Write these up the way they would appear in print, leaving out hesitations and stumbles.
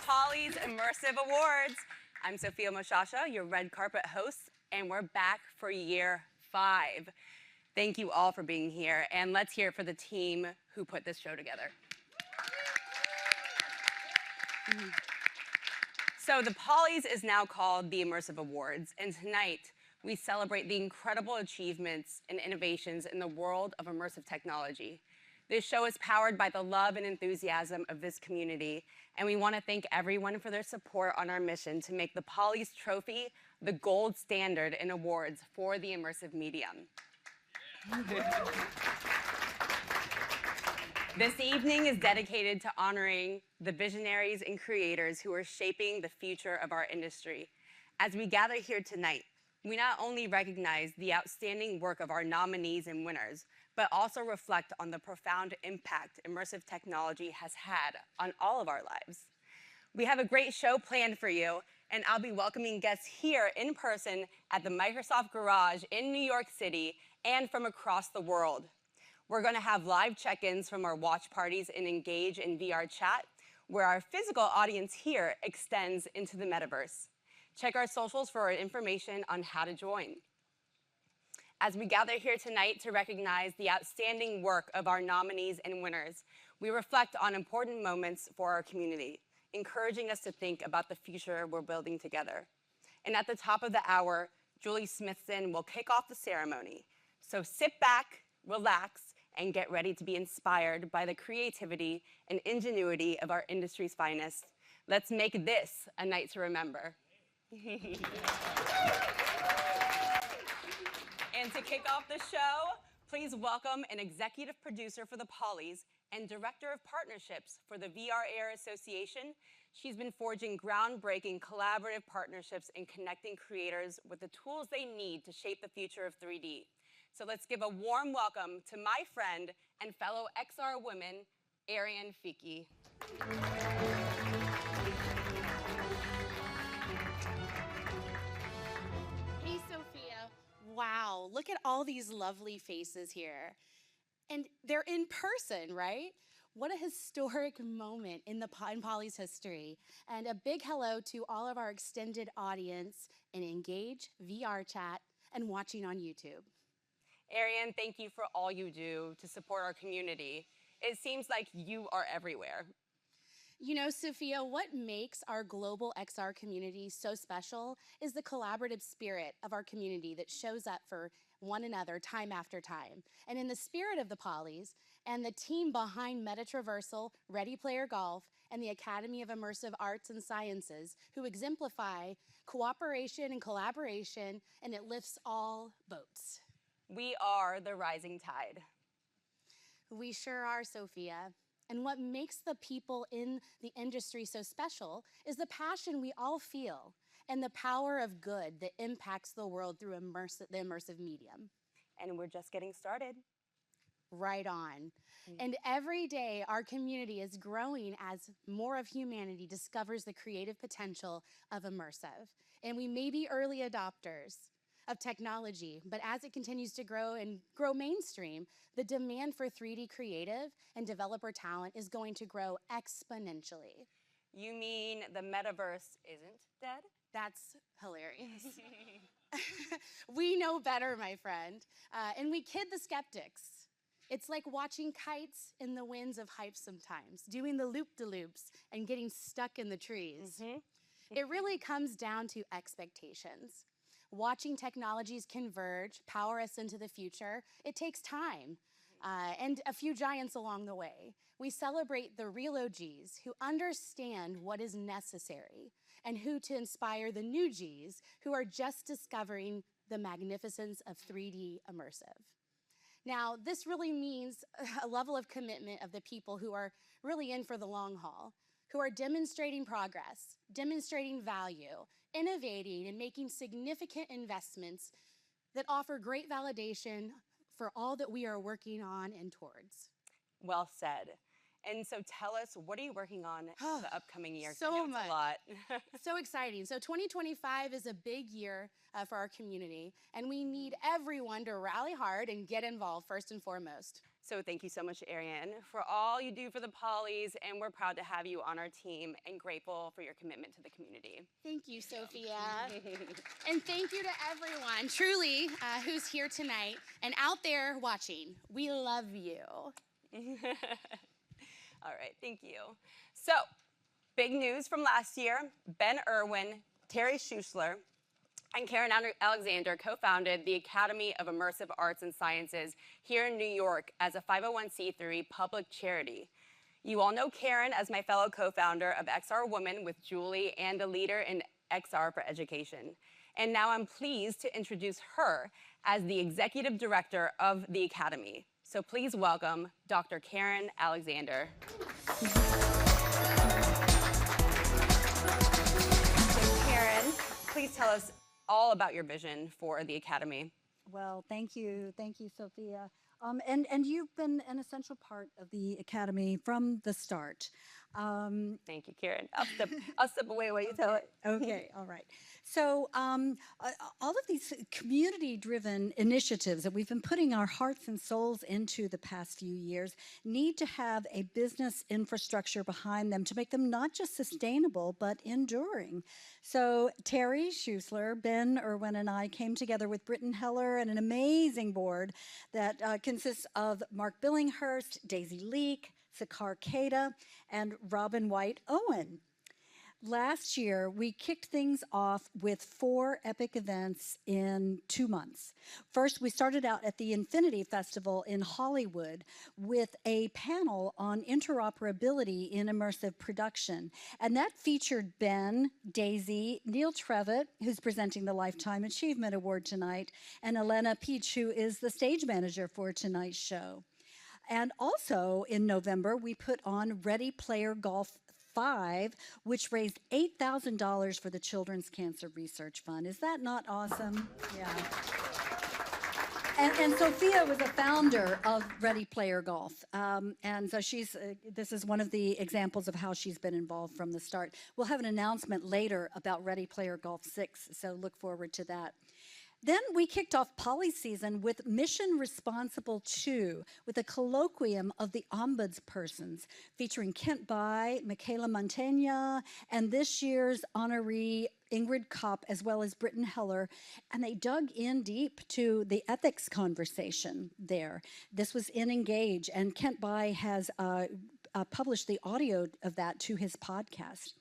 Polly's Immersive Awards. I'm Sophia Moshasha, your red carpet host, and we're back for year 5. Thank you all for being here, and let's hear it for the team who put this show together. So the Polly's is now called the Immersive Awards, and tonight we celebrate the incredible achievements and innovations in the world of immersive technology. This show is powered by the love and enthusiasm of this community, and we want to thank everyone for their support on our mission to make the Polly's Trophy the gold standard in awards for the immersive medium. This evening is dedicated to honoring the visionaries and creators who are shaping the future of our industry. As we gather here tonight, we not only recognize the outstanding work of our nominees and winners, but also reflect on the profound impact immersive technology has had on all of our lives. We have a great show planned for you, and I'll be welcoming guests here in person at the Microsoft Garage in New York City and from across the world. We're going to have live check-ins from our watch parties in Engage in VRChat, where our physical audience here extends into the Metaverse. Check our socials for information on how to join. As we gather here tonight to recognize the outstanding work of our nominees and winners, we reflect on important moments for our community, encouraging us to think about the future we're building together. And at the top of the hour, Julie Smithson will kick off the ceremony. So sit back, relax, and get ready to be inspired by the creativity and ingenuity of our industry's finest. Let's make this a night to remember. And to kick off the show, please welcome an executive producer for the Polly's and director of partnerships for the VR Air Association. She's been forging groundbreaking collaborative partnerships and connecting creators with the tools they need to shape the future of 3D. So let's give a warm welcome to my friend and fellow XR woman, Ariane Fikki. Hey, Sophia. Wow, look at all these lovely faces here. And they're in person, right? What a historic moment in Polly's history. And a big hello to all of our extended audience in Engage, VRChat, and watching on YouTube. Ariane, thank you for all you do to support our community. It seems like you are everywhere. You know, Sophia, what makes our global XR community so special is the collaborative spirit of our community that shows up for one another time after time. And in the spirit of the Polly's and the team behind Metatraversal, Ready Player Golf, and the Academy of Immersive Arts and Sciences, who exemplify cooperation and collaboration, and it lifts all boats. We are the rising tide. We sure are, Sophia. And what makes the people in the industry so special is the passion we all feel and the power of good that impacts the world through the immersive medium. And we're just getting started. Right on. And every day, our community is growing as more of humanity discovers the creative potential of immersive. And we may be early adopters of technology, but as it continues to grow and grow mainstream, the demand for 3D creative and developer talent is going to grow exponentially. You mean the Metaverse isn't dead? That's hilarious. We know better, my friend, and we kid the skeptics. It's like watching kites in the winds of hype sometimes, doing the loop-de-loops and getting stuck in the trees. It really comes down to expectations. Watching technologies converge, power us into the future, it takes time and a few giants along the way. We celebrate the real OGs who understand what is necessary and who to inspire the new Gs who are just discovering the magnificence of 3D immersive. Now, this really means a level of commitment of the people who are really in for the long haul, who are demonstrating progress, demonstrating value, innovating, and making significant investments that offer great validation for all that we are working on and towards. Well said. And so tell us, what are you working on for the upcoming year? So much. A lot. So exciting. So 2025 is a big year for our community, and we need everyone to rally hard and get involved first and foremost. So thank you so much, Ariane, for all you do for the Polys, and we're proud to have you on our team and grateful for your commitment to the community. Thank you, Sophia. And thank you to everyone, truly, who's here tonight and out there watching. We love you. All right, thank you. So, big news from last year. Ben Irwin, Terry Schuessler, and Karen Alexander co-founded the Academy of Immersive Arts and Sciences here in New York as a 501c3 public charity. You all know Karen as my fellow co-founder of XR Women with Julie and a leader in XR for education. And now I'm pleased to introduce her as the executive director of the Academy. So please welcome Dr. Karen Alexander. So Karen, please tell us all about your vision for the Academy. Well, thank you, Sophia. And you've been an essential part of the Academy from the start. Thank you, Karen. I'll step away while you tell it. Okay, all right. So all of these community-driven initiatives that we've been putting our hearts and souls into the past few years need to have a business infrastructure behind them to make them not just sustainable, but enduring. So Terry Schuessler, Ben Irwin, and I came together with Britton Heller and an amazing board that consists of Mark Billinghurst, Daisy Leak, Sakar Keda, and Robin White Owen. Last year, we kicked things off with 4 epic events in 2 months. First, we started out at the Infinity Festival in Hollywood with a panel on interoperability in immersive production. And that featured Ben, Daisy, Neil Trevett, who's presenting the Lifetime Achievement Award tonight, and Elena Peach, who is the stage manager for tonight's show. And also in November, we put on Ready Player Golf 5, which raised $8,000 for the Children's Cancer Research Fund. Is that not awesome? Yeah. And Sophia was a founder of Ready Player Golf. And so this is one of the examples of how she's been involved from the start. We'll have an announcement later about Ready Player Golf 6, so look forward to that. Then we kicked off Poly season with Mission Responsible 2, with a colloquium of the Ombudspersons, featuring Kent Bai, Micaela Mantegna, and this year's honoree, Ingrid Kopp, as well as Britton Heller, and they dug in deep to the ethics conversation there. This was in Engage, and Kent Bai has published the audio of that to his podcast.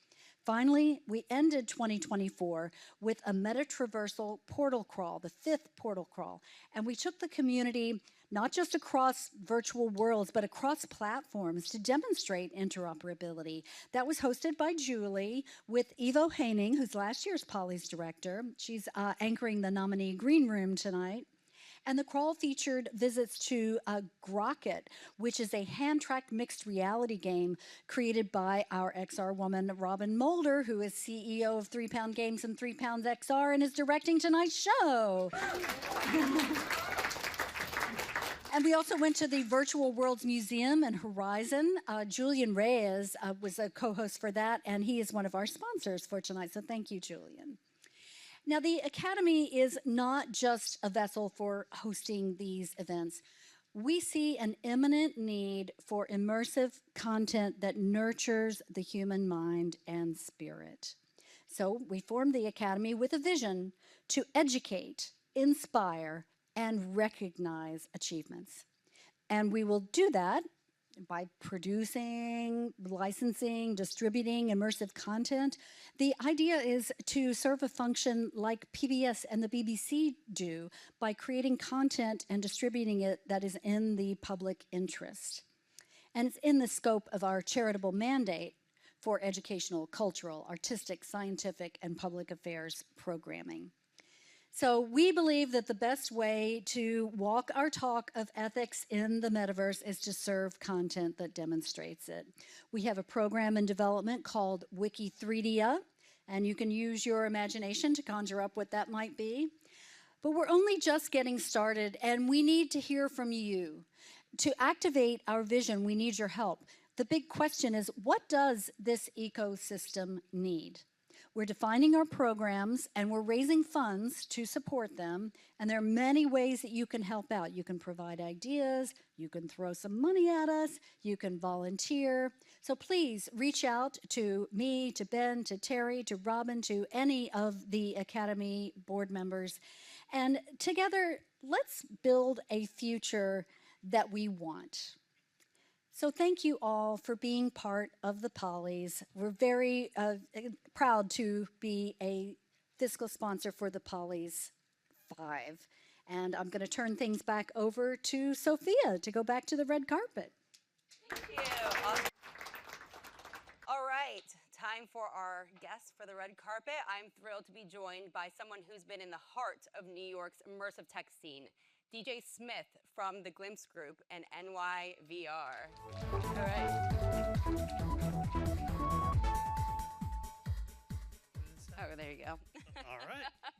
Finally, we ended 2024 with a meta-traversal portal crawl, the 5th portal crawl, and we took the community not just across virtual worlds, but across platforms to demonstrate interoperability. That was hosted by Julie with Ivo Haining, who's last year's Poly's director. She's anchoring the nominee green room tonight. And the crawl featured visits to Grocket, which is a hand-tracked mixed reality game created by our XR woman, Robin Moulder, who is CEO of 3 Pound Games and 3 Pounds XR and is directing tonight's show. And we also went to the Virtual Worlds Museum and Horizon. Julian Reyes was a co-host for that, and he is one of our sponsors for tonight, so thank you, Julian. Now, the Academy is not just a vessel for hosting these events. We see an imminent need for immersive content that nurtures the human mind and spirit. So we formed the Academy with a vision to educate, inspire, and recognize achievements. And we will do that by producing, licensing, distributing immersive content. The idea is to serve a function like PBS and the BBC do by creating content and distributing it that is in the public interest. And it's in the scope of our charitable mandate for educational, cultural, artistic, scientific, and public affairs programming. So we believe that the best way to walk our talk of ethics in the metaverse is to serve content that demonstrates it. We have a program in development called Wiki3dia, and you can use your imagination to conjure up what that might be. But we're only just getting started, and we need to hear from you. To activate our vision, we need your help. The big question is, what does this ecosystem need? We're defining our programs and we're raising funds to support them. And there are many ways that you can help out. You can provide ideas, you can throw some money at us, you can volunteer. So please reach out to me, to Ben, to Terry, to Robin, to any of the Academy board members. And together, let's build a future that we want. So thank you all for being part of the Polys. We're very proud to be a fiscal sponsor for the Polys 5. And I'm going to turn things back over to Sophia to go back to the red carpet. Thank you. Awesome. All right, time for our guests for the red carpet. I'm thrilled to be joined by someone who's been in the heart of New York's immersive tech scene, DJ Smith from the Glimpse Group and NYVR. All right. Oh, there you go. All right.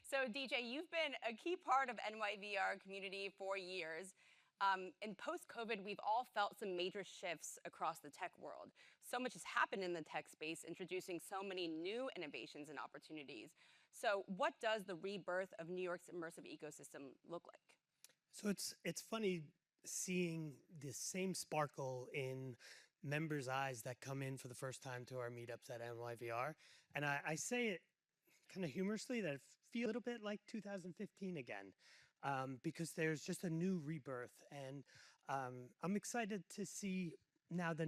So DJ, you've been a key part of NYVR community for years. In post-COVID, we've all felt some major shifts across the tech world. So much has happened in the tech space, introducing so many new innovations and opportunities. So what does the rebirth of New York's immersive ecosystem look like? So it's funny seeing the same sparkle in members' eyes that come in for the first time to our meetups at NYVR. And I say it kind of humorously that it feels a little bit like 2015 again, because there's just a new rebirth. And I'm excited to see now the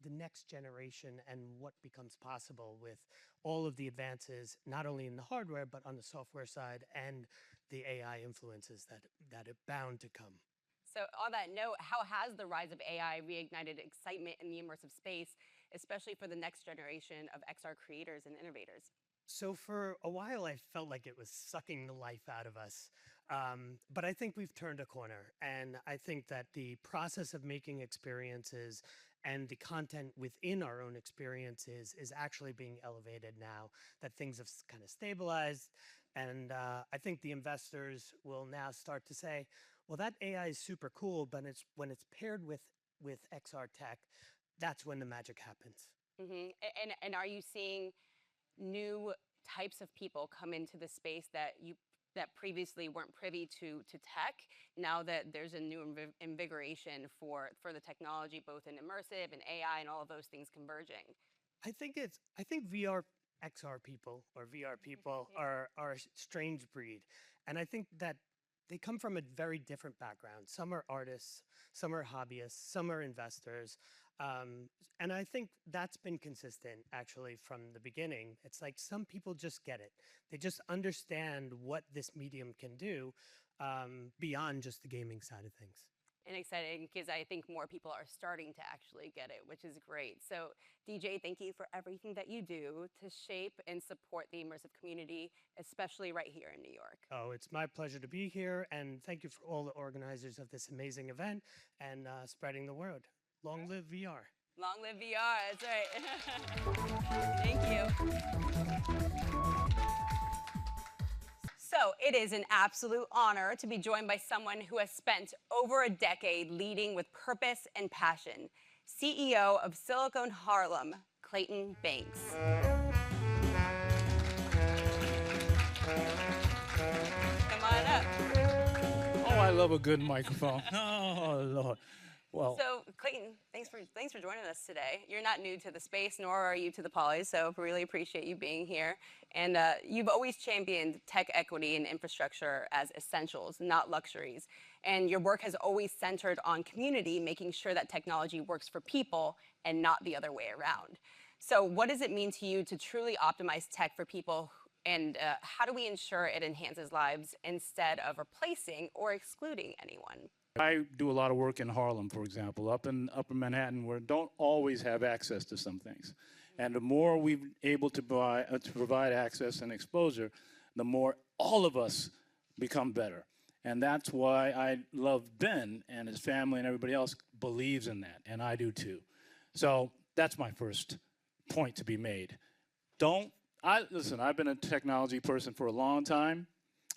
next generation and what becomes possible with all of the advances, not only in the hardware, but on the software side and the AI influences that are bound to come. So on that note, how has the rise of AI reignited excitement in the immersive space, especially for the next generation of XR creators and innovators? So for a while, I felt like it was sucking the life out of us. But I think we've turned a corner. And I think that the process of making experiences and the content within our own experiences is actually being elevated now that things have kind of stabilized. And I think the investors will now start to say, well, that AI is super cool, but when it's paired with XR tech, that's when the magic happens. Mm-hmm. And are you seeing new types of people come into the space that previously weren't privy to tech, now that there's a new invigoration for the technology, both in immersive and AI and all of those things converging? I think VR XR people or VR people are a strange breed. And I think that they come from a very different background. Some are artists, some are hobbyists, some are investors. And I think that's been consistent actually from the beginning. It's like some people just get it. They just understand what this medium can do beyond just the gaming side of things. And exciting because I think more people are starting to actually get it, which is great. So DJ, thank you for everything that you do to shape and support the immersive community, especially right here in New York. Oh, it's my pleasure to be here. And thank you for all the organizers of this amazing event and spreading the word. Long live VR. Long live VR, that's right. Thank you. So it is an absolute honor to be joined by someone who has spent over a decade leading with purpose and passion. CEO of Silicon Harlem, Clayton Banks. Come on up. Oh, I love a good microphone. Oh, Lord. Well, so Clayton, thanks for joining us today. You're not new to the space, nor are you to the Polys, so really appreciate you being here. And you've always championed tech equity and infrastructure as essentials, not luxuries. And your work has always centered on community, making sure that technology works for people and not the other way around. So what does it mean to you to truly optimize tech for people? And how do we ensure it enhances lives instead of replacing or excluding anyone? I do a lot of work in Harlem, for example, up in Upper Manhattan, where don't always have access to some things. And the more we're able to provide access and exposure, the more all of us become better. And that's why I love Ben and his family and everybody else believes in that, and I do too. So that's my first point to be made. Listen, I've been a technology person for a long time.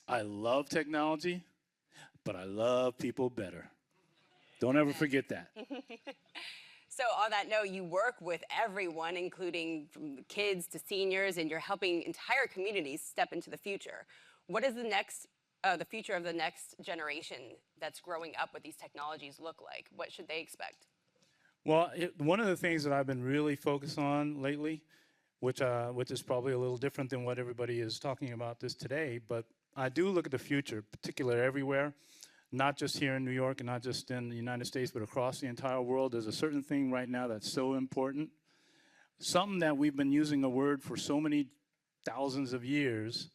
I love technology, but I love people better. Don't ever forget that. So on that note, you work with everyone, including from kids to seniors, and you're helping entire communities step into the future. What is the future of the next generation that's growing up with these technologies look like? What should they expect? Well, one of the things that I've been really focused on lately, which is probably a little different than what everybody is talking about this today, but I do look at the future, particularly everywhere, not just here in New York and not just in the United States, but across the entire world. There's a certain thing right now that's so important. Something that we've been using a word for so many thousands of years,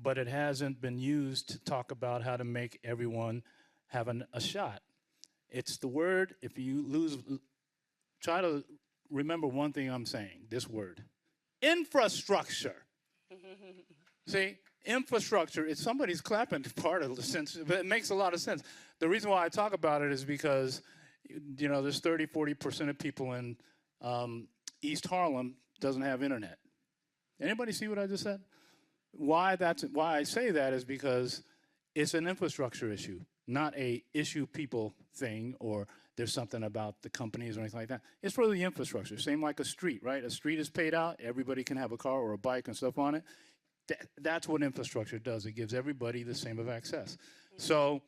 but it hasn't been used to talk about how to make everyone have a shot. It's the word, if you try to remember one thing I'm saying, this word, infrastructure. See, infrastructure, it's somebody's clapping part of the sense, but it makes a lot of sense. The reason why I talk about it is because, you know, there's 40% of people in East Harlem doesn't have internet. Anybody see what I just said? Why I say that is because it's an infrastructure issue, not a issue people thing or there's something about the companies or anything like that. It's for the infrastructure, same like a street, right? A street is paid out, everybody can have a car or a bike and stuff on it. That's what infrastructure does. It gives everybody the same of access. So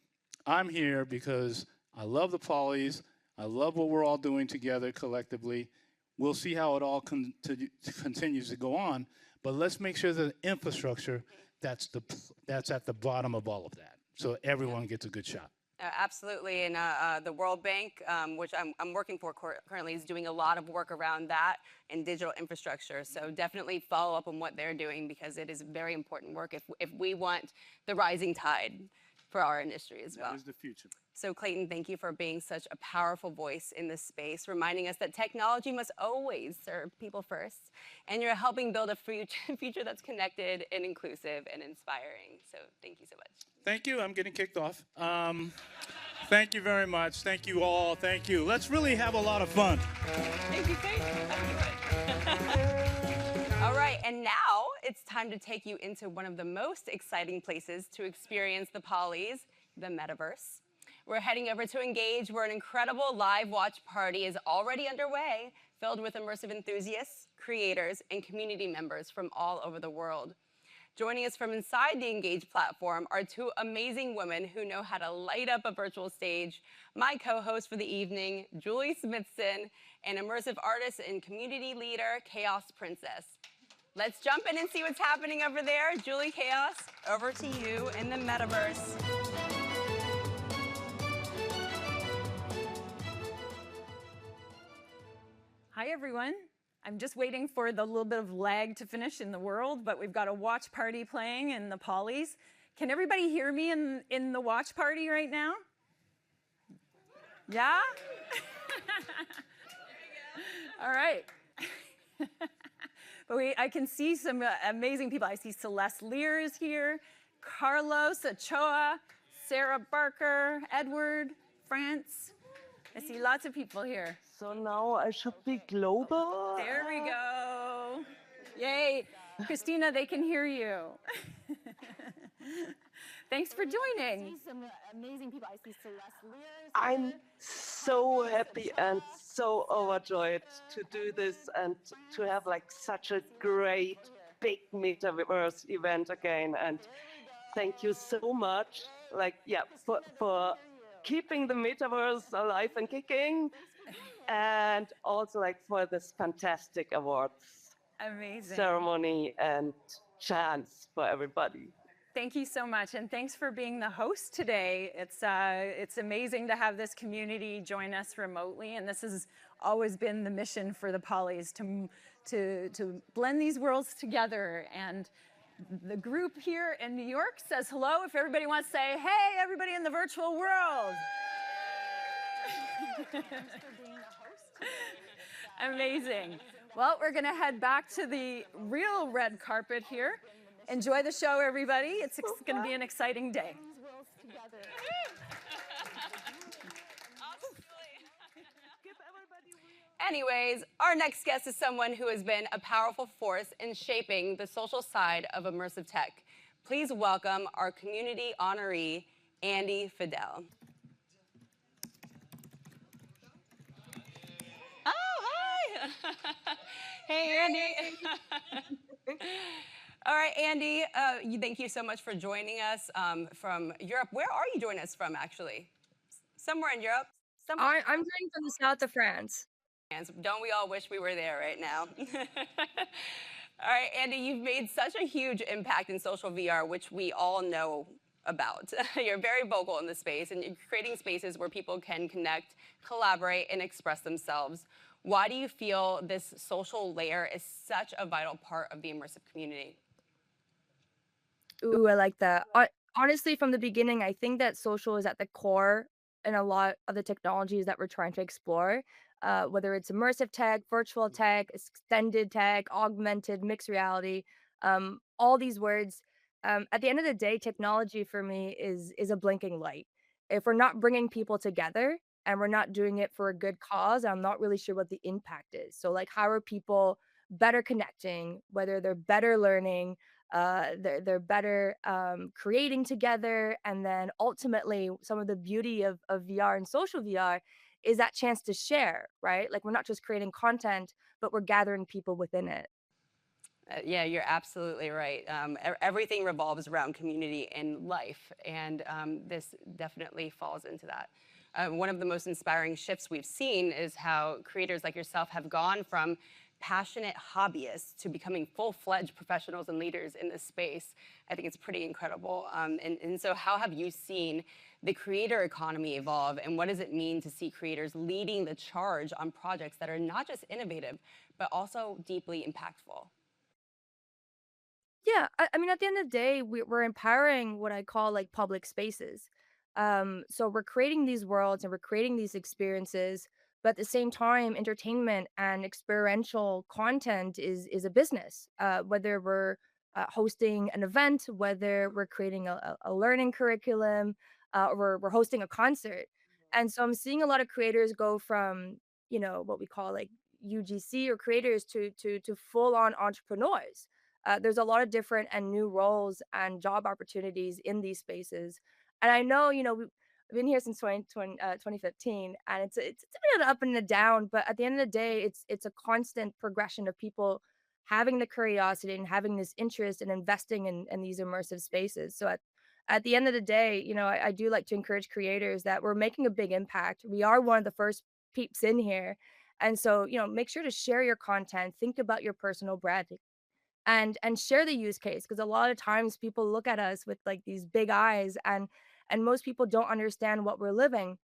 I'm here because I love the polys. I love what we're all doing together collectively. We'll see how it all continues to go on, but let's make sure that the infrastructure, that's at the bottom of all of that, so everyone gets a good shot. Absolutely, and the World Bank, which I'm working for currently, is doing a lot of work around that and digital infrastructure. So definitely follow up on what they're doing because it is very important work if we want the rising tide for our industry as well. That is the future. So Clayton, thank you for being such a powerful voice in this space, reminding us that technology must always serve people first, and you're helping build a future that's connected and inclusive and inspiring. So thank you so much. Thank you. I'm getting kicked off. Thank you very much. Thank you all. Thank you. Let's really have a lot of fun. Thank you, Clayton. All right, and now it's time to take you into one of the most exciting places to experience the polys, the Metaverse. We're heading over to Engage, where an incredible live watch party is already underway, filled with immersive enthusiasts, creators, and community members from all over the world. Joining us from inside the Engage platform are two amazing women who know how to light up a virtual stage. My co-host for the evening, Julie Smithson, and immersive artist and community leader, Xaos Princess. Let's jump in and see what's happening over there. Julie, Xaos, over to you in the Metaverse. Hi, everyone. I'm just waiting for the little bit of lag to finish in the world, but we've got a watch party playing in the polys. Can everybody hear me in the watch party right now? Yeah? All right. But I can see some amazing people. I see Celeste Lear is here, Carlos Ochoa, Sarah Barker, Edward, France. I see lots of people here. So now I should be global. There we go. Yay. Christina, they can hear you. Thanks for joining. I see some amazing people. I see Celeste Lear. I'm so happy and so overjoyed to do this and to have like such a great big Metaverse event again. And thank you so much, for keeping the Metaverse alive and kicking, and also for this fantastic awards ceremony and chance for everybody. Thank you so much, and thanks for being the host today. It's amazing to have this community join us remotely, and this has always been the mission for the polys, to blend these worlds together. And the group here in New York says hello. If everybody wants to say, hey, everybody in the virtual world. Thanks for being the host. Amazing. Well, we're going to head back to the real red carpet here. Enjoy the show, everybody. It's going to be an exciting day. Anyways, our next guest is someone who has been a powerful force in shaping the social side of immersive tech. Please welcome our community honoree, Fidel. Hi. Hey, Andy. All right, Andy, thank you so much for joining us from Europe. Where are you joining us from, actually? Somewhere in Europe? I'm joining from the south of France. Don't we all wish we were there right now? All right, Andy, you've made such a huge impact in social VR, which we all know about. You're very vocal in the space, and you're creating spaces where people can connect, collaborate, and express themselves. Why do you feel this social layer is such a vital part of the immersive community? Ooh, I like that. Honestly, from the beginning, I think that social is at the core in a lot of the technologies that we're trying to explore, whether it's immersive tech, virtual tech, extended tech, augmented, mixed reality, all these words. At the end of the day, technology for me is a blinking light. If we're not bringing people together and we're not doing it for a good cause, I'm not really sure what the impact is. So, like, how are people better connecting? Whether they're better learning, they're better creating together, and then ultimately some of the beauty of VR and social VR is that chance to share, right? Like, we're not just creating content, but we're gathering people within it. Yeah, you're absolutely right. Everything revolves around community and life, and this definitely falls into that. One of the most inspiring shifts we've seen is how creators like yourself have gone from passionate hobbyists to becoming full-fledged professionals and leaders in this space. I think it's pretty incredible. And so how have you seen the creator economy evolve, and what does it mean to see creators leading the charge on projects that are not just innovative, but also deeply impactful? Yeah, I mean, at the end of the day, we're empowering what I call like public spaces. So we're creating these worlds and we're creating these experiences, but at the same time, entertainment and experiential content is a business. Whether we're hosting an event, whether we're creating a learning curriculum, or we're hosting a concert. And so I'm seeing a lot of creators go from, what we call like UGC or creators to full on entrepreneurs. There's a lot of different and new roles and job opportunities in these spaces. And I know, we've been here since 2015, and it's a bit up and a down, but at the end of the day, it's a constant progression of people having the curiosity and having this interest in investing in these immersive spaces. So at the end of the day, I do like to encourage creators that we're making a big impact. We are one of the first peeps in here. And so, make sure to share your content, think about your personal brand, and share the use case, because a lot of times people look at us with like these big eyes, and most people don't understand what we're living.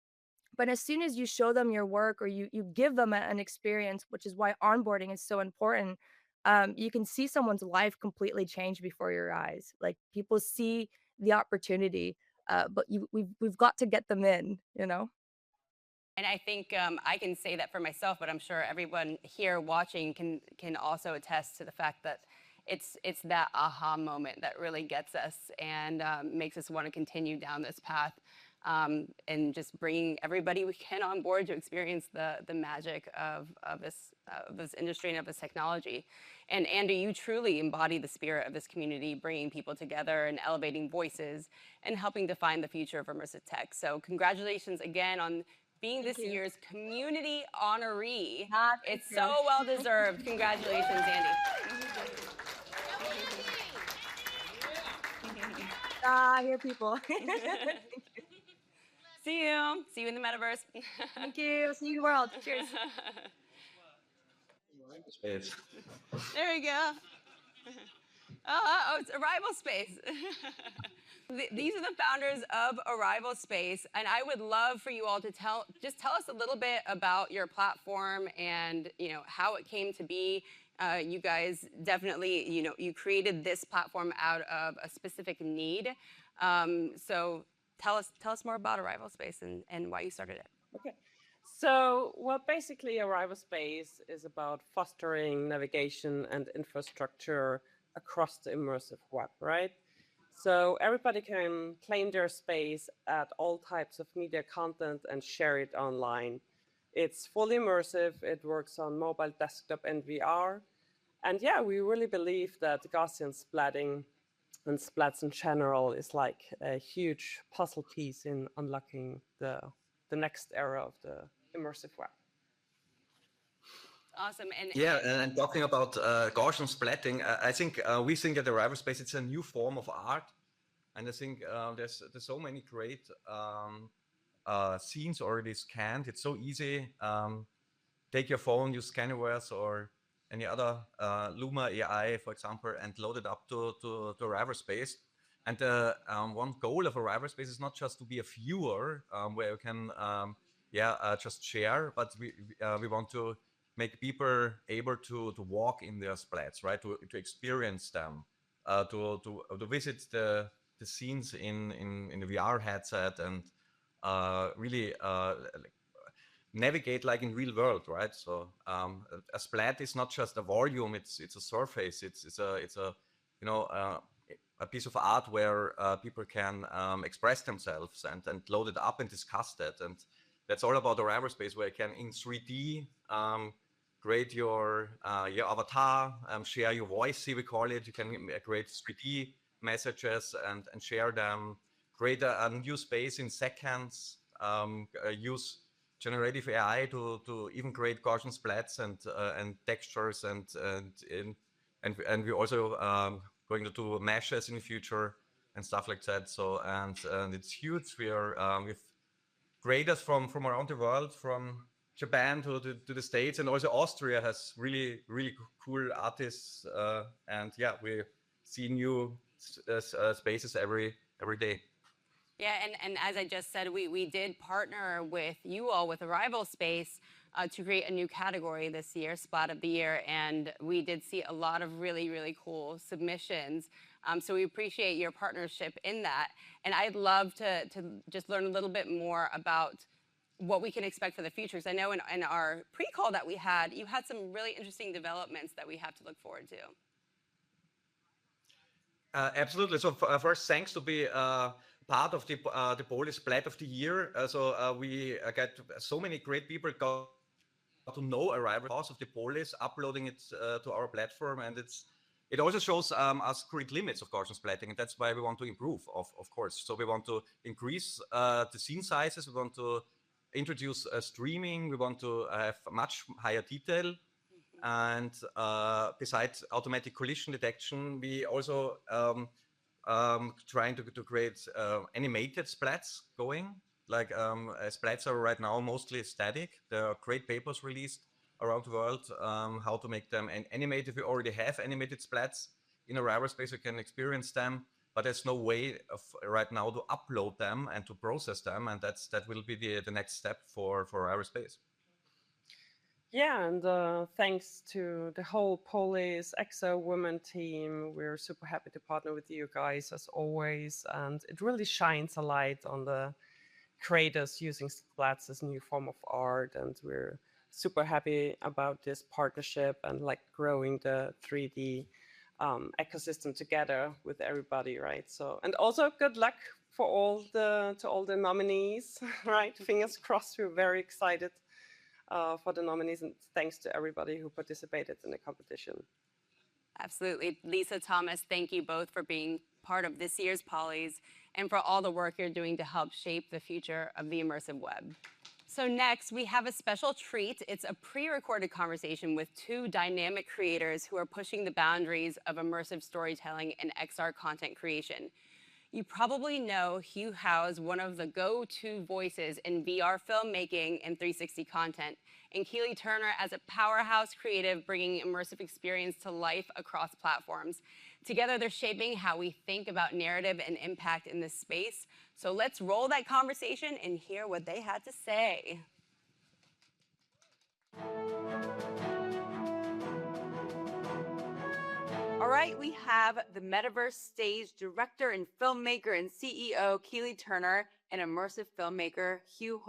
But as soon as you show them your work, or you give them an experience, which is why onboarding is so important, you can see someone's life completely change before your eyes. Like, people see the opportunity, but we've got to get them in. And I think I can say that for myself, but I'm sure everyone here watching can also attest to the fact that it's that aha moment that really gets us and makes us want to continue down this path, and just bringing everybody we can on board to experience the magic of this industry and of this technology. And Andy, you truly embody the spirit of this community, bringing people together and elevating voices and helping define the future of immersive tech. So congratulations again on being this year's community honoree. It's so well deserved. Congratulations, Andy. I hear people. See you. See you in the metaverse. Thank you. See you in the world. Cheers. Space. There we go. Oh, it's Arrival Space. These are the founders of Arrival Space, and I would love for you all to tell us a little bit about your platform and how it came to be. You guys definitely, you created this platform out of a specific need. So tell us more about Arrival Space and why you started it. Okay. So, well, basically, Arrival Space is about fostering navigation and infrastructure across the immersive web, right? So everybody can claim their space at all types of media content and share it online. It's fully immersive. It works on mobile, desktop, and VR. And yeah, we really believe that Gaussian splatting and splats in general is like a huge puzzle piece in unlocking the next era of the immersive web. Awesome. And Yeah, and talking about Gaussian splatting, I think we think at the Rival Space it's a new form of art, and I think there's so many great scenes already scanned. It's so easy. Take your phone, use Scannerverse or any other Luma AI, for example, and load it up to Rival Space. And one goal of a Rival Space is not just to be a viewer where you can just share, but we want to make people able to walk in their splats, right? To experience them, to visit the scenes in the VR headset and really navigate like in real world, right? So a splat is not just a volume; it's a surface. It's a a piece of art where people can express themselves and load it up and discuss that. And that's all about the Rival Space, where you can in 3D create your avatar, share your voice, we call it. You can create 3D messages and share them, create a new space in seconds, use generative AI to even create Gaussian splats and textures and we also going to do meshes in the future and stuff like that. So and it's huge. We are with creators from around the world, from Japan to the States, and also Austria has really cool artists. And yeah, we see new spaces every day. Yeah, and as I just said, we did partner with you all with Arrival Space to create a new category this year, Spot of the Year, and we did see a lot of really cool submissions. So we appreciate your partnership in that. And I'd love to just learn a little bit more about what we can expect for the future. Because I know in our pre-call that we had, you had some really interesting developments that we have to look forward to. Absolutely. So first, thanks to be part of the Polish Splat of the Year. We get so many great people got to know Arrival because of the Polish, uploading it to our platform, and it also shows us great limits of Gaussian splatting, and that's why we want to improve, of course. So we want to increase the scene sizes, we want to introduce streaming, we want to have much higher detail, and besides automatic collision detection, we also trying to create animated splats going. Like splats are right now mostly static. There are great papers released around the world how to make them animated. We already have animated splats in a Rival Space. You can experience them, but there's no way of right now to upload them and to process them, and that will be the next step for Rival Space. Yeah, and thanks to the whole Polish XRWomen team, we're super happy to partner with you guys as always, and it really shines a light on the creators using splats as a new form of art, and we're super happy about this partnership and like growing the 3D ecosystem together with everybody, right? So, and also good luck for all the nominees, right? Fingers crossed. We're very excited for the nominees, and thanks to everybody who participated in the competition. Absolutely. Lisa, Thomas, thank you both for being part of this year's Polys and for all the work you're doing to help shape the future of the immersive web. So next, we have a special treat. It's a pre-recorded conversation with two dynamic creators who are pushing the boundaries of immersive storytelling and XR content creation. You probably know Hugh as one of the go-to voices in VR filmmaking and 360 content, and Keeley Turner as a powerhouse creative bringing immersive experience to life across platforms. Together, they're shaping how we think about narrative and impact in this space. So let's roll that conversation and hear what they had to say. All right, we have the Metaverse stage director and filmmaker and CEO, Keeley Turner, and immersive filmmaker, Hugh.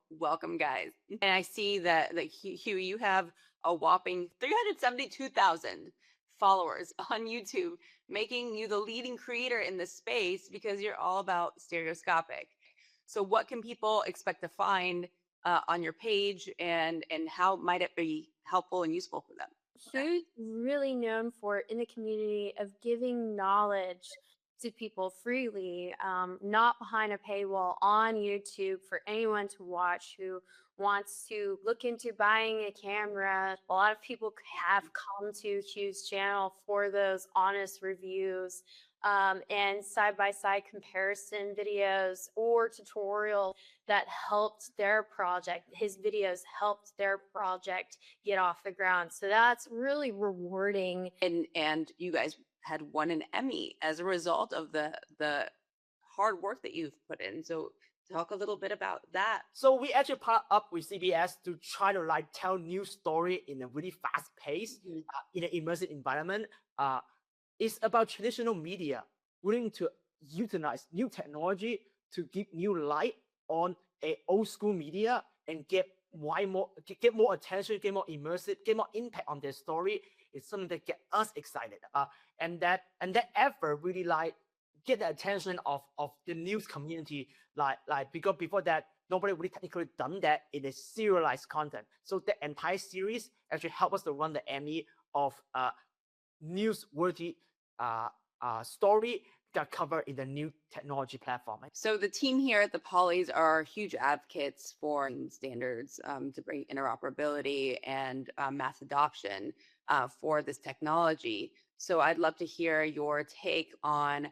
Welcome, guys. And I see that Hugh, you have a whopping 372,000 followers on YouTube, making you the leading creator in this space because you're all about stereoscopic. So what can people expect to find on your page, and how might it be helpful and useful for them? Hugh's really known for in the community of giving knowledge to people freely, not behind a paywall on YouTube for anyone to watch who wants to look into buying a camera, a lot of people have come to Hugh's channel for those honest reviews and side-by-side comparison videos or tutorials that helped their project. His videos helped their project get off the ground. So that's really rewarding. And you guys had won an Emmy as a result of the hard work that you've put in. So talk a little bit about that. So we actually partnered up with CBS to try to like tell new story in a really fast pace in an immersive environment. It's about traditional media willing to utilize new technology to give new light on a old school media and get more attention, get more immersive, get more impact on their story. It's something that get us excited. And that effort really like get the attention of the news community. Like because before that, nobody really technically done that in a serialized content. So the entire series actually helped us to run the Emmy of newsworthy story got covered in the new technology platform. So the team here at the Polys are huge advocates for standards to bring interoperability and mass adoption for this technology. So I'd love to hear your take on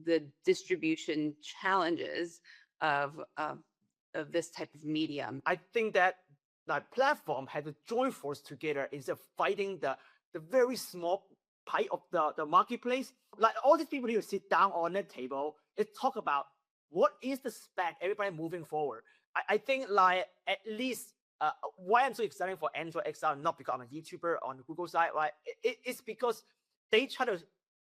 the distribution challenges of this type of medium. I think that like platform had to join force together instead of fighting the very small pie of the marketplace. Like all these people need to sit down on that table and talk about what is the spec everybody moving forward. I think like at least why I'm so excited for Android XR, not because I'm a YouTuber on the Google side, right? It's because they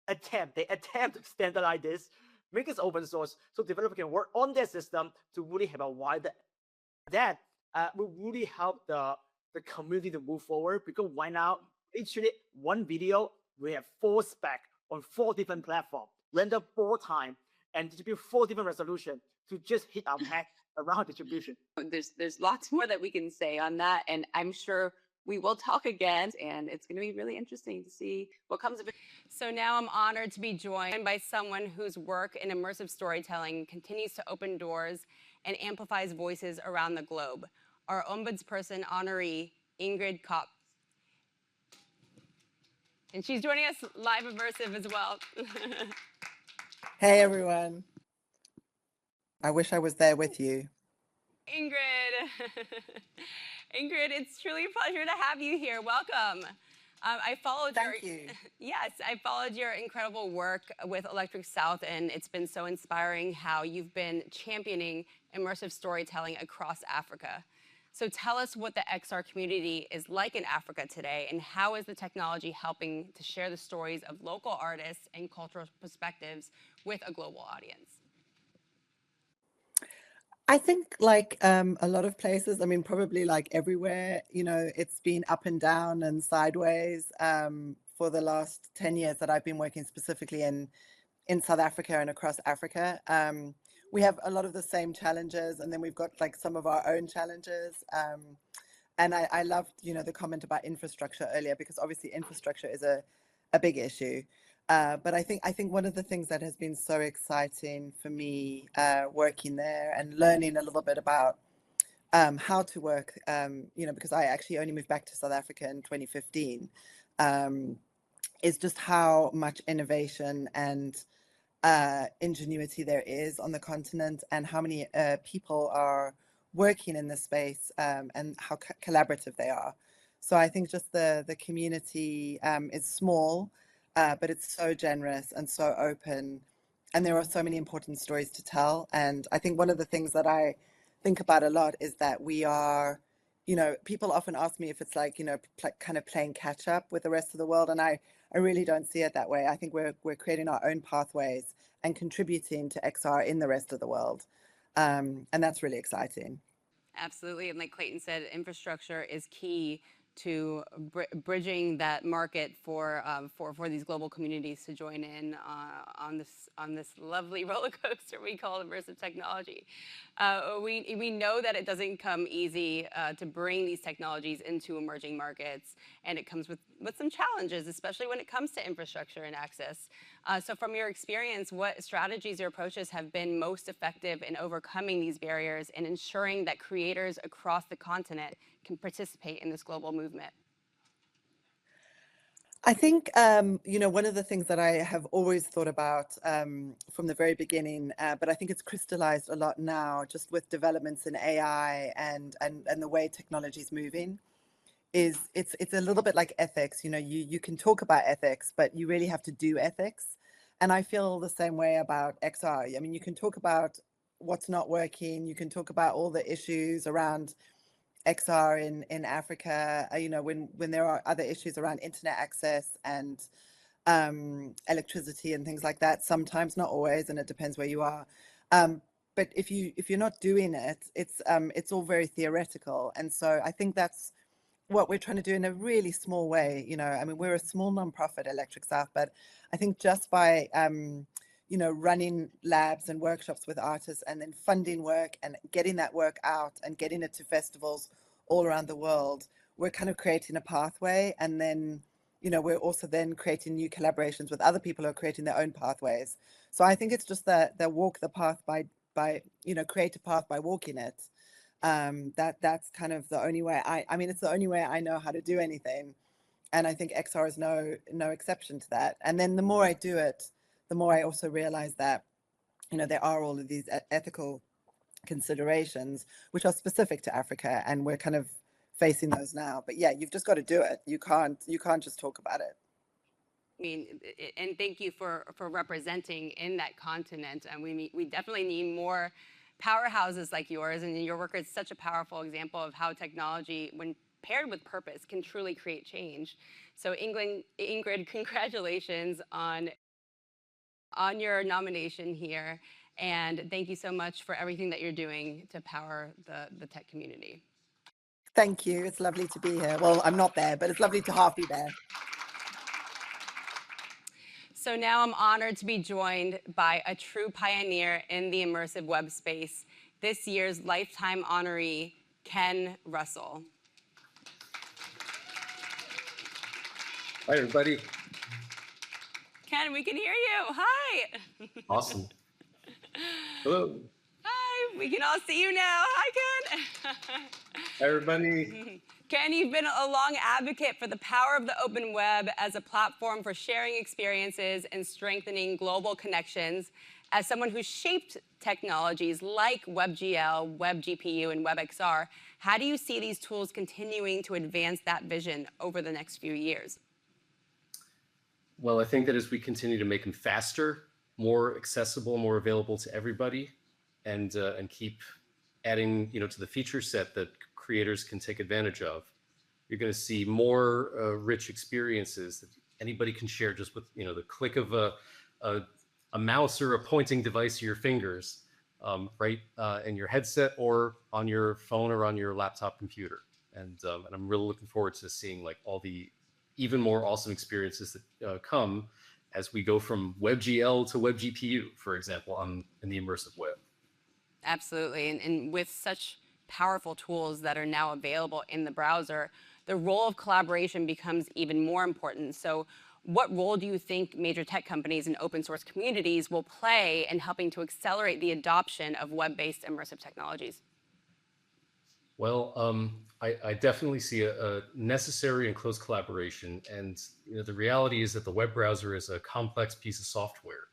attempt to standardize this, make it open source so developers can work on their system to really have a wider that will really help the community to move forward. Because right now, literally one video, we have 4 spec on 4 different platforms, render 4 times, and distribute 4 different resolutions to just hit our head around distribution. There's lots more that we can say on that, and I'm sure we will talk again, and it's going to be really interesting to see what comes of it. So now I'm honored to be joined by someone whose work in immersive storytelling continues to open doors and amplifies voices around the globe. Our Ombudsperson honoree, Ingrid Kopp. And she's joining us live immersive as well. Hey everyone. I wish I was there with you. Ingrid. Ingrid, it's truly a pleasure to have you here. Welcome. I followed Thank you. Yes, I followed your incredible work with Electric South, and it's been so inspiring how you've been championing immersive storytelling across Africa. So tell us what the XR community is like in Africa today, and how is the technology helping to share the stories of local artists and cultural perspectives with a global audience? I think like a lot of places, I mean, probably like everywhere, you know, it's been up and down and sideways for the last 10 years that I've been working specifically in South Africa and across Africa. We have a lot of the same challenges, and then we've got like some of our own challenges. And I loved, you know, the comment about infrastructure earlier, because obviously infrastructure is a big issue. But I think one of the things that has been so exciting for me working there and learning a little bit about how to work, you know, because I actually only moved back to South Africa in 2015, is just how much innovation and ingenuity there is on the continent, and how many people are working in this space, and how collaborative they are. So I think just the community is small, but it's so generous and so open, and there are so many important stories to tell. And I think one of the things that I think about a lot is that we are, you know, people often ask me if it's like, you know, kind of playing catch up with the rest of the world, and I really don't see it that way. I think we're creating our own pathways and contributing to XR in the rest of the world, and that's really exciting. Absolutely, and like Clayton said, infrastructure is key to bridging that market for these global communities to join in on this lovely roller coaster we call immersive technology. We know that it doesn't come easy to bring these technologies into emerging markets, and it comes with with some challenges, especially when it comes to infrastructure and access. So from your experience, what strategies or approaches have been most effective in overcoming these barriers and ensuring that creators across the continent can participate in this global movement? I think, one of the things that I have always thought about from the very beginning, but I think it's crystallized a lot now, just with developments in AI and the way technology is moving, is it's a little bit like ethics. You can talk about ethics, but you really have to do ethics. And I feel the same way about XR. I mean, you can talk about what's not working. You can talk about all the issues around XR in Africa, when there are other issues around internet access and electricity and things like that. Sometimes, not always, and it depends where you are. But if you're not doing it, it's all very theoretical. And so I think that's what we're trying to do in a really small way. I mean, we're a small nonprofit, Electric South, but I think just by running labs and workshops with artists and then funding work and getting that work out and getting it to festivals all around the world, we're kind of creating a pathway. And then, we're also then creating new collaborations with other people who are creating their own pathways. So I think it's just the walk the path by create a path by walking it. That's kind of the only way I mean, it's the only way I know how to do anything. And I think XR is no exception to that. And then the more I do it, the more I also realize that, there are all of these ethical considerations which are specific to Africa, and we're kind of facing those now. But yeah, you've just got to do it. You can't just talk about it. I mean, and thank you for representing in that continent. And we definitely need more powerhouses like yours, and your work is such a powerful example of how technology, when paired with purpose, can truly create change. So Ingrid, congratulations on your nomination here, and thank you so much for everything that you're doing to power the tech community. Thank you. It's lovely to be here. Well, I'm not there, but it's lovely to half be there. So now I'm honored to be joined by a true pioneer in the immersive web space, this year's Lifetime Honoree, Ken Russell. Hi, everybody. Ken, we can hear you. Hi. Awesome. Hello. Hi, we can all see you now. Hi, Ken. Hi, everybody. Ken, you've been a long advocate for the power of the open web as a platform for sharing experiences and strengthening global connections. As someone who shaped technologies like WebGL, WebGPU, and WebXR, how do you see these tools continuing to advance that vision over the next few years? Well, I think that as we continue to make them faster, more accessible, more available to everybody, and keep adding, to the feature set that creators can take advantage of, you're going to see more rich experiences that anybody can share just with, the click of a mouse or a pointing device to your fingers, right in your headset or on your phone or on your laptop computer. And I'm really looking forward to seeing like all the even more awesome experiences that come as we go from WebGL to WebGPU, for example, in the immersive web. Absolutely, and with such powerful tools that are now available in the browser, the role of collaboration becomes even more important. So what role do you think major tech companies and open source communities will play in helping to accelerate the adoption of web-based immersive technologies? Well, I definitely see a necessary and close collaboration. And the reality is that the web browser is a complex piece of software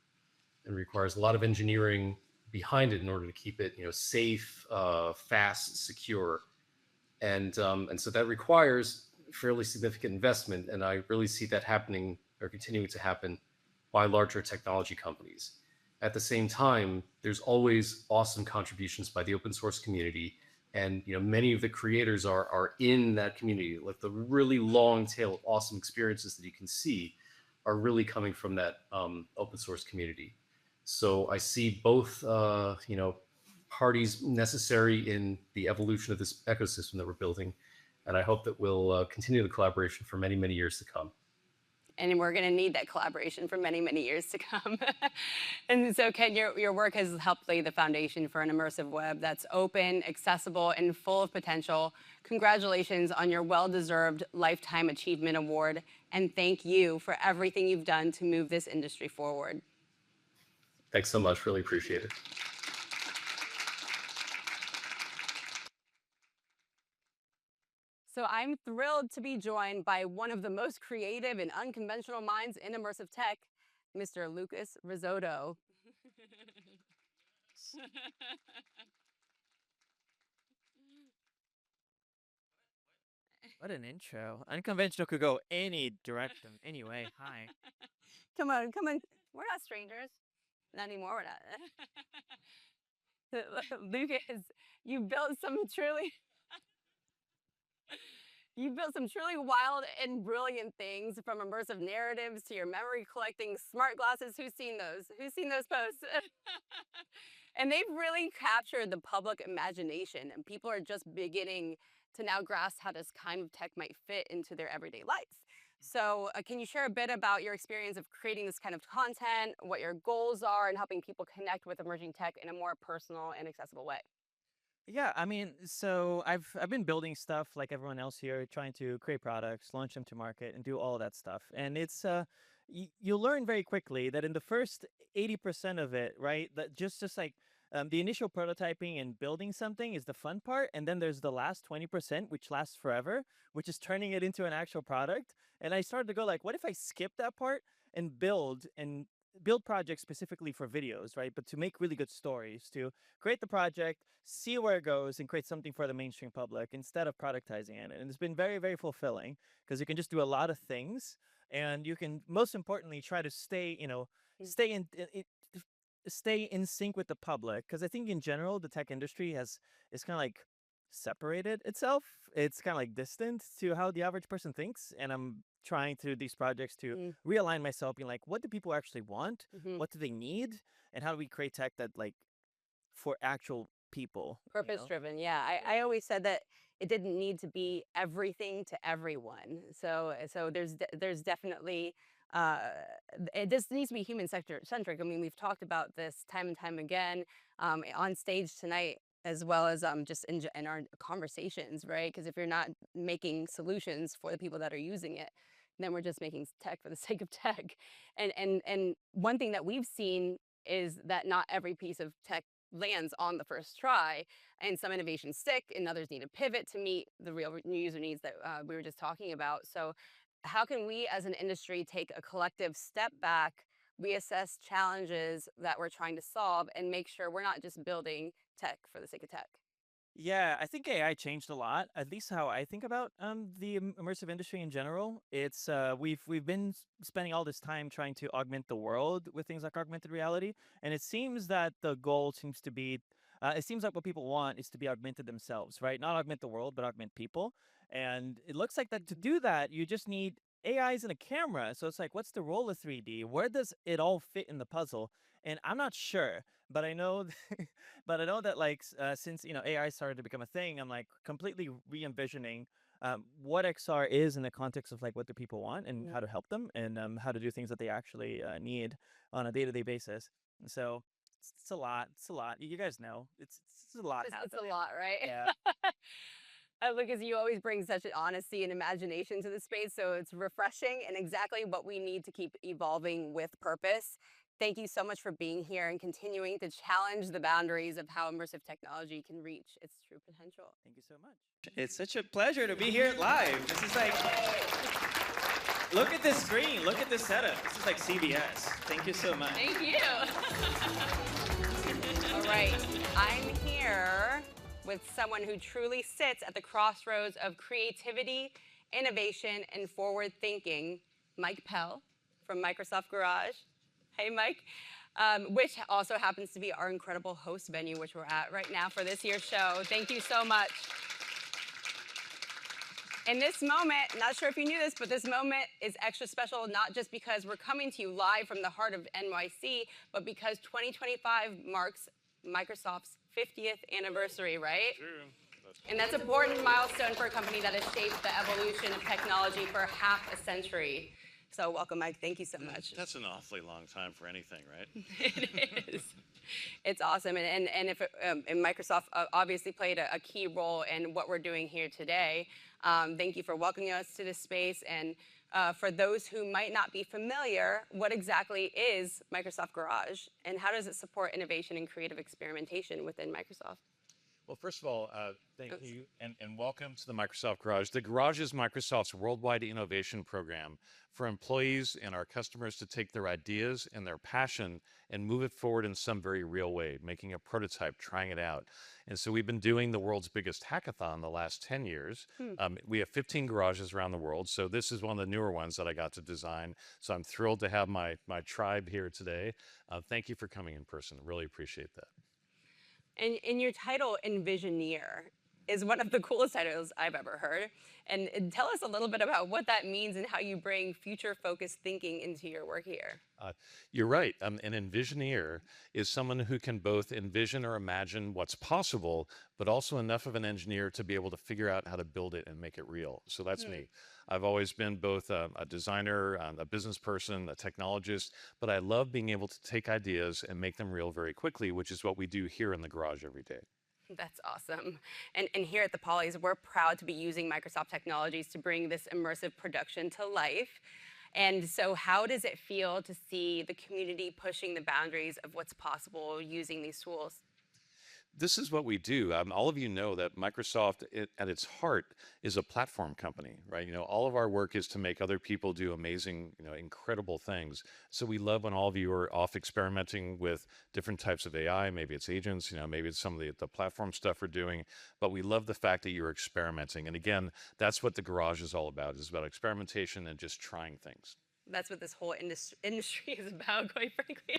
and requires a lot of engineering behind it in order to keep it safe, fast, secure. And so that requires fairly significant investment. And I really see that happening or continuing to happen by larger technology companies. At the same time, there's always awesome contributions by the open source community. And many of the creators are in that community. Like the really long tail of awesome experiences that you can see are really coming from that open source community. So I see both parties necessary in the evolution of this ecosystem that we're building, and I hope that we'll continue the collaboration for many, many years to come. And we're going to need that collaboration for many, many years to come. And so, Ken, your work has helped lay the foundation for an immersive web that's open, accessible, and full of potential. Congratulations on your well-deserved Lifetime Achievement Award. and thank you for everything you've done to move this industry forward. Thanks so much. Really appreciate it. So I'm thrilled to be joined by one of the most creative and unconventional minds in immersive tech, Mr. Lucas Rizzotto. What an intro. Unconventional could go any direction. Anyway, hi. Come on, come on. We're not strangers. Not anymore, we're not. Lucas, you built some truly wild and brilliant things, from immersive narratives to your memory collecting smart glasses. Who's seen those? Who's seen those posts? And they've really captured the public imagination, and people are just beginning to now grasp how this kind of tech might fit into their everyday life. So can you share a bit about your experience of creating this kind of content, what your goals are, and helping people connect with emerging tech in a more personal and accessible way? Yeah, I mean, so I've been building stuff like everyone else here, trying to create products, launch them to market, and do all that stuff. And it's you'll learn very quickly that in the first 80% of it, right, that just like the initial prototyping and building something is the fun part, and then there's the last 20%, which lasts forever, which is turning it into an actual product. And I started to go like, what if I skip that part and build projects specifically for videos, right? But to make really good stories, to create the project, see where it goes, and create something for the mainstream public instead of productizing it. And it's been very, very fulfilling because you can just do a lot of things, and you can, most importantly, try to stay, stay in sync with the public. Because I think in general, the tech industry is kind of like separated itself. It's kind of like distant to how the average person thinks. And I'm trying to these projects to realign myself, being like, what do people actually want? What do they need? And how do we create tech that like for actual people? Purpose driven. Yeah. I always said that it didn't need to be everything to everyone. So there's definitely it just needs to be human centric. I mean, we've talked about this time and time again on stage tonight, as well as just in our conversations, right? Because if you're not making solutions for the people that are using it, then we're just making tech for the sake of tech. And one thing that we've seen is that not every piece of tech lands on the first try, and some innovations stick, and others need a pivot to meet the real user needs that we were just talking about. So how can we as an industry take a collective step back, reassess challenges that we're trying to solve, and make sure we're not just building tech for the sake of tech? Yeah, I think AI changed a lot, at least how I think about the immersive industry in general. It's we've been spending all this time trying to augment the world with things like augmented reality, and it seems that the goal seems to be, it seems like what people want is to be augmented themselves, right? Not augment the world, but augment people. And it looks like that to do that, you just need AIs and a camera. So it's like, what's the role of 3D? Where does it all fit in the puzzle? And I'm not sure, but I know, but I know that like since AI started to become a thing, I'm like completely re-envisioning what XR is in the context of like what do people want and how to help them, and how to do things that they actually need on a day-to-day basis. And so it's a lot. It's a lot. You guys know it's a lot. It's a lot, right? Yeah. Lucas, you always bring such an honesty and imagination to the space, so it's refreshing and exactly what we need to keep evolving with purpose. Thank you so much for being here and continuing to challenge the boundaries of how immersive technology can reach its true potential. Thank you so much. It's such a pleasure to be here live. This is like, look at this screen, look at this setup. This is like CBS. Thank you so much. Thank you. All right, I'm here with someone who truly sits at the crossroads of creativity, innovation, and forward thinking, Mike Pell from Microsoft Garage. Hey, Mike. Which also happens to be our incredible host venue, which we're at right now for this year's show. Thank you so much. In this moment, not sure if you knew this, but this moment is extra special, not just because we're coming to you live from the heart of NYC, but because 2025 marks Microsoft's 50th anniversary, right? True. And that's an important milestone for a company that has shaped the evolution of technology for half a century. So welcome, Mike. Thank you so much. That's an awfully long time for anything, right? It is. It's awesome. And Microsoft obviously played a key role in what we're doing here today. Thank you for welcoming us to this space. And For those who might not be familiar, what exactly is Microsoft Garage, and how does it support innovation and creative experimentation within Microsoft? Well, first of all, thank you and welcome to the Microsoft Garage. The Garage is Microsoft's worldwide innovation program for employees and our customers to take their ideas and their passion and move it forward in some very real way, making a prototype, trying it out. And so we've been doing the world's biggest hackathon the last 10 years. We have 15 garages around the world, so this is one of the newer ones that I got to design. So I'm thrilled to have my tribe here today. Thank you for coming in person. Really appreciate that. And your title, Envisioneer, is one of the coolest titles I've ever heard. And tell us a little bit about what that means and how you bring future-focused thinking into your work here. You're right. An Envisioneer is someone who can both envision or imagine what's possible, but also enough of an engineer to be able to figure out how to build it and make it real. So that's me. I've always been both a designer, a business person, a technologist, but I love being able to take ideas and make them real very quickly, which is what we do here in the Garage every day. That's awesome. And here at the Polys, we're proud to be using Microsoft technologies to bring this immersive production to life. And so how does it feel to see the community pushing the boundaries of what's possible using these tools? This is what we do. All of you know that Microsoft, at its heart, is a platform company, right? You know, all of our work is to make other people do amazing, incredible things. So we love when all of you are off experimenting with different types of AI. Maybe it's agents, maybe it's some of the platform stuff we're doing. But we love the fact that you're experimenting. And again, that's what the Garage is all about. It's about experimentation and just trying things. That's what this whole industry is about, quite frankly.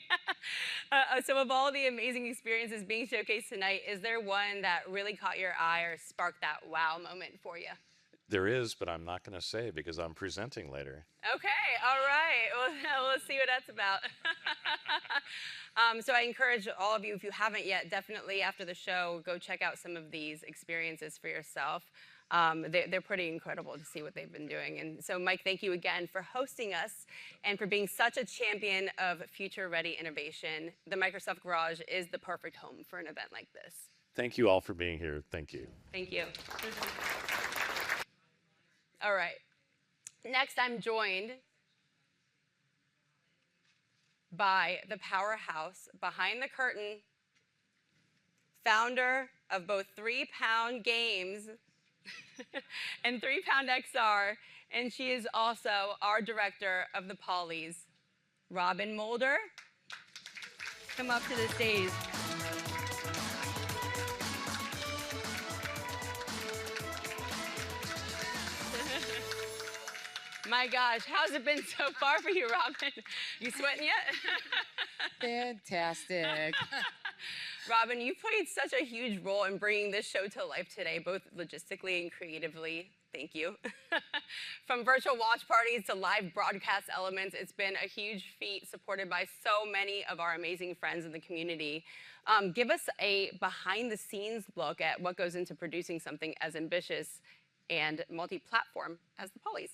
So of all the amazing experiences being showcased tonight, is there one that really caught your eye or sparked that wow moment for you? There is, but I'm not going to say because I'm presenting later. Okay, all right. Well, let's see what that's about. So I encourage all of you, if you haven't yet, definitely after the show, go check out some of these experiences for yourself. They're pretty incredible to see what they've been doing. And so, Mike, thank you again for hosting us and for being such a champion of future-ready innovation. The Microsoft Garage is the perfect home for an event like this. Thank you all for being here. Thank you. Thank you. All right. Next, I'm joined by the powerhouse behind the curtain, founder of both 3-Pound Games and 3-Pound XR, and she is also our director of the Polys. Robin Moulder, come up to the stage. My gosh, how's it been so far for you, Robin? You sweating yet? Fantastic. Robin, you played such a huge role in bringing this show to life today, both logistically and creatively. Thank you. From virtual watch parties to live broadcast elements, it's been a huge feat supported by so many of our amazing friends in the community. Give us a behind-the-scenes look at what goes into producing something as ambitious and multi-platform as the Polys.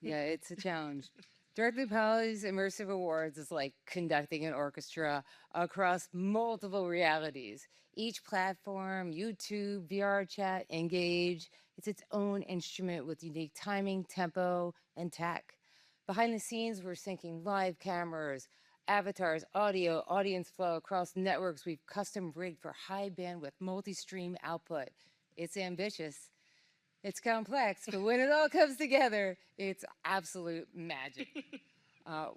Yeah, it's a challenge. Directly Powell's Immersive Awards is like conducting an orchestra across multiple realities. Each platform, YouTube, VRChat, Engage, it's its own instrument with unique timing, tempo, and tech. Behind the scenes, we're syncing live cameras, avatars, audio, audience flow across networks we've custom rigged for high bandwidth multi-stream output. It's ambitious. It's complex, but when it all comes together, it's absolute magic.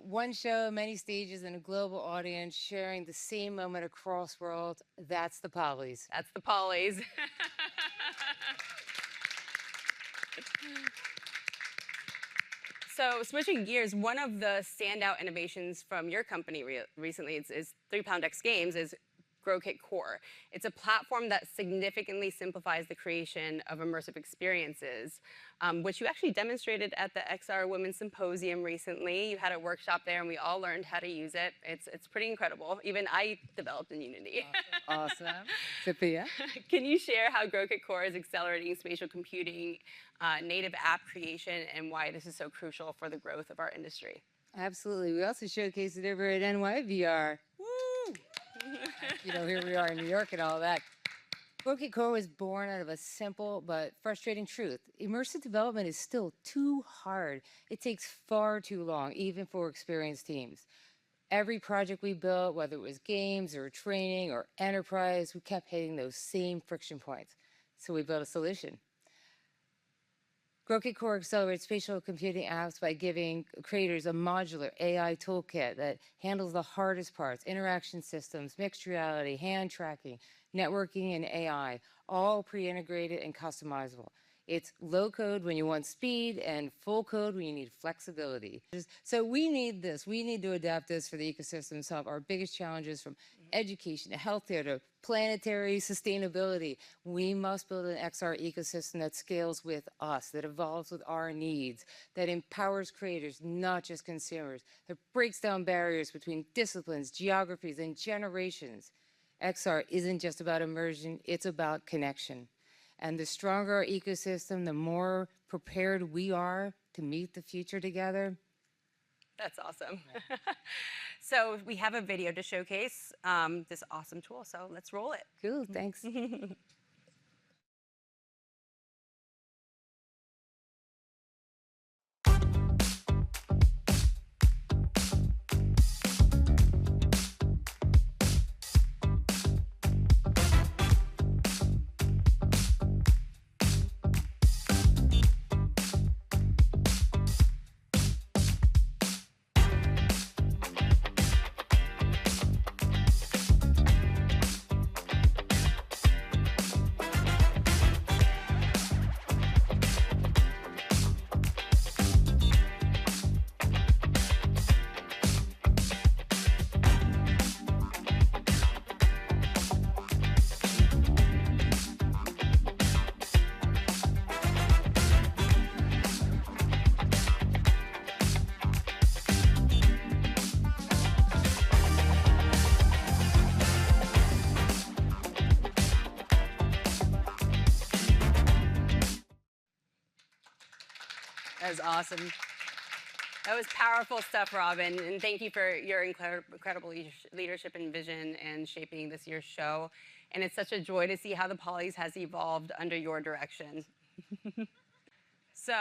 One show, many stages, and a global audience sharing the same moment across worlds. That's the Polys. That's the Polys. So switching gears, one of the standout innovations from your company recently is 3-Pound X Games is GrowKit Core. It's a platform that significantly simplifies the creation of immersive experiences, which you actually demonstrated at the XRWomen Symposium recently. You had a workshop there and we all learned how to use it. It's pretty incredible. Even I developed in Unity. Awesome. Sophia? Can you share how GrowKit Core is accelerating spatial computing, native app creation, and why this is so crucial for the growth of our industry? Absolutely. We also showcased it over at NYVR. Woo! Here we are in New York and all that. Crooked Core was born out of a simple but frustrating truth. Immersive development is still too hard. It takes far too long, even for experienced teams. Every project we built, whether it was games or training or enterprise, we kept hitting those same friction points. So we built a solution. Crooked Core accelerates spatial computing apps by giving creators a modular AI toolkit that handles the hardest parts: interaction systems, mixed reality, hand tracking, networking, and AI, all pre-integrated and customizable. It's low code when you want speed and full code when you need flexibility. So we need this. We need to adapt this for the ecosystem to solve our biggest challenges, from education to healthcare to planetary sustainability. We must build an XR ecosystem that scales with us, that evolves with our needs, that empowers creators, not just consumers, that breaks down barriers between disciplines, geographies, and generations. XR isn't just about immersion, it's about connection. And the stronger our ecosystem, the more prepared we are to meet the future together. That's awesome. So we have a video to showcase this awesome tool, so let's roll it. Cool, thanks. That was awesome. That was powerful stuff, Robin, and thank you for your incredible leadership and vision and shaping this year's show. And it's such a joy to see how the Polys has evolved under your direction. So,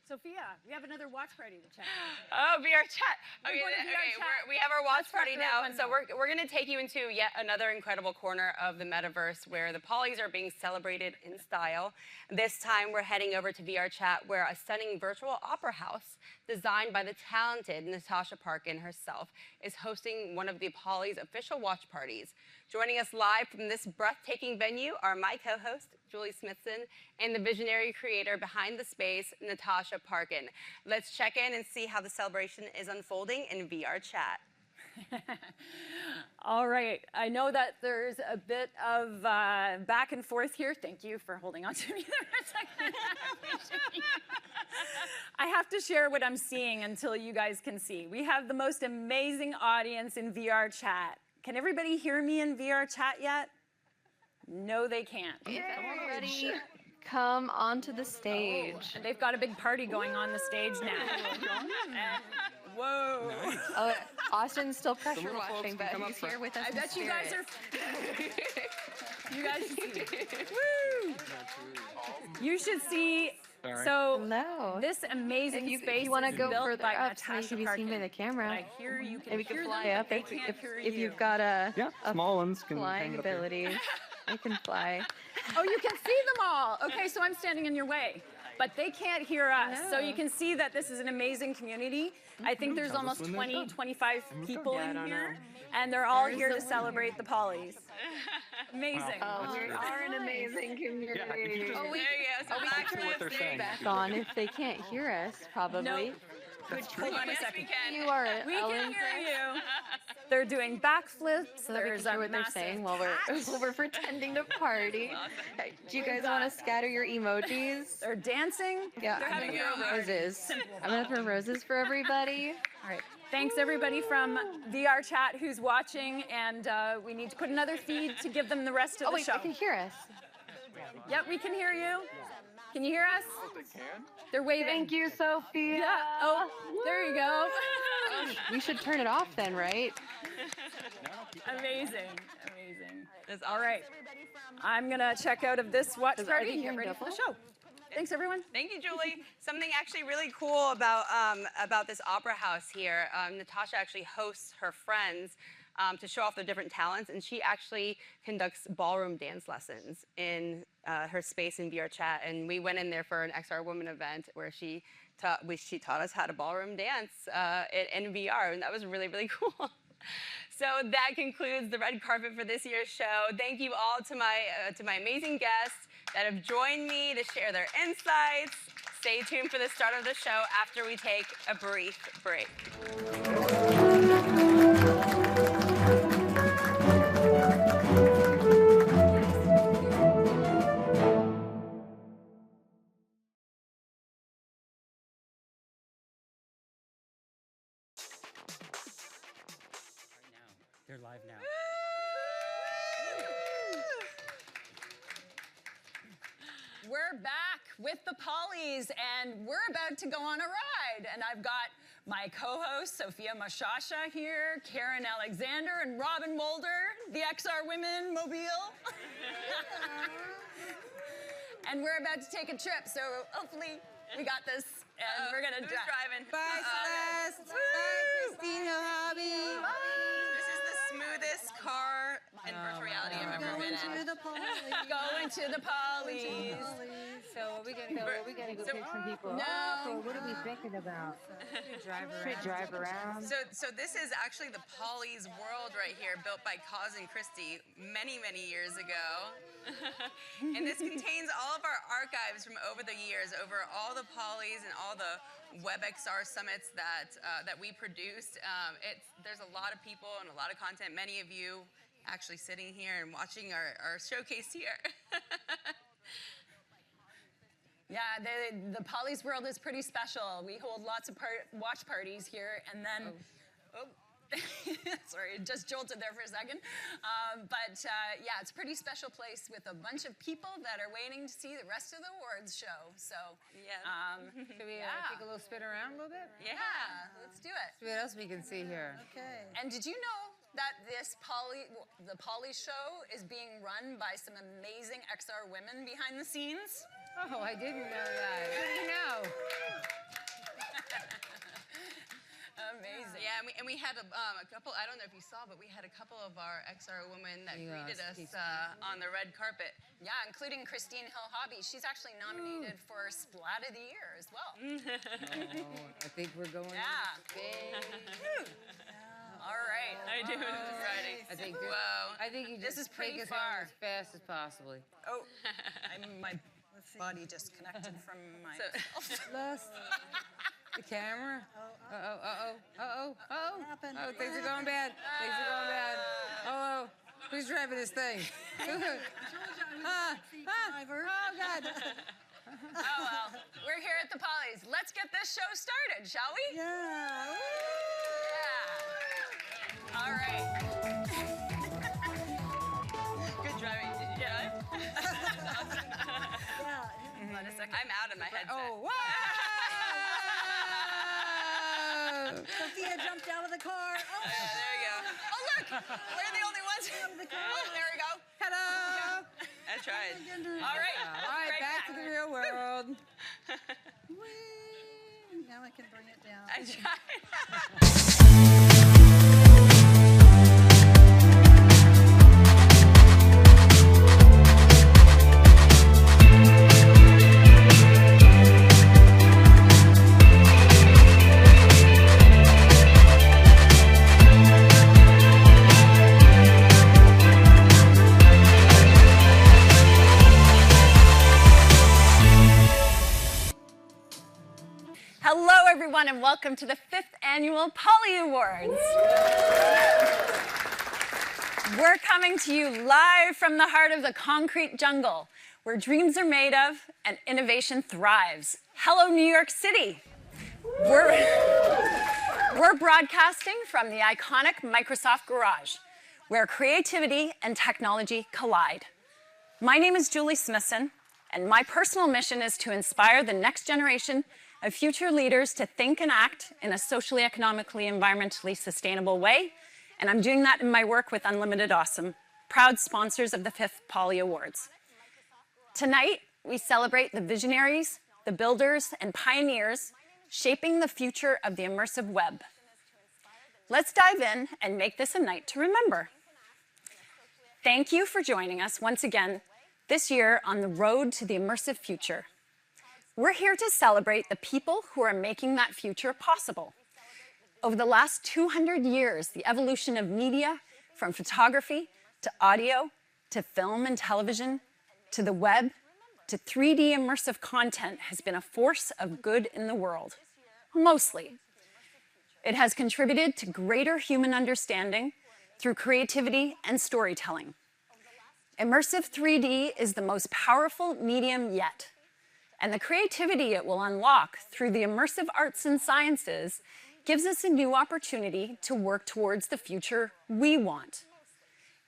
Sophia, we have another watch party to check out. oh, VRChat. Okay, VRChat. we have our watch Let's start party with that now. one So now. we're going to take you into yet another incredible corner of the metaverse where the Polys are being celebrated in style. This time we're heading over to VRChat, where a stunning virtual opera house designed by the talented Natasha Parkin herself is hosting one of the Polys' official watch parties. Joining us live from this breathtaking venue are my co-host, Julie Smithson, and the visionary creator behind the space, Natasha Parkin. Let's check in and see how the celebration is unfolding in VRChat. All right, I know that there's a bit of back and forth here. Thank you for holding on to me there for a second. I have to share what I'm seeing until you guys can see. We have the most amazing audience in VRChat. Can everybody hear me in VRChat yet? No, they can't. Everybody come onto the stage. And they've got a big party going on the stage now. Whoa. Nice. Oh, Austin's still pressure washing, but he's here with us. I bet you guys are. You guys should see. Woo! You should see. Sorry. So no. This amazing if space you want to is go built further by up, so you Natasha can be seen by Parkin. the camera. I hear you can Maybe hear you can fly them, up but they can't hear if you. you've got a small ones can flying hang it up here. abilities. I can fly. Oh, you can see them all. Okay, so I'm standing in your way. But they can't hear us. So you can see that this is an amazing community. I think there's Tell us almost when they're 20, done. 25 people Yeah, I in don't here. know. And they're all There's here the to celebrate the Polys. Amazing. Oh, we are an amazing community. Yeah, if you just- Oh, we That's actually what they're saying. back on if they can't hear us, probably. No. That's Hold on a Yes, second. we can. You are We Ellen. can hear you. They're doing backflips. So that we There's can hear a what they're massive saying while we're pretending to party. Awesome. Do you guys want to scatter your emojis? They're dancing. Yeah, They're I'm having gonna their throw own roses. I'm gonna throw roses for everybody. All right. Thanks everybody from VRChat who's watching, and we need to put another feed to give them the rest of Oh the wait, show. they can hear us. Yep, we can hear you. Can you hear us? They can? They're waving. Thank you, Sophia. Yeah. Oh, there you go. We should turn it off then, right? Amazing, amazing. All right, I'm gonna check out of this watch party and get ready for the show. Thanks, everyone. Thank you, Julie. Something actually really cool about this opera house here. Natasha actually hosts her friends to show off their different talents, and she actually conducts ballroom dance lessons in her space in VRChat. And we went in there for an XR Women event where she taught us how to ballroom dance in VR, and that was really, really cool. So that concludes the red carpet for this year's show. Thank you all to my amazing guests that have joined me to share their insights. Stay tuned for the start of the show after we take a brief break. They're live now. We're back with the Pollies, and we're about to go on a ride. And I've got my co-host, Sophia Moshasha here, Karen Alexander, and Robin Moulder, the XRWomenmobile. And we're about to take a trip, so hopefully we got this, and we're gonna drive. Driving? Bye, Celeste. Bye, Christina Hobby. This is the smoothest car in virtual reality I've ever been in. Going to the Pollies. So we gotta go pick some people up. So what are we thinking about? Drive around. So this is actually the Pollies world right here, built by Cause and Christie many, many years ago. And this contains all of our archives from over the years, over all the Pollies and all the WebXR summits that we produced. There's a lot of people and a lot of content. Many of you actually sitting here and watching our showcase here. Yeah, the Pollies world is pretty special. We hold lots of watch parties here, and then, sorry, just jolted there for a second. Yeah, it's a pretty special place with a bunch of people that are waiting to see the rest of the awards show. So, yeah. Should we take a little spin around a little bit? Yeah, let's do it. See what else we can see here. Okay. And did you know that the Pollies show is being run by some amazing XR women behind the scenes? Oh, I didn't know that. What do you know? Amazing. Yeah, and we had a couple, I don't know if you saw, but we had a couple of our XR women that greeted us on the red carpet. Yeah, including Christine Hill Hobby. She's actually nominated for Splat of the Year as well. I think we're going. Yeah. All right. I do. Friday. I think. Whoa. I think you just This is pretty take us far. home as fast as possible. Oh, my body disconnected from myself. The camera. Oh, things are going bad. Things are going bad. Oh, who's driving this thing? Oh, God. Oh, well, we're here at the Pollies. Let's get this show started, shall we? Yeah. Yeah. All right. Good driving. Did you drive? Hold on a second. I'm out of my headset. Oh, wow. Sophia jumped out of the car. Oh, yeah, there you go. Oh, look. We're the only ones. Oh, there we go. Hello. I tried. All right. All right, back to the real world. now I can bring it down. I tried. Hello, everyone, and welcome to the 5th Annual Polly Awards. We're coming to you live from the heart of the concrete jungle, where dreams are made of and innovation thrives. Hello, New York City. We're broadcasting from the iconic Microsoft Garage, where creativity and technology collide. My name is Julie Smithson, and my personal mission is to inspire the next generation of future leaders to think and act in a socially, economically, environmentally sustainable way. And I'm doing that in my work with Unlimited Awesome, proud sponsors of the 5th Poly Awards. Tonight, we celebrate the visionaries, the builders, and pioneers shaping the future of the immersive web. Let's dive in and make this a night to remember. Thank you for joining us once again this year on the road to the immersive future. We're here to celebrate the people who are making that future possible. Over the last 200 years, the evolution of media, from photography to audio to film and television to the web to 3D immersive content, has been a force of good in the world, mostly. It has contributed to greater human understanding through creativity and storytelling. Immersive 3D is the most powerful medium yet, and the creativity it will unlock through the immersive arts and sciences gives us a new opportunity to work towards the future we want.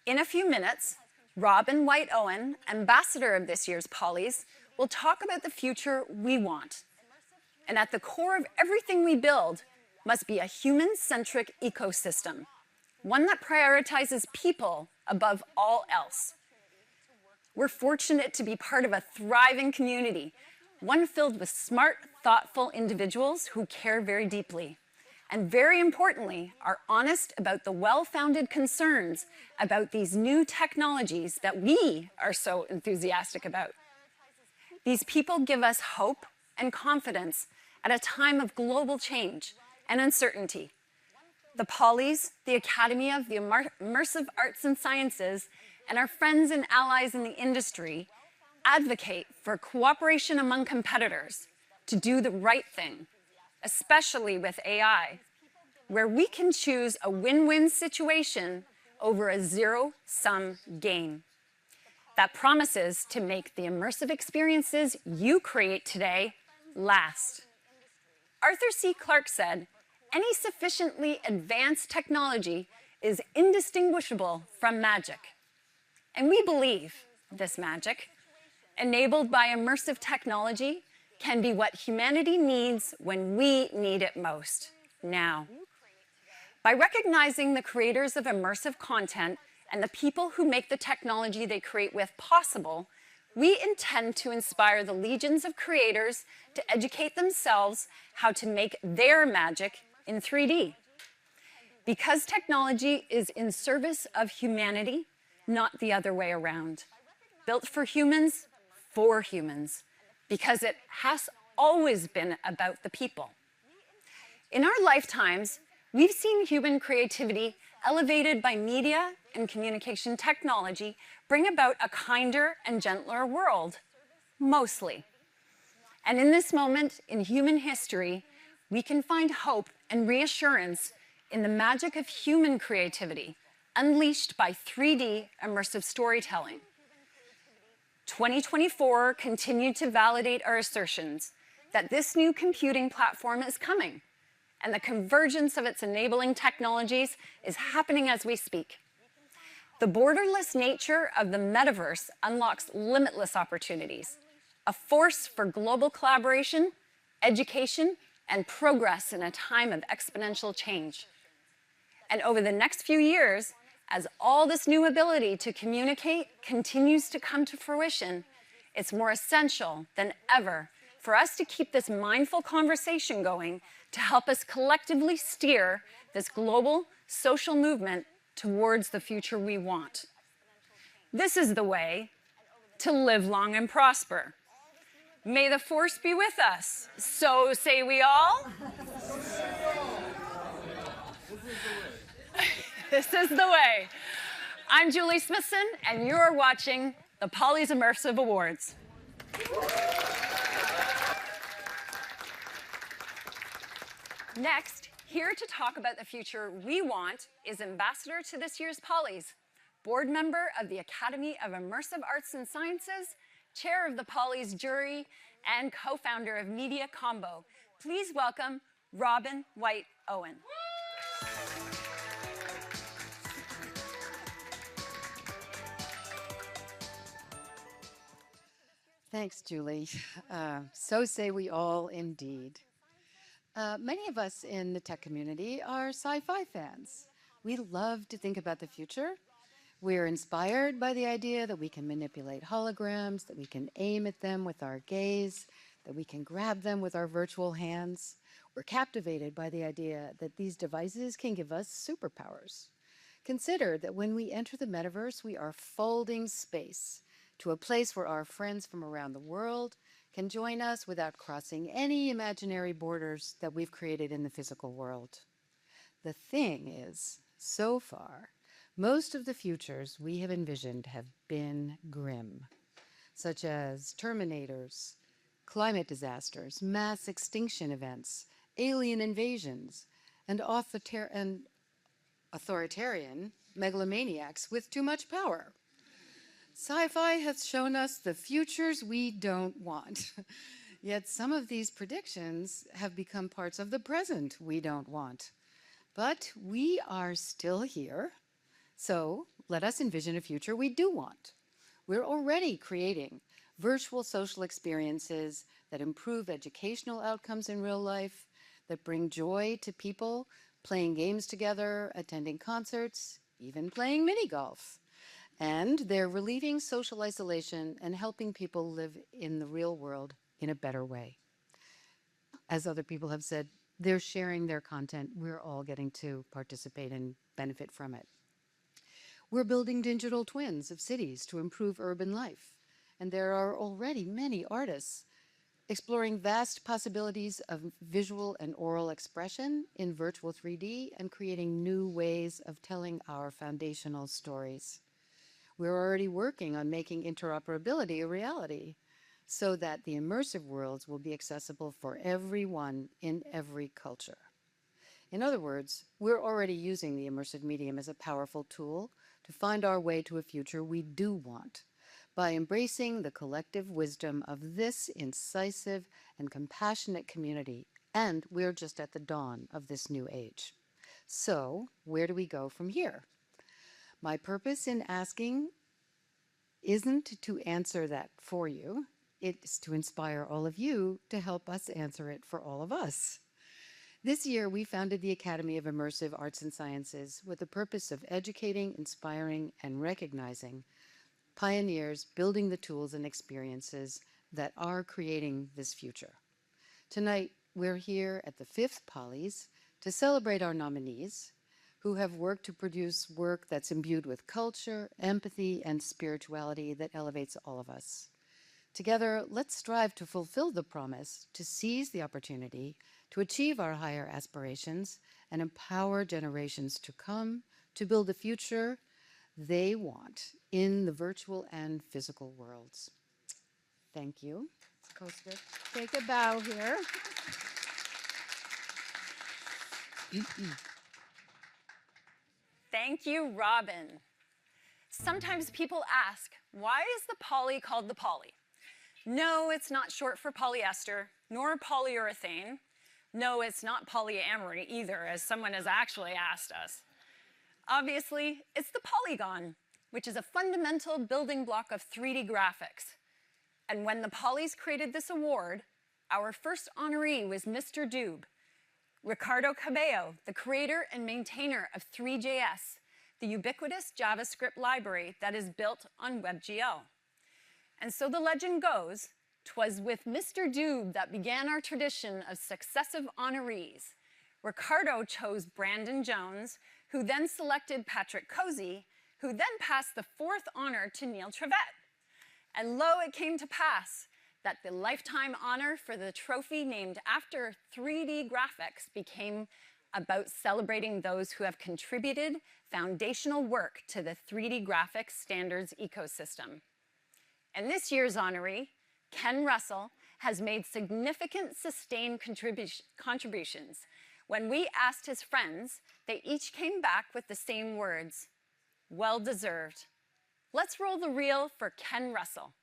In a few minutes, Robin White Owen, ambassador of this year's Polys, will talk about the future we want. And at the core of everything we build must be a human-centric ecosystem, one that prioritizes people above all else. We're fortunate to be part of a thriving community, one filled with smart, thoughtful individuals who care very deeply, and very importantly, are honest about the well-founded concerns about these new technologies that we are so enthusiastic about. These people give us hope and confidence at a time of global change and uncertainty. The Polys, the Academy of the Immersive Arts and Sciences, and our friends and allies in the industry advocate for cooperation among competitors to do the right thing, especially with AI, where we can choose a win-win situation over a zero-sum game that promises to make the immersive experiences you create today last. Arthur C. Clarke said, "Any sufficiently advanced technology is indistinguishable from magic." And we believe this magic, enabled by immersive technology, can be what humanity needs when we need it most, now. By recognizing the creators of immersive content and the people who make the technology they create with possible, we intend to inspire the legions of creators to educate themselves how to make their magic in 3D. Because technology is in service of humanity, not the other way around. Built for humans, for humans, because it has always been about the people. In our lifetimes, we've seen human creativity elevated by media and communication technology bring about a kinder and gentler world, mostly. And in this moment in human history, we can find hope and reassurance in the magic of human creativity, unleashed by 3D immersive storytelling. 2024 continued to validate our assertions that this new computing platform is coming, and the convergence of its enabling technologies is happening as we speak. The borderless nature of the metaverse unlocks limitless opportunities, a force for global collaboration, education, and progress in a time of exponential change. And over the next few years, as all this new ability to communicate continues to come to fruition, it's more essential than ever for us to keep this mindful conversation going to help us collectively steer this global social movement towards the future we want. This is the way to live long and prosper. May the force be with us. So say we all. This is the way. I'm Julie Smithson, and you're watching the Polys Immersive Awards. Next, here to talk about the future we want is ambassador to this year's Polys, board member of the Academy of Immersive Arts and Sciences, chair of the Polys jury, and co-founder of Media Combo. Please welcome Robin White Owen. Thanks, Julie. So say we all indeed. Many of us in the tech community are sci-fi fans. We love to think about the future. We're inspired by the idea that we can manipulate holograms, that we can aim at them with our gaze, that we can grab them with our virtual hands. We're captivated by the idea that these devices can give us superpowers. Consider that when we enter the metaverse, we are folding space to a place where our friends from around the world can join us without crossing any imaginary borders that we've created in the physical world. The thing is, so far, most of the futures we have envisioned have been grim, such as Terminators, climate disasters, mass extinction events, alien invasions, and authoritarian megalomaniacs with too much power. Sci-fi has shown us the futures we don't want. Yet some of these predictions have become parts of the present we don't want. But we are still here, so let us envision a future we do want. We're already creating virtual social experiences that improve educational outcomes in real life, that bring joy to people, playing games together, attending concerts, even playing mini golf. And they're relieving social isolation and helping people live in the real world in a better way. As other people have said, they're sharing their content. We're all getting to participate and benefit from it. We're building digital twins of cities to improve urban life. And there are already many artists exploring vast possibilities of visual and oral expression in virtual 3D and creating new ways of telling our foundational stories. We're already working on making interoperability a reality so that the immersive worlds will be accessible for everyone in every culture. In other words, we're already using the immersive medium as a powerful tool to find our way to a future we do want by embracing the collective wisdom of this incisive and compassionate community. And we're just at the dawn of this new age. So where do we go from here? My purpose in asking isn't to answer that for you. It's to inspire all of you to help us answer it for all of us. This year, we founded the Academy of Immersive Arts and Sciences with the purpose of educating, inspiring, and recognizing pioneers building the tools and experiences that are creating this future. Tonight, we're here at the 5th Polys to celebrate our nominees who have worked to produce work that's imbued with culture, empathy, and spirituality that elevates all of us. Together, let's strive to fulfill the promise, to seize the opportunity, to achieve our higher aspirations, and empower generations to come to build the future they want in the virtual and physical worlds. Thank you. Coaster, take a bow here. Thank you, Robin. Sometimes people ask, why is the poly called the poly? No, it's not short for polyester, nor polyurethane. No, it's not polyamory either, as someone has actually asked us. Obviously, it's the polygon, which is a fundamental building block of 3D graphics. And when the Polys created this award, our first honoree was Mr. Doob, Ricardo Cabello, the creator and maintainer of 3JS, the ubiquitous JavaScript library that is built on WebGL. And so the legend goes, 'twas with Mr. Doob that began our tradition of successive honorees. Ricardo chose Brandon Jones, who then selected Patrick Cozy, who then passed the 4th honor to Neil Trevett. And lo, it came to pass that the lifetime honor for the trophy named after 3D graphics became about celebrating those who have contributed foundational work to the 3D graphics standards ecosystem. And this year's honoree, Ken Russell, has made significant sustained contributions. When we asked his friends, they each came back with the same words, well deserved. Let's roll the reel for Ken Russell.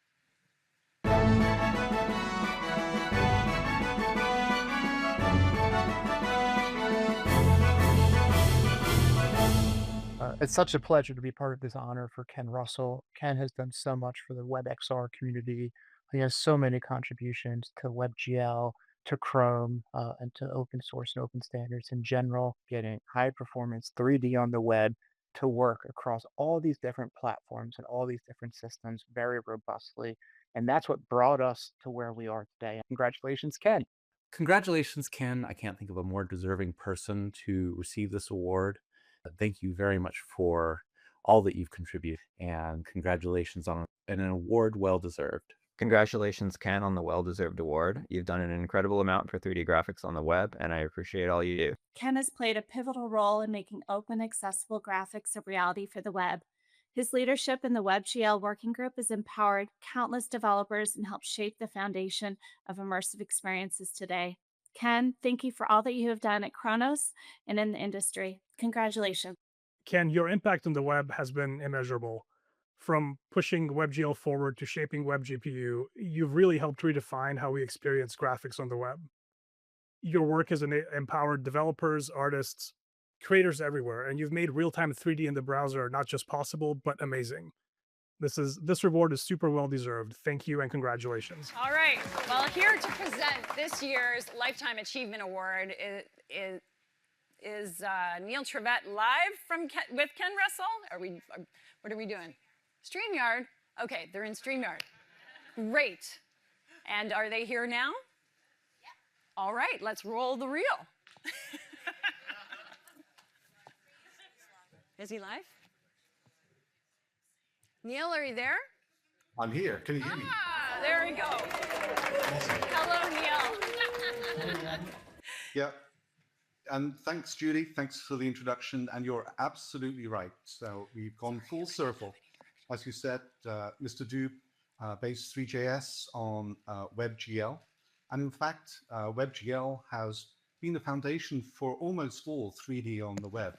It's such a pleasure to be part of this honor for Ken Russell. Ken has done so much for the WebXR community, He has so many contributions to WebGL, to Chrome, and to open source and open standards in general, getting high performance 3D on the web to work across all these different platforms and all these different systems very robustly. And that's what brought us to where we are today. Congratulations, Ken. Congratulations, Ken. I can't think of a more deserving person to receive this award. Thank you very much for all that you've contributed, and congratulations on an award well deserved. Congratulations, Ken, on the well-deserved award. You've done an incredible amount for 3D graphics on the web, and I appreciate all you do. Ken has played a pivotal role in making open, accessible graphics a reality for the web. His leadership in the WebGL working group has empowered countless developers and helped shape the foundation of immersive experiences today. Ken, thank you for all that you have done at Kronos and in the industry. Congratulations. Ken, your impact on the web has been immeasurable. From pushing WebGL forward to shaping WebGPU, you've really helped redefine how we experience graphics on the web. Your work has empowered developers, artists, creators everywhere, and you've made real-time 3D in the browser not just possible, but amazing. This reward is super well deserved. Thank you and congratulations. All right. Well, here to present this year's Lifetime Achievement Award is Neil Trevett live with Ken Russell. What are we doing? StreamYard. Okay, they're in StreamYard. Great. And are they here now? Yeah. All right, let's roll the reel. Is he live? Neil, are you there? I'm here. Can you hear me? Ah, there we go. Hello, Neil. Yeah. And thanks, Julie. Thanks for the introduction. And you're absolutely right. So we've gone full circle. As you said, Mr. Dube based 3JS on WebGL. And in fact, WebGL has been the foundation for almost all 3D on the web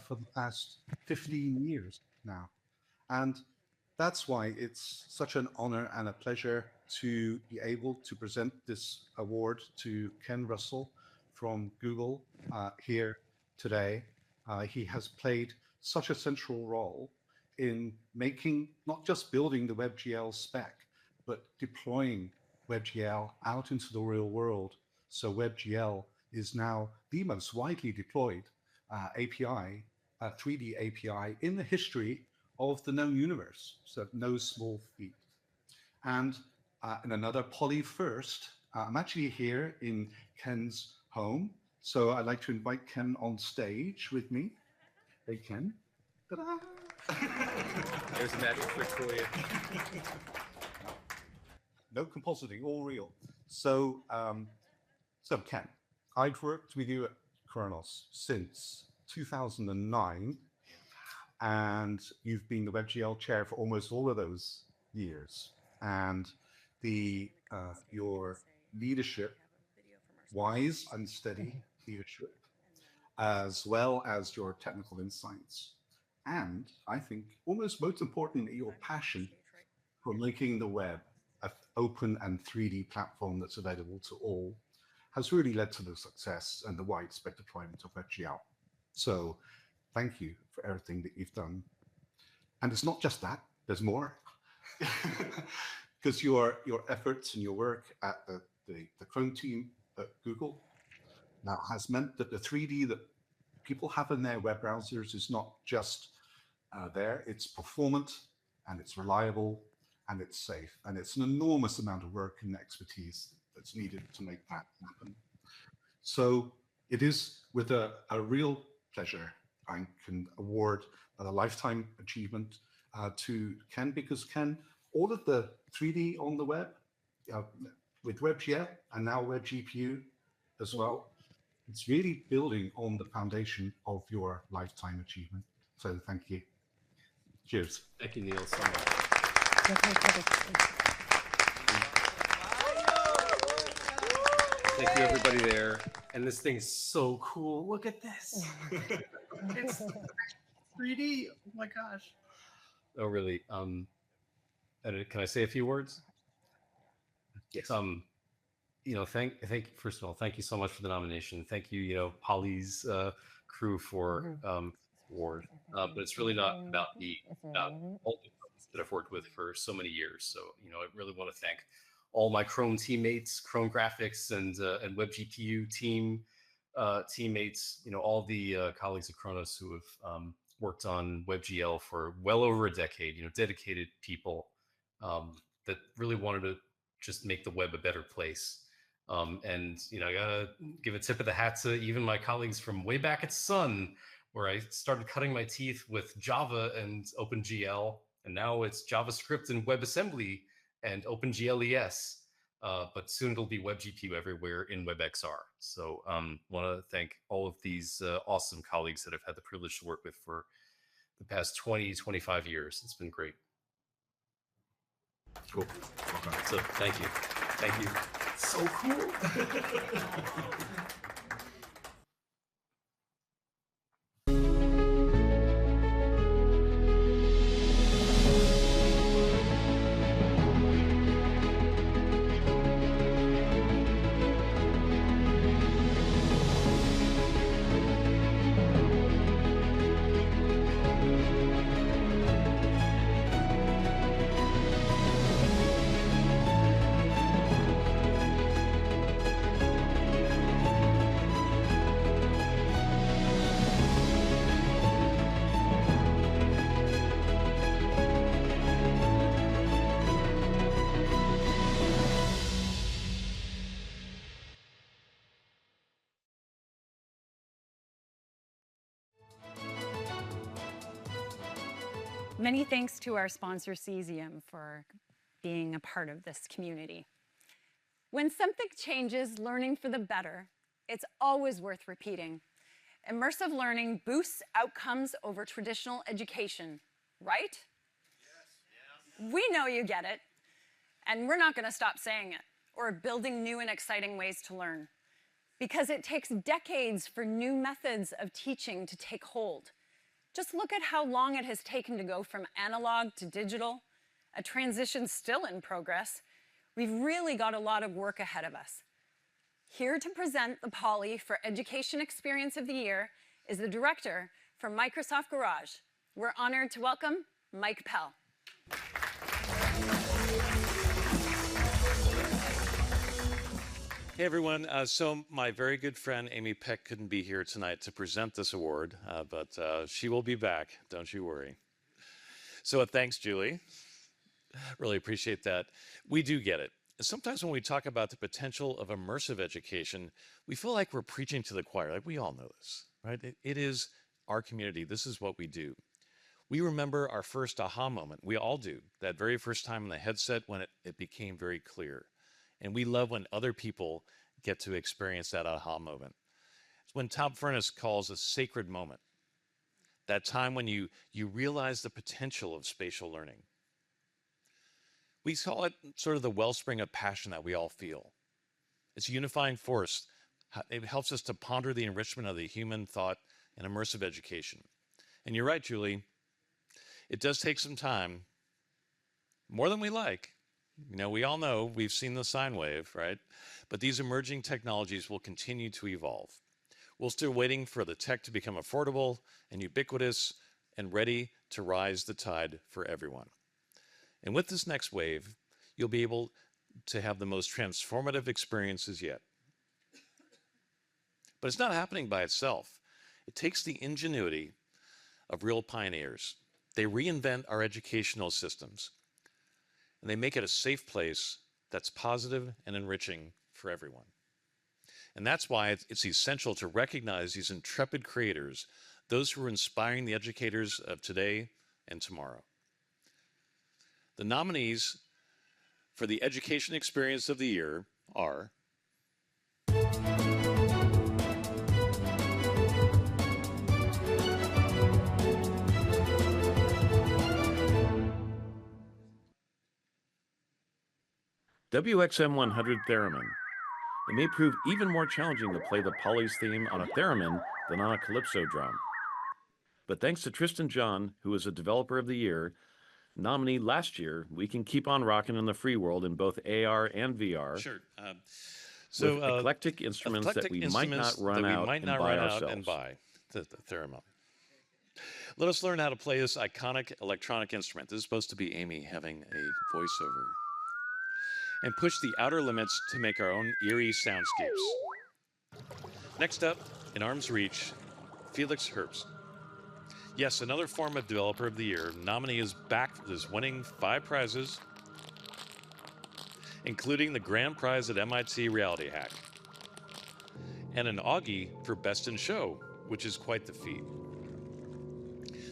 for the past 15 years now. And that's why it's such an honor and a pleasure to be able to present this award to Ken Russell from Google here today. He has played such a central role in making, not just building the WebGL spec, but deploying WebGL out into the real world. So WebGL is now the most widely deployed API, 3D API in the history of the known universe. So no small feat. And in another poly first, I'm actually here in Ken's home. So I'd like to invite Ken on stage with me. Hey, Ken. Ta-da! There's a magic trick for you. No compositing, all real. So, Ken, I've worked with you at Kronos since 2009, and you've been the WebGL chair for almost all of those years. And your leadership, wise and steady leadership, as well as your technical insights, and I think almost most importantly, your passion for making the web an open and 3D platform that's available to all, has really led to the success and the widespread deployment of WebGL. So thank you for everything that you've done. And it's not just that, there's more. Because your efforts and your work at the Chrome team at Google now has meant that the 3D that people have in their web browsers is not just there, it's performant and it's reliable and it's safe. And it's an enormous amount of work and expertise that's needed to make that happen. So it is with a real pleasure I can award a lifetime achievement to Ken, because Ken, all of the 3D on the web with WebGL and now WebGPU as well, it's really building on the foundation of your lifetime achievement. So thank you. Cheers. Thank you, Neil, so much. Thank you, everybody there. And this thing is so cool. Look at this. It's 3D. Oh my gosh. Oh, really? And can I say a few words? Yes. You know, first of all, thank you so much for the nomination. Thank you, you know, Polly's crew for award. But it's really not about me, about all the folks that I've worked with for so many years. So, you know, I really want to thank all my Chrome teammates, Chrome graphics and WebGPU teammates, all the colleagues at Kronos who have worked on WebGL for well over a decade, dedicated people that really wanted to just make the web a better place. And I gotta give a tip of the hat to even my colleagues from way back at Sun, where I started cutting my teeth with Java and OpenGL, and now it's JavaScript and WebAssembly and OpenGLES. But soon it'll be WebGPU everywhere in WebXR. So want to thank all of these awesome colleagues that I've had the privilege to work with for the past 20, 25 years. It's been great. Cool. Okay. So thank you. Thank you. So cool. Many thanks to our sponsor, Cesium, for being a part of this community. When something changes, learning for the better, it's always worth repeating. Immersive learning boosts outcomes over traditional education, right? Yes. We know you get it, and we're not going to stop saying it or building new and exciting ways to learn, because it takes decades for new methods of teaching to take hold. Just look at how long it has taken to go from analog to digital, a transition still in progress. We've really got a lot of work ahead of us. Here to present the Poly for Education Experience of the Year is the director from Microsoft Garage. We're honored to welcome Mike Pell. Hey everyone, so my very good friend Amy Peck couldn't be here tonight to present this award, but she will be back, don't you worry. So thanks, Julie. Really appreciate that. We do get it. Sometimes when we talk about the potential of immersive education, we feel like we're preaching to the choir, like we all know this, right? It is our community, this is what we do. We remember our first aha moment, we all do, that very first time in the headset when it became very clear. And we love when other people get to experience that aha moment. It's when Tom Furness calls a sacred moment. That time when you realize the potential of spatial learning. We call it sort of the wellspring of passion that we all feel. It's a unifying force. It helps us to ponder the enrichment of the human thought and immersive education. And you're right, Julie. It does take some time, more than we like. We all know, we've seen the sine wave, right? But these emerging technologies will continue to evolve. We're still waiting for the tech to become affordable and ubiquitous and ready to rise the tide for everyone. And with this next wave, you'll be able to have the most transformative experiences yet. But it's not happening by itself. It takes the ingenuity of real pioneers. They reinvent our educational systems. And they make it a safe place that's positive and enriching for everyone. And that's why it's essential to recognize these intrepid creators, those who are inspiring the educators of today and tomorrow. The nominees for the Education Experience of the Year are WXM100 Theremin. It may prove even more challenging to play the Poly's theme on a theremin than on a calypso drum. But thanks to Tristan John, who is a Developer of the Year, nominee last year, we can keep on rocking in the free world in both AR and VR. Sure. With eclectic instruments that we might not run out and buy ourselves. The theremin. Let us learn how to play this iconic electronic instrument. This is supposed to be Amy having a voiceover. and push the outer limits to make our own eerie soundscapes. Next up, in arm's reach, Felix Herbst. Yes, another Forma Developer of the Year nominee is back is winning 5 prizes, including the grand prize at MIT Reality Hack, and an Augie for Best in Show, which is quite the feat.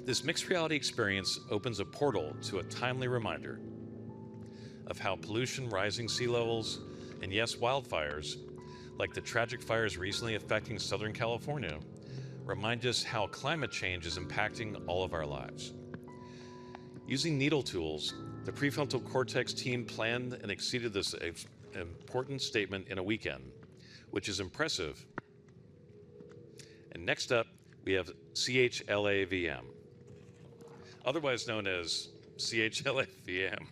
This mixed reality experience opens a portal to a timely reminder of how pollution, rising sea levels, and yes, wildfires, like the tragic fires recently affecting Southern California, remind us how climate change is impacting all of our lives. Using needle tools, the prefrontal cortex team planned and exceeded this important statement in a weekend, which is impressive. And next up, we have CHLAVM, otherwise known as CHLAVM.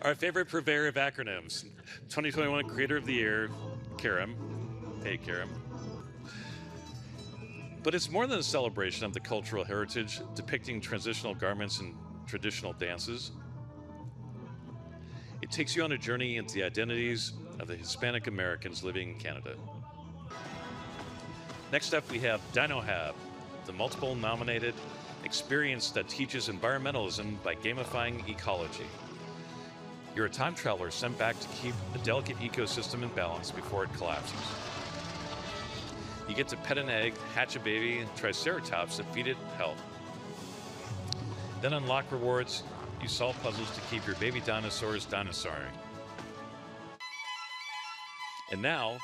Our favorite purveyor of acronyms, 2021 Creator of the Year, Karam. Hey, Karam. But it's more than a celebration of the cultural heritage depicting transitional garments and traditional dances. It takes you on a journey into the identities of the Hispanic Americans living in Canada. Next up, we have DinoHab, the multiple nominated experience that teaches environmentalism by gamifying ecology. You're a time traveler sent back to keep a delicate ecosystem in balance before it collapses. You get to pet an egg, hatch a baby, and triceratops that feed it health. Then unlock rewards, you solve puzzles to keep your baby dinosaurs dinosauring. And now,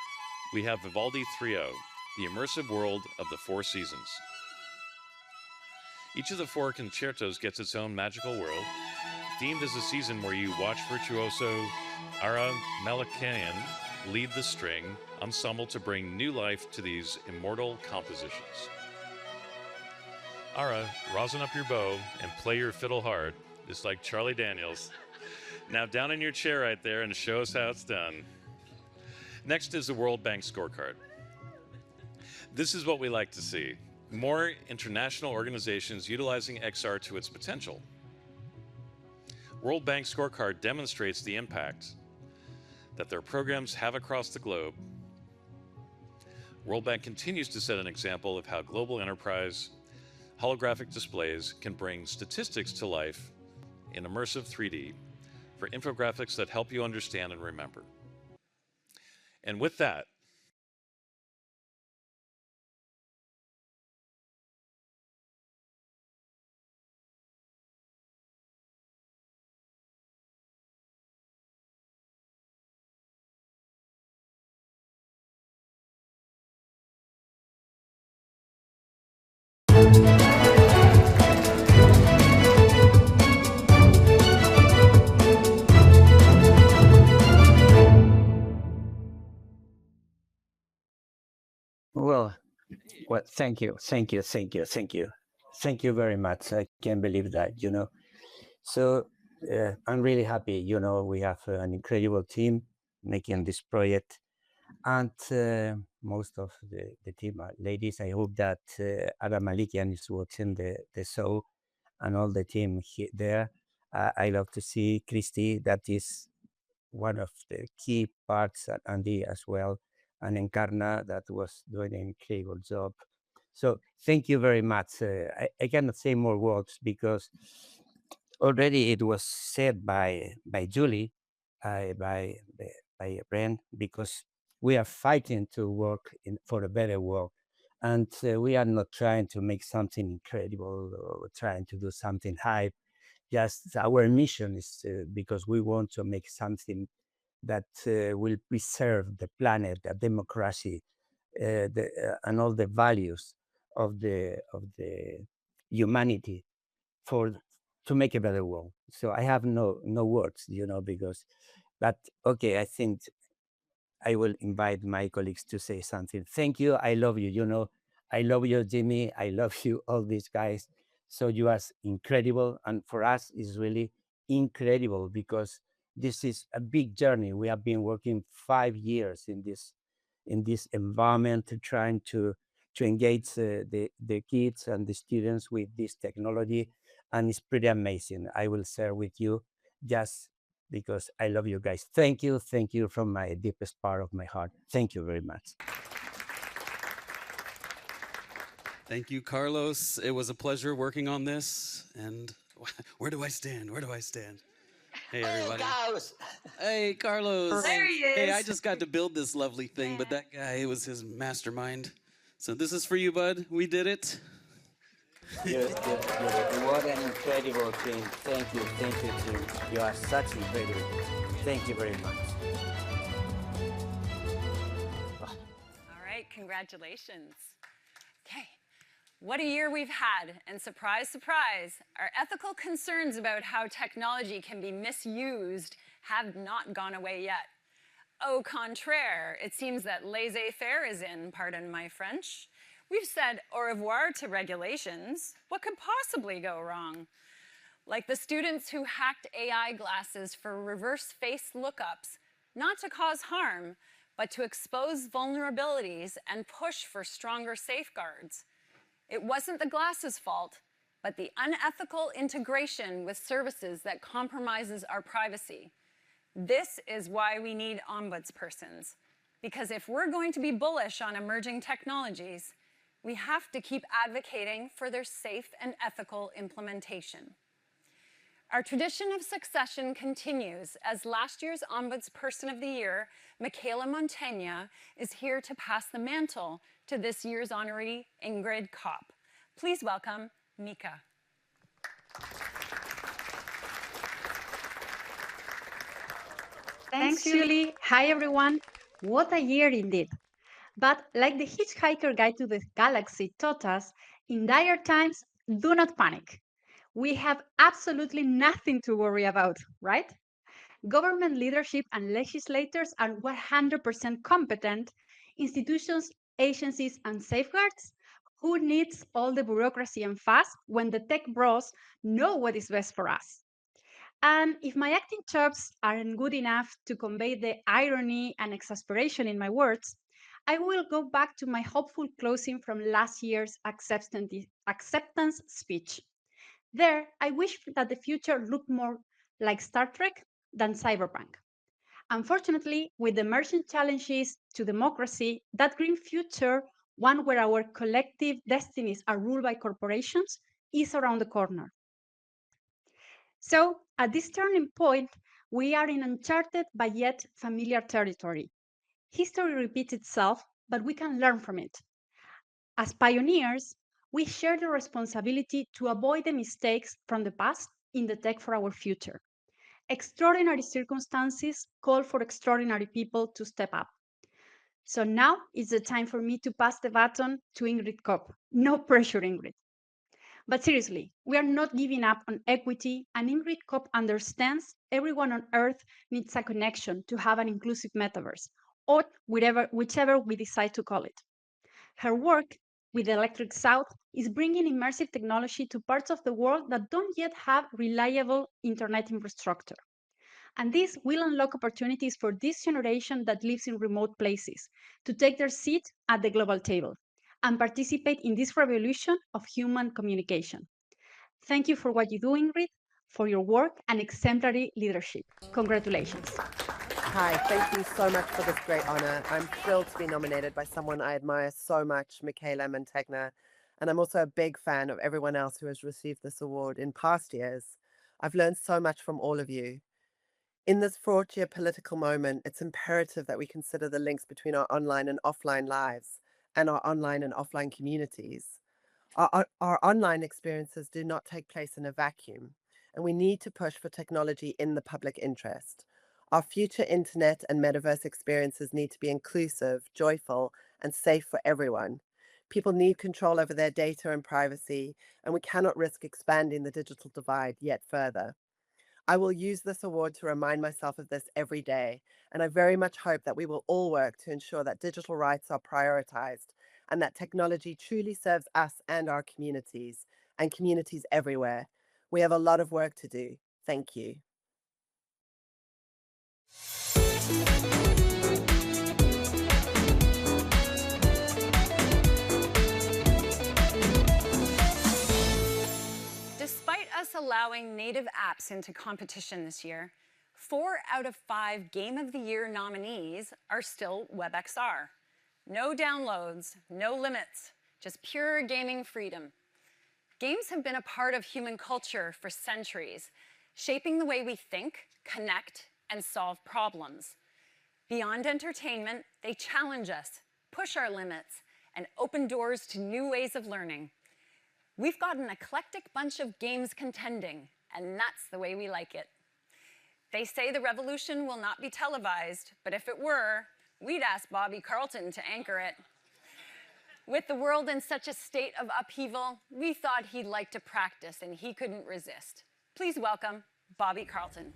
we have Vivaldi 3.0, the immersive world of the 4 seasons. Each of the 4 concertos gets its own magical world, themed as a season where you watch virtuoso Ara Melchian lead the string ensemble to bring new life to these immortal compositions. Ara, rosin up your bow and play your fiddle hard, just like Charlie Daniels. Now down in your chair right there and show us how it's done. Next is the World Bank scorecard. This is what we like to see. More international organizations utilizing XR to its potential. World Bank scorecard demonstrates the impact that their programs have across the globe. World Bank continues to set an example of how global enterprise holographic displays can bring statistics to life in immersive 3D for infographics that help you understand and remember. And with that, Well, thank you, thank you, thank you, thank you. Thank you very much. I can't believe that, you know. So I'm really happy, you know, we have an incredible team making this project. And most of the team are ladies. I hope that Adam Malikian is watching the show and all the team there. I love to see Christy, that is one of the key parts, and Andy as well, and Encarna that was doing an incredible job. So thank you very much. I cannot say more words because already it was said by Julie, by Brent, because we are fighting to work for a better world. And we are not trying to make something incredible or trying to do something hype. Just our mission is because we want to make something that will preserve the planet, the democracy, and all the values of the humanity to make a better world. So I have no words, you know, but okay, I think I will invite my colleagues to say something. Thank you. I love you. You know, I love you, Jimmy. I love you, all these guys. So you are incredible. And for us, it's really incredible because this is a big journey. We have been working 5 years in this environment, trying to engage the kids and the students with this technology. And it's pretty amazing. I will share with you just because I love you guys. Thank you from my deepest part of my heart. Thank you very much. Thank you, Carlos. It was a pleasure working on this. And where do I stand? Where do I stand? Hey, everybody. Hey, Carlos. There he is. Hey, I just got to build this lovely thing, but that guy, it was his mastermind. So this is for you, bud. We did it. What an incredible team. Thank you, team. You are such incredible. Thank you very much. All right, congratulations. Okay, what a year we've had, and surprise, surprise, our ethical concerns about how technology can be misused have not gone away yet. Au contraire, it seems that laissez-faire is in, pardon my French. We've said au revoir to regulations. What could possibly go wrong? Like the students who hacked AI glasses for reverse face lookups, not to cause harm, but to expose vulnerabilities and push for stronger safeguards. It wasn't the glasses' fault, but the unethical integration with services that compromises our privacy. This is why we need ombudspersons, because if we're going to be bullish on emerging technologies, we have to keep advocating for their safe and ethical implementation. Our tradition of succession continues as last year's Ombudsperson of the Year, Micaela Mantegna, is here to pass the mantle to this year's honoree, Ingrid Kopp. Please welcome Mika. Thanks, Julie. Hi, everyone. What a year indeed. But like the Hitchhiker Guide to the Galaxy taught us, in dire times, do not panic. We have absolutely nothing to worry about, right? Government leadership and legislators are 100% competent. Institutions, agencies, and safeguards? Who needs all the bureaucracy and fuss when the tech bros know what is best for us? And if my acting chops aren't good enough to convey the irony and exasperation in my words, I will go back to my hopeful closing from last year's acceptance speech. There, I wish that the future looked more like Star Trek than cyberpunk. Unfortunately, with the emerging challenges to democracy, that green future, one where our collective destinies are ruled by corporations, is around the corner. So, at this turning point, we are in uncharted but yet familiar territory. History repeats itself, but we can learn from it. As pioneers, we share the responsibility to avoid the mistakes from the past in the tech for our future. Extraordinary circumstances call for extraordinary people to step up. So now is the time for me to pass the baton to Ingrid Kopp. No pressure, Ingrid. But seriously, we are not giving up on equity, and Ingrid Kopp understands everyone on Earth needs a connection to have an inclusive metaverse, or whichever we decide to call it. Her work with Electric South is bringing immersive technology to parts of the world that don't yet have reliable internet infrastructure. And this will unlock opportunities for this generation that lives in remote places to take their seat at the global table and participate in this revolution of human communication. Thank you for what you do, Ingrid, for your work and exemplary leadership. Congratulations. Hi, thank you so much for this great honor. I'm thrilled to be nominated by someone I admire so much, Micaela Mantegna, and I'm also a big fan of everyone else who has received this award in past years. I've learned so much from all of you. In this fraught geopolitical moment, it's imperative that we consider the links between our online and offline lives and our online and offline communities. Our online experiences do not take place in a vacuum, and we need to push for technology in the public interest. Our future internet and metaverse experiences need to be inclusive, joyful, and safe for everyone. People need control over their data and privacy, and we cannot risk expanding the digital divide yet further. I will use this award to remind myself of this every day, and I very much hope that we will all work to ensure that digital rights are prioritized and that technology truly serves us and our communities, and communities everywhere. We have a lot of work to do. Thank you. Despite us allowing native apps into competition this year, 4 out of 5 Game of the Year nominees are still WebXR. No downloads, no limits, just pure gaming freedom. Games have been a part of human culture for centuries, shaping the way we think, connect, and solve problems. Beyond entertainment, they challenge us, push our limits, and open doors to new ways of learning. We've got an eclectic bunch of games contending, and that's the way we like it. They say the revolution will not be televised, but if it were, we'd ask Bobby Carlton to anchor it. With the world in such a state of upheaval, we thought he'd like to practice, and he couldn't resist. Please welcome Bobby Carlton.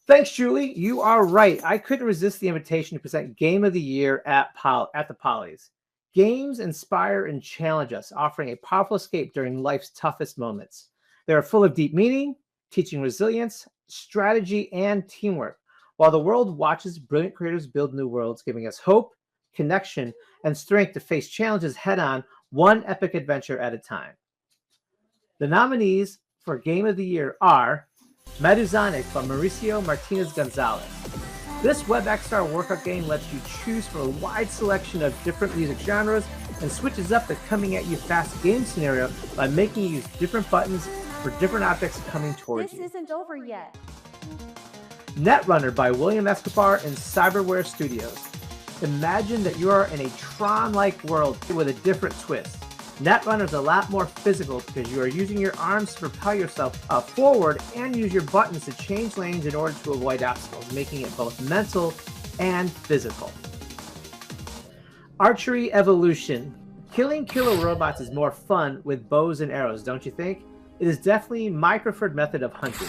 Thanks, Julie. You are right. I couldn't resist the invitation to present Game of the Year at the Polys. Games inspire and challenge us, offering a powerful escape during life's toughest moments. They are full of deep meaning, teaching resilience, strategy, and teamwork. While the world watches brilliant creators build new worlds, giving us hope, connection, and strength to face challenges head-on, one epic adventure at a time. The nominees for Game of the Year are Meduzonic by Mauricio Martinez Gonzalez. This WebXR workout game lets you choose from a wide selection of different music genres and switches up the coming at you fast game scenario by making you use different buttons for different objects coming towards you. This isn't over yet. Netrunner by William Escobar and Cyberware Studios. Imagine that you are in a Tron-like world with a different twist. Netrunner is a lot more physical because you are using your arms to propel yourself forward and use your buttons to change lanes in order to avoid obstacles, making it both mental and physical. Archery Evolution. Killing killer robots is more fun with bows and arrows, don't you think? It is definitely my preferred method of hunting.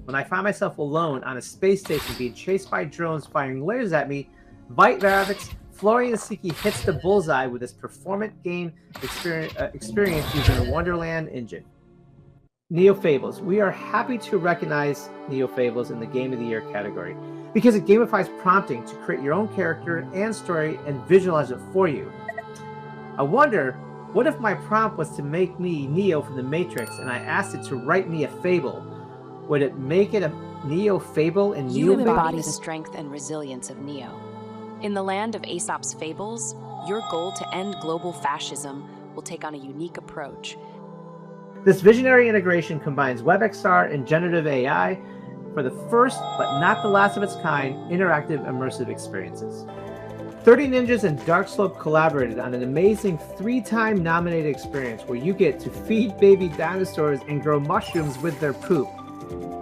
When I find myself alone on a space station being chased by drones firing lasers at me, Vite Ravix Florian Siki hits the bullseye with this performant game experience using the Wonderland engine. Neo Fables. We are happy to recognize Neo Fables in the Game of the Year category because it gamifies prompting to create your own character and story and visualize it for you. I wonder, what if my prompt was to make me Neo from the Matrix and I asked it to write me a fable? Would it make it a Neo Fable in Neo You Fables? embody the strength and resilience of Neo. In the land of Aesop's fables, your goal to end global fascism will take on a unique approach. This visionary integration combines WebXR and generative AI for the first, but not the last of its kind, interactive immersive experiences. 30 Ninjas and Dark Slope collaborated on an amazing 3-time nominated experience where you get to feed baby dinosaurs and grow mushrooms with their poop.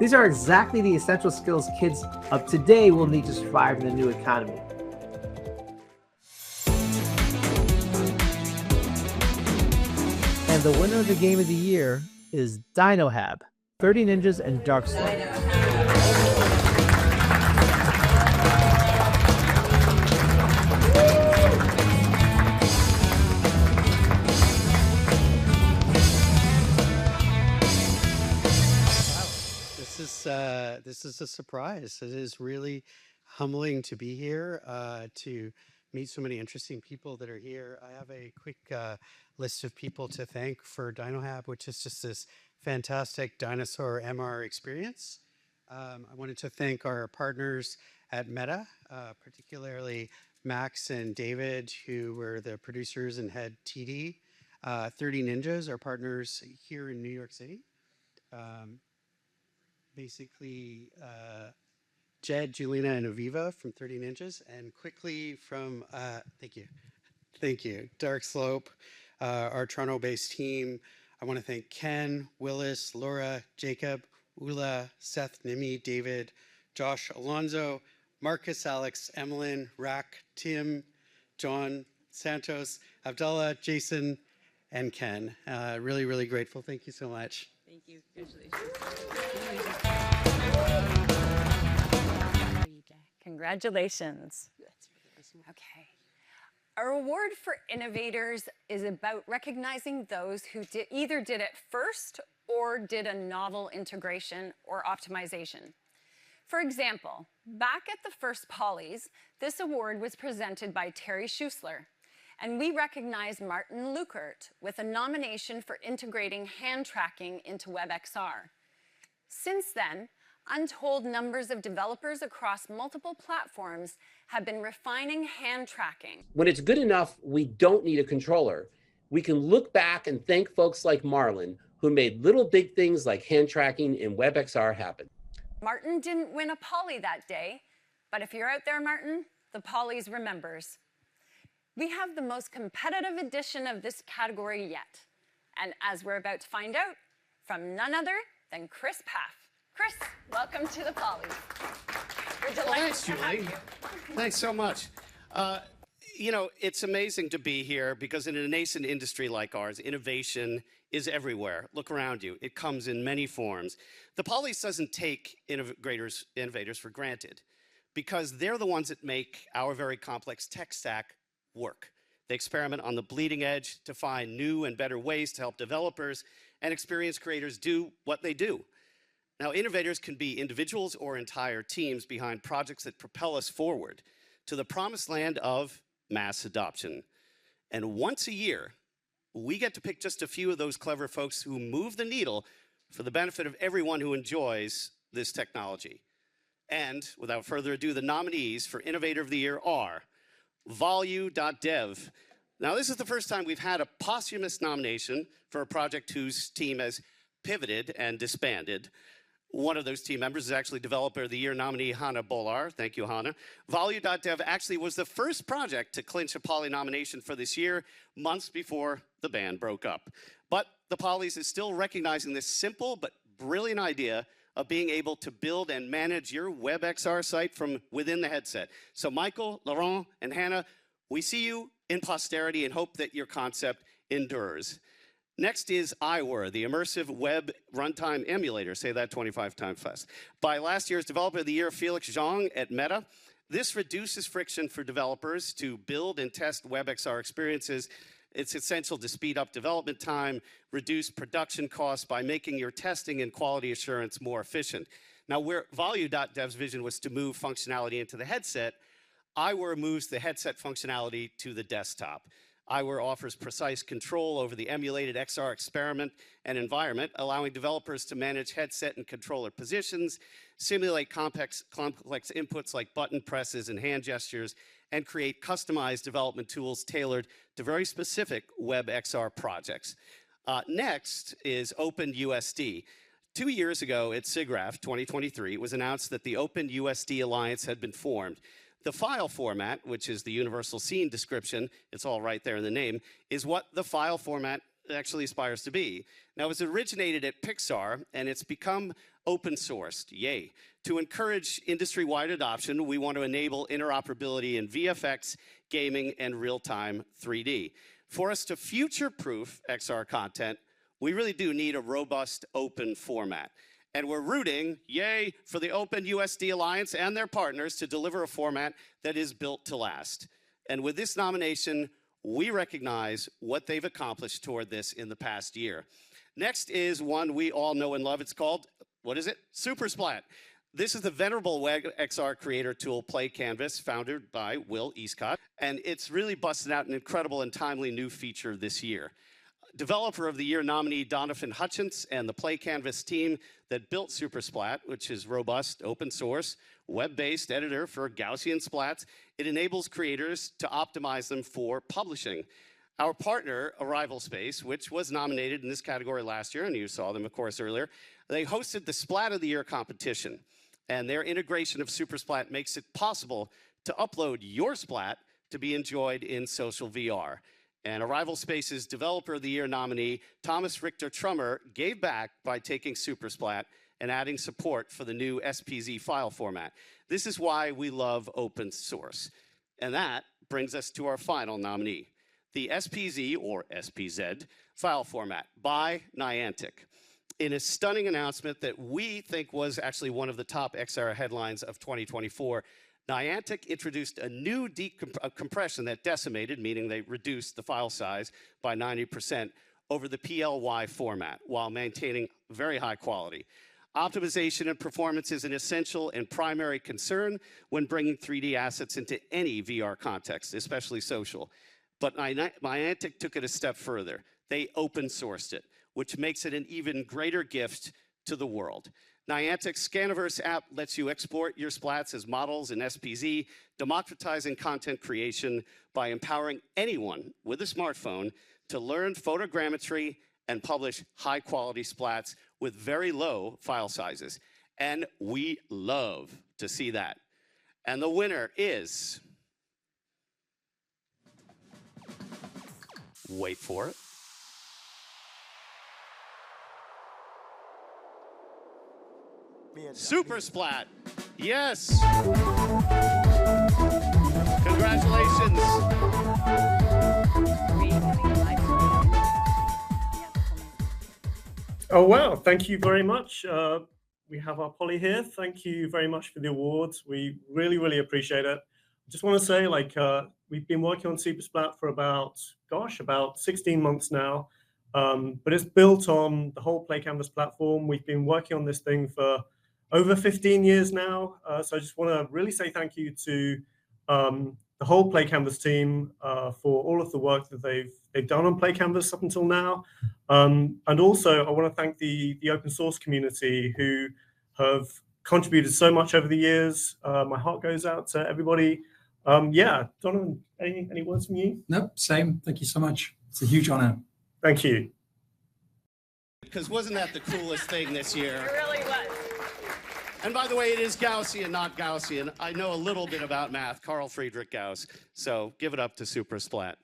These are exactly the essential skills kids of today will need to survive in the new economy. And the winner of the Game of the Year is Dinohab, 30 Ninjas and Dark Slope. This is a surprise. It is really humbling to be here, to meet so many interesting people that are here. I have a quick list of people to thank for Dinohab, which is just this fantastic dinosaur MR experience. I wanted to thank our partners at Meta, particularly Max and David, who were the producers and head TD. 30 Ninjas, our partners here in New York City. Basically, Jed, Julina, and Aviva from 30 Ninjas, and quickly from, thank you, Dark Slope, our Toronto-based team. I want to thank Ken, Willis, Laura, Jacob, Ula, Seth, Nimi, David, Josh, Alonzo, Marcus, Alex, Emmeline, Rack, Tim, John, Santos, Abdallah, Jason, and Ken. Really, really grateful. Thank you so much. Thank you. Congratulations. Congratulations. Okay. Our award for innovators is about recognizing those who either did it first or did a novel integration or optimization. For example, back at the first Polys, this award was presented by Terry Schuessler. And we recognize Martin Lukert with a nomination for integrating hand tracking into WebXR. Since then, untold numbers of developers across multiple platforms have been refining hand tracking. When it's good enough, we don't need a controller. We can look back and thank folks like Marlon, who made little big things like hand tracking in WebXR happen. Martin didn't win a Poly that day, but if you're out there, Martin, the Polys remembers. We have the most competitive edition of this category yet. And as we're about to find out, from none other than Chris Pfaff. Chris, welcome to the Polys. We're delighted Thanks, to have Julie. you. Thanks so much. You know, it's amazing to be here because in a nascent industry like ours, innovation is everywhere. Look around you. It comes in many forms. The Polys doesn't take innovators for granted because they're the ones that make our very complex tech stack work. They experiment on the bleeding edge to find new and better ways to help developers and experienced creators do what they do. Now, innovators can be individuals or entire teams behind projects that propel us forward to the promised land of mass adoption. And once a year, we get to pick just a few of those clever folks who move the needle for the benefit of everyone who enjoys this technology. And without further ado, the nominees for Innovator of the Year are Volume.dev. Now, this is the first time we've had a posthumous nomination for a project whose team has pivoted and disbanded. One of those team members is actually Developer of the Year nominee Hannah Bolar. Thank you, Hannah. Volume.dev actually was the first project to clinch a Poly nomination for this year, months before the band broke up. But the Polys is still recognizing this simple but brilliant idea of being able to build and manage your WebXR site from within the headset. So Michael, Laurent, and Hannah, we see you in posterity and hope that your concept endures. Next is iWere, the immersive web runtime emulator. Say that 25 times fast. By last year's Developer of the Year, Felix Zhang at Meta. This reduces friction for developers to build and test WebXR experiences. It's essential to speed up development time, reduce production costs by making your testing and quality assurance more efficient. Now, where Volume.dev's vision was to move functionality into the headset, iWere moves the headset functionality to the desktop. iWere offers precise control over the emulated XR experiment and environment, allowing developers to manage headset and controller positions, simulate complex inputs like button presses and hand gestures, and create customized development tools tailored to very specific WebXR projects. Next is OpenUSD. 2 years ago at SIGGRAPH 2023, it was announced that the OpenUSD Alliance had been formed. The file format, which is the universal scene description, it's all right there in the name, is what the file format actually aspires to be. Now, it was originated at Pixar, and it's become open sourced, yay. To encourage industry-wide adoption, we want to enable interoperability in VFX, gaming, and real-time 3D. For us to future-proof XR content, we really do need a robust open format. And we're rooting, yay, for the OpenUSD Alliance and their partners to deliver a format that is built to last. And with this nomination, we recognize what they've accomplished toward this in the past year. Next is one we all know and love. It's called, what is it? SuperSplat. This is the venerable WebXR creator tool Play Canvas, founded by Will Eastcott. And it's really busted out an incredible and timely new feature this year. Developer of the Year nominee Donovan Hutchins and the Play Canvas team that built SuperSplat, which is robust, open source, web-based editor for Gaussian splats. It enables creators to optimize them for publishing. Our partner, Arrival Space, which was nominated in this category last year, and you saw them, of course, earlier, they hosted the Splat of the Year competition. And their integration of SuperSplat makes it possible to upload your splat to be enjoyed in social VR. And Arrival Space's Developer of the Year nominee, Thomas Richter Trummer, gave back by taking SuperSplat and adding support for the new SPZ file format. This is why we love open source. And that brings us to our final nominee, the SPZ, or SPZ, file format by Niantic. In a stunning announcement that we think was actually one of the top XR headlines of 2024, Niantic introduced a new compression that decimated, meaning they reduced the file size by 90% over the PLY format while maintaining very high quality. Optimization and performance is an essential and primary concern when bringing 3D assets into any VR context, especially social. But Niantic took it a step further. They open sourced it, which makes it an even greater gift to the world. Niantic's Scaniverse app lets you export your splats as models in SPZ, democratizing content creation by empowering anyone with a smartphone to learn photogrammetry and publish high-quality splats with very low file sizes. And we love to see that. And the winner is, wait for it, Super Splat. Yes. Congratulations. Oh, wow. Thank you very much. We have our Polly here. Thank you very much for the awards. We really, really appreciate it. I just want to say, we've been working on Super Splat for about 16 months now. But it's built on the whole Play Canvas platform. We've been working on this thing for over 15 years now. So I just want to really say thank you to the whole Play Canvas team for all of the work that they've done on Play Canvas up until now. And also I want to thank the open source community who have contributed so much over the years. My heart goes out to everybody. Yeah, Donovan, any words from you? Nope, same. Thank you so much. It's a huge honor. Thank you. Because wasn't that the coolest thing this year? It really was. And by the way, it is Gaussian, not Gaussian. I know a little bit about math, Carl Friedrich Gauss. So give it up to Super Splat.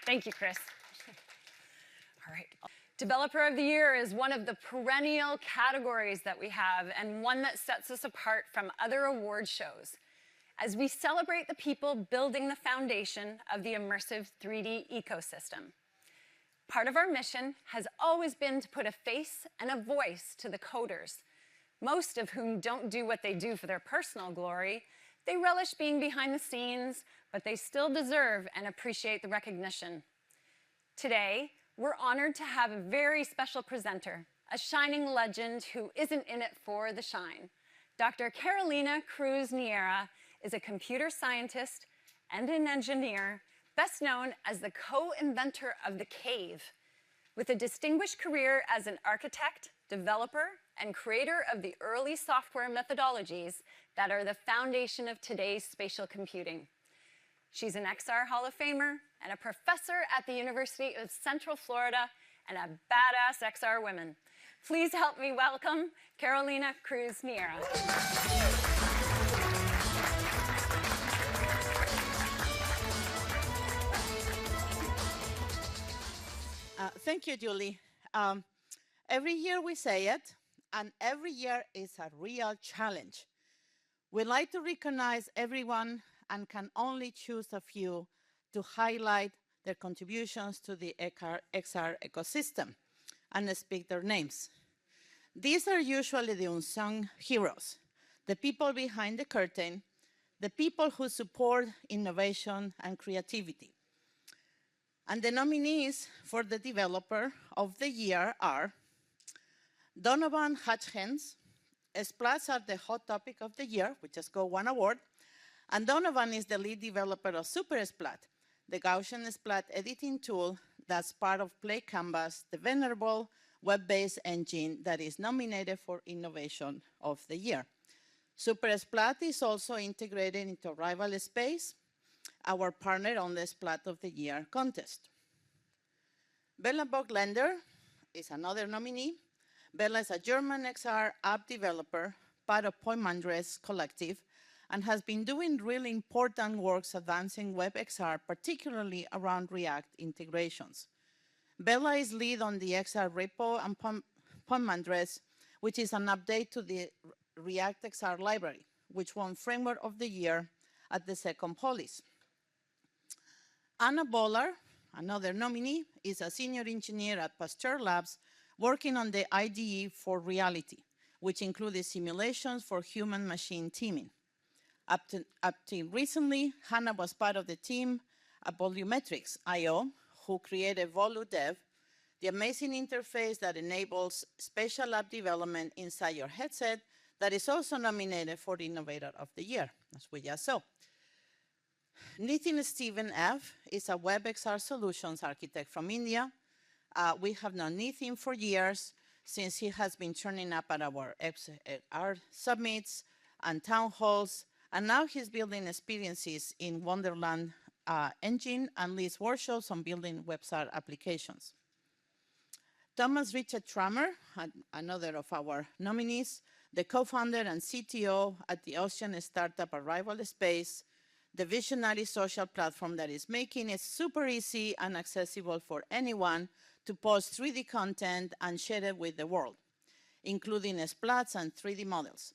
Thank you, Chris. All right. Developer of the Year is one of the perennial categories that we have and one that sets us apart from other award shows as we celebrate the people building the foundation of the immersive 3D ecosystem. Part of our mission has always been to put a face and a voice to the coders, most of whom don't do what they do for their personal glory. They relish being behind the scenes, but they still deserve and appreciate the recognition. Today, we're honored to have a very special presenter, a shining legend who isn't in it for the shine. Dr. Carolina Cruz Niera is a computer scientist and an engineer, best known as the co-inventor of the cave, with a distinguished career as an architect, developer, and creator of the early software methodologies that are the foundation of today's spatial computing. She's an XR Hall of Famer and a professor at the University of Central Florida and a badass XR woman. Please help me welcome Carolina Cruz Niera. Thank you, Julie. Every year we say it, and every year is a real challenge. We like to recognize everyone and can only choose a few to highlight their contributions to the XR ecosystem and speak their names. These are usually the unsung heroes, the people behind the curtain, the people who support innovation and creativity. And the nominees for the Developer of the Year are Donovan Hutchins. Splats are the hot topic of the year. We just got one award. And Donovan is the lead developer of Super Splat, the Gaussian splat editing tool that's part of Play Canvas, the venerable web-based engine that is nominated for Innovation of the Year. Super Splat is also integrated into Rival Space, our partner on the Splat of the Year contest. Bella Boglender is another nominee. Bella is a German XR app developer, part of Poimandres Collective, and has been doing really important works advancing web XR, particularly around React integrations. Bella is lead on the XR repo and Poimandres, which is an update to the React XR library, which won Framework of the Year at the second Polis. Anna Boller, another nominee, is a senior engineer at Pasteur Labs working on the IDE for reality, which included simulations for human-machine teaming. Up to recently, Hannah was part of the team at Volumetrics.io, who created VoluDev, the amazing interface that enables spatial app development inside your headset that is also nominated for the Innovator of the Year, as we just saw. Nitin Stephen F. is a WebXR solutions architect from India. We have known Nitin for years, since he has been turning up at our summits and town halls, and now he's building experiences in Wonderland Engine and leads workshops on building website applications. Thomas Richard Trummer, another of our nominees, the co-founder and CTO at the Austrian startup Arrival Space, the visionary social platform that is making it super easy and accessible for anyone to post 3D content and share it with the world, including splats and 3D models.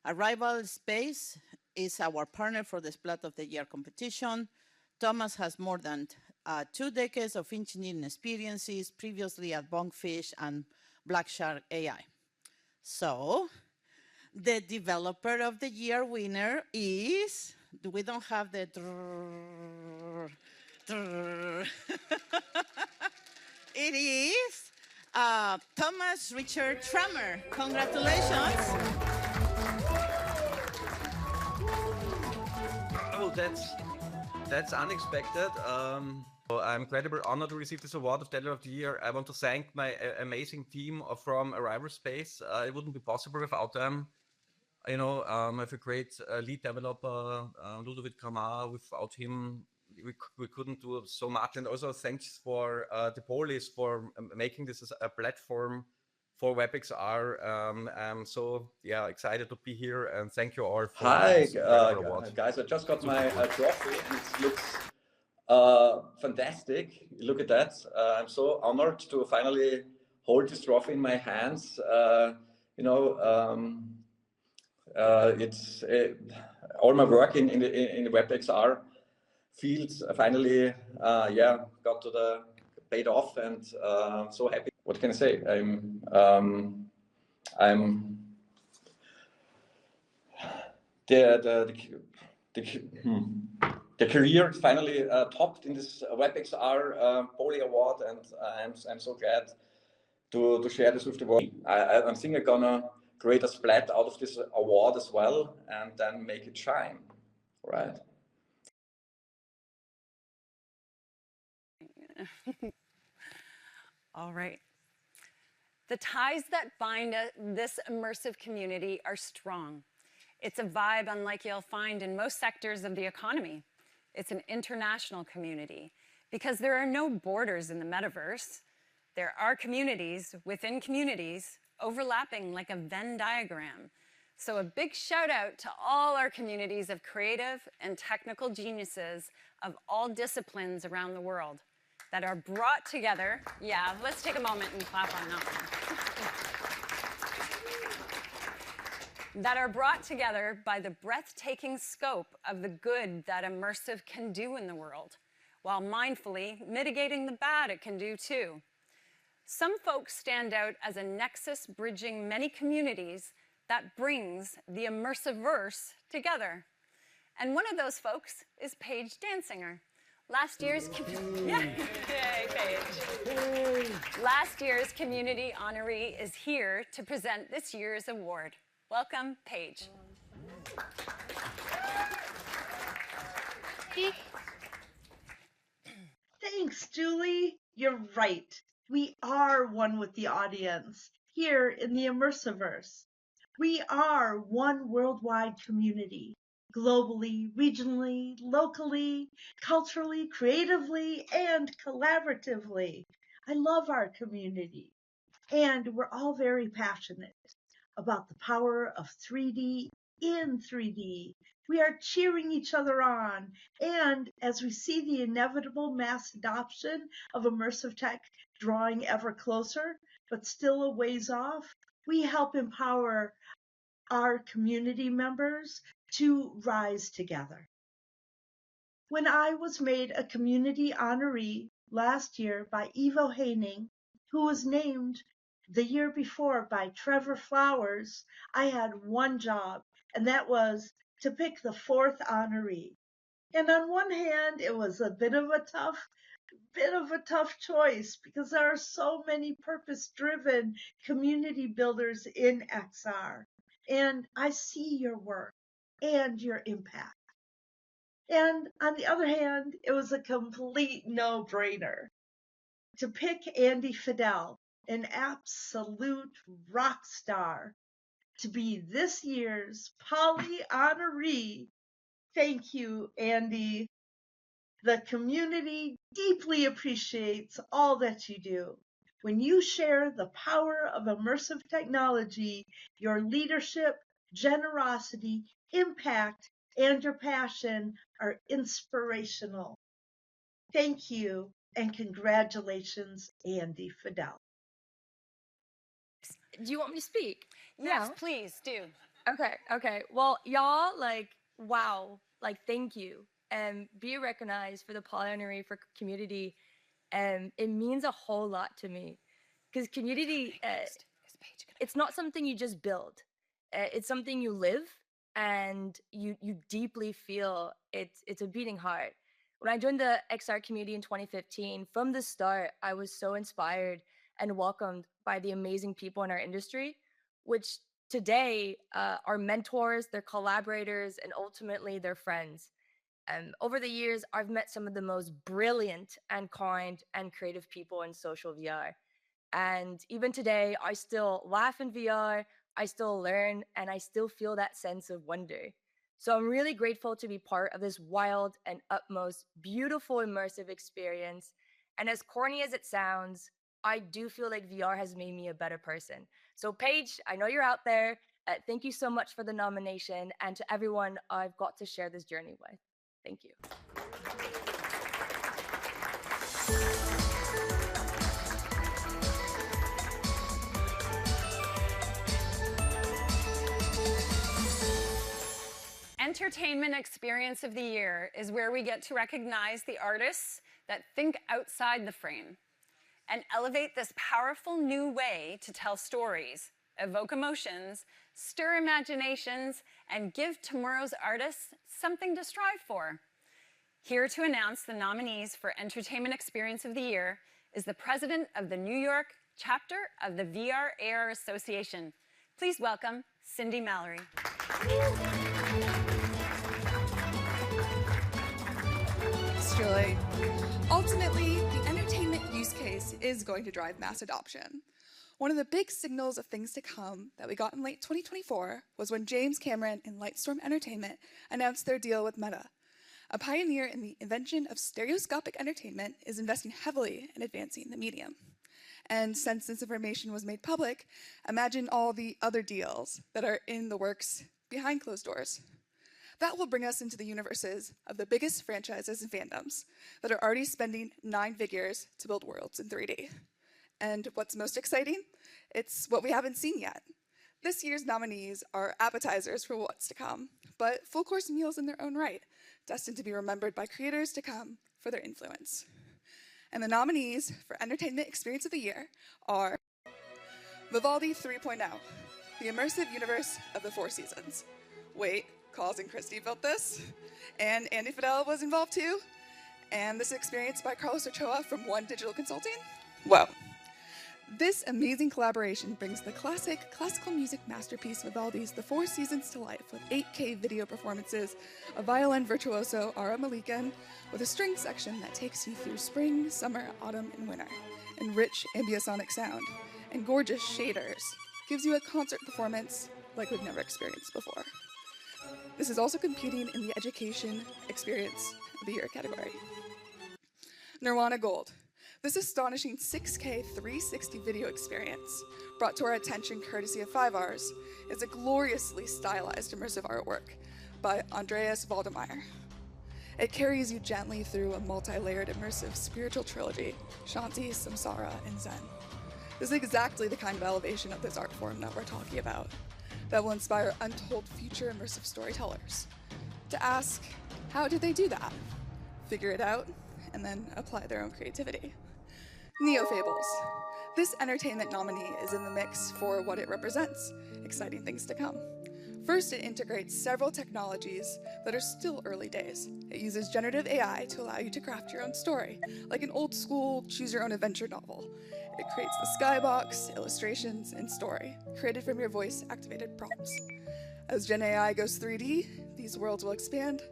Arrival Space is our partner for the Splat of the Year competition. Thomas has more than 2 decades of engineering experiences, previously at Bonkfish and Black Shark AI. So, the Developer of the Year winner is, we don't have the it is Thomas Richard Trummer. Congratulations. Oh, that's unexpected. I'm incredibly honored to receive this award of Developer of the Year. I want to thank my amazing team from Arrival Space. It wouldn't be possible without them. You know, I have a great lead developer, Ludovic Kramar. Without him, we couldn't do so much. And also thanks for the Police for making this a platform for WebXR. I'm so excited to be here, and thank you all for this incredible award. Guys, I just got my trophy. It looks fantastic. Look at that. I'm so honored to finally hold this trophy in my hands. It's all my work in the WebXR fields finally got to the paid off, and I'm so happy. What can I say? The career finally topped in this WebXR Poly Award, and I'm so glad to share this with the world. I'm thinking I'm gonna create a splat out of this award as well, and then make it shine, right? All right. The ties that bind this immersive community are strong. It's a vibe unlike you'll find in most sectors of the economy. It's an international community because there are no borders in the metaverse. There are communities within communities overlapping like a Venn diagram. So a big shout out to all our communities of creative and technical geniuses of all disciplines around the world that are brought together. Yeah, let's take a moment and clap on that one. That are brought together by the breathtaking scope of the good that immersive can do in the world, while mindfully mitigating the bad it can do too. Some folks stand out as a nexus bridging many communities that brings the immersive verse together. And one of those folks is Paige Dansinger. Last year's Last year's community honoree is here to present this year's award. Welcome, Paige. Thanks, Julie. You're right. We are one with the audience here in the Immersiverse. We are one worldwide community, globally, regionally, locally, culturally, creatively, and collaboratively. I love our community, and we're all very passionate about the power of 3D in 3D. We are cheering each other on, and as we see the inevitable mass adoption of immersive tech drawing ever closer, but still a ways off, we help empower our community members to rise together. When I was made a community honoree last year by Ivo Heining, who was named the year before by Trevor Flowers, I had one job, and that was to pick the 4th honoree. And on one hand, it was a bit of a tough choice because there are so many purpose-driven community builders in XR. And I see your work and your impact. And on the other hand, it was a complete no-brainer to pick Andy Fidel, an absolute rock star, to be this year's Poly Honoree. Thank you, Andy. The community deeply appreciates all that you do. When you share the power of immersive technology, your leadership, generosity, impact, and your passion are inspirational. Thank you and congratulations, Andy Fidel. Do you want me to speak? Yes, now? please do. Okay. Well, y'all, like, wow, like, thank you. And be recognized for the Poly Honoree for community. And it means a whole lot to me. Because community, it's not something you just build. It's something you live and you deeply feel. It's a beating heart. When I joined the XR community in 2015, from the start, I was so inspired and welcomed by the amazing people in our industry, which today are mentors, they're collaborators, and ultimately they're friends. Over the years, I've met some of the most brilliant and kind and creative people in social VR. And even today, I still laugh in VR, I still learn, and I still feel that sense of wonder. So I'm really grateful to be part of this wild and utmost beautiful immersive experience. And as corny as it sounds, I do feel like VR has made me a better person. So Paige, I know you're out there. Thank you so much for the nomination, and to everyone I've got to share this journey with. Thank you. Entertainment Experience of the Year is where we get to recognize the artists that think outside the frame and elevate this powerful new way to tell stories, evoke emotions, stir imaginations, and give tomorrow's artists something to strive for. Here to announce the nominees for Entertainment Experience of the Year is the president of the New York chapter of the VR/AR Association. Please welcome Cindy Mallory. Thanks, Julie. Ultimately, the entertainment use case is going to drive mass adoption. One of the big signals of things to come that we got in late 2024 was when James Cameron and Lightstorm Entertainment announced their deal with Meta. A pioneer in the invention of stereoscopic entertainment is investing heavily in advancing the medium. And since this information was made public, imagine all the other deals that are in the works behind closed doors. That will bring us into the universes of the biggest franchises and fandoms that are already spending 9 figures to build worlds in 3D. And what's most exciting? It's what we haven't seen yet. This year's nominees are appetizers for what's to come, but full course meals in their own right, destined to be remembered by creators to come for their influence. And the nominees for Entertainment Experience of the Year are Vivaldi 3.0, the immersive universe of the 4 seasons. Wait, Cause and Christie built this, and Andy Fidel was involved too, and this experience by Carlos Ochoa from One Digital Consulting. Whoa. This amazing collaboration brings the classical music masterpiece Vivaldi's The 4 Seasons to life with 8K video performances, a violin virtuoso, Ara Malikan, with a string section that takes you through spring, summer, autumn, and winter, and rich ambiosonic sound, and gorgeous shaders. Gives you a concert performance like we've never experienced before. This is also competing in the Education Experience of the Year category. Nirvana Gold. This astonishing 6K 360 video experience, brought to our attention courtesy of 5Rs, is a gloriously stylized immersive artwork by Andreas Waldemeier. It carries you gently through a multi-layered immersive spiritual trilogy, Shanti, Samsara, and Zen. This is exactly the kind of elevation of this art form that we're talking about, that will inspire untold future immersive storytellers to ask, how did they do that? Figure it out, and then apply their own creativity. Neo Fables. This entertainment nominee is in the mix for what it represents, exciting things to come. First, it integrates several technologies that are still early days. It uses generative AI to allow you to craft your own story, like an old school choose-your-own-adventure novel. It creates the skybox, illustrations, and story, created from your voice-activated prompts. As Gen AI goes 3D, these worlds will expand,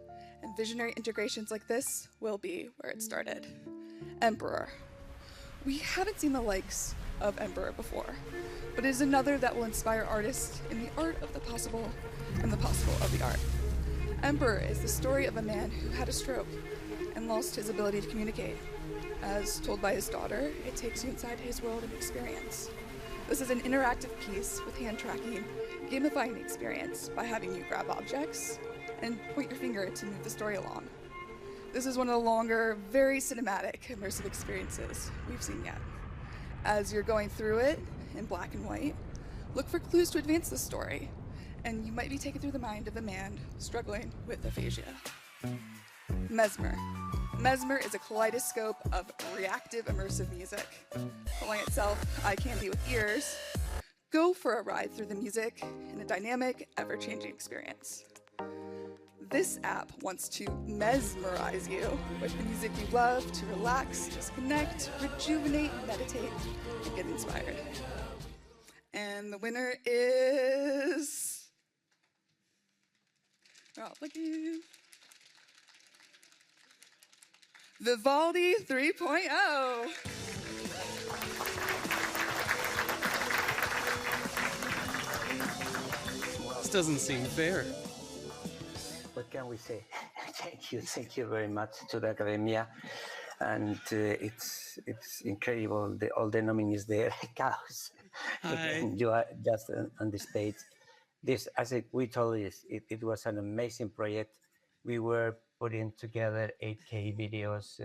and visionary integrations like this will be where it started. Emperor. We haven't seen the likes of Emperor before, but it is another that will inspire artists in the art of the possible and the possible of the art. Emperor is the story of a man who had a stroke and lost his ability to communicate. As told by his daughter, it takes you inside his world and experience. This is an interactive piece with hand tracking, gamifying the experience by having you grab objects and point your finger to move the story along. This is one of the longer, very cinematic, immersive experiences we've seen yet. As you're going through it in black and white, look for clues to advance the story, and you might be taken through the mind of a man struggling with aphasia. Mesmer. Mesmer is a kaleidoscope of reactive immersive music. Calling itself Eye Candy with Ears, go for a ride through the music in a dynamic, ever-changing experience. This app wants to mesmerize you with the music you love to relax, disconnect, rejuvenate, meditate, and get inspired. And the winner is... Oh, looking. Vivaldi 3.0. This doesn't seem fair. What can we say? Thank you very much to the Academia, and it's incredible. All the nominees there, Xaos. You are just on the stage. This, as we told you, it was an amazing project. We were putting together 8K videos.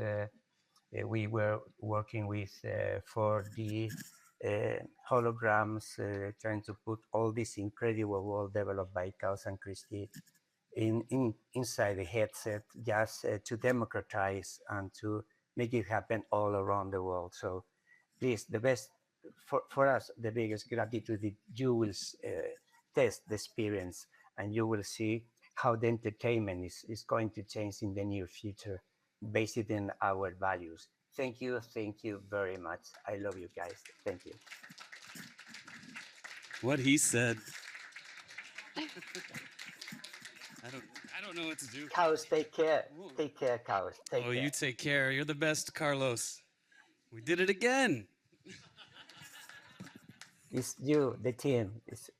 We were working with 4D holograms, trying to put all this incredible world developed by Xaos and Christy inside the headset, just to democratize and to make it happen all around the world. So this, the best, for us, the biggest gratitude that you will test the experience and you will see how the entertainment is going to change in the near future, based in our values. Thank you very much. I love you guys. Thank you. What he said. I don't know what to do. Xaos, take care. Take care, Xaos. Take care. You take care. You're the best, Carlos. We did it again. It's you, the team. It's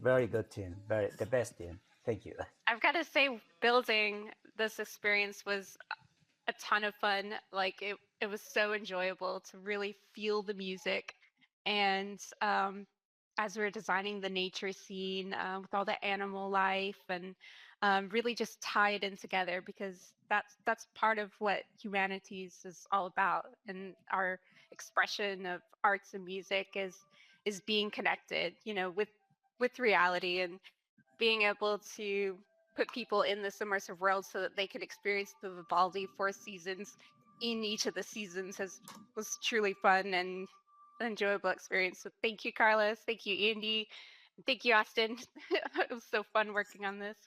very good team. The best team. Thank you. I've got to say, building this experience was a ton of fun. Like it was so enjoyable to really feel the music. And as we were designing the nature scene with all the animal life and really just tie it in together, because that's part of what humanities is all about. And our expression of arts and music is being connected, with reality, and being able to put people in this immersive world so that they can experience the Vivaldi 4 seasons in each of the seasons was truly fun and an enjoyable experience. So thank you, Carlos. Thank you, Andy. Thank you, Austin. It was so fun working on this.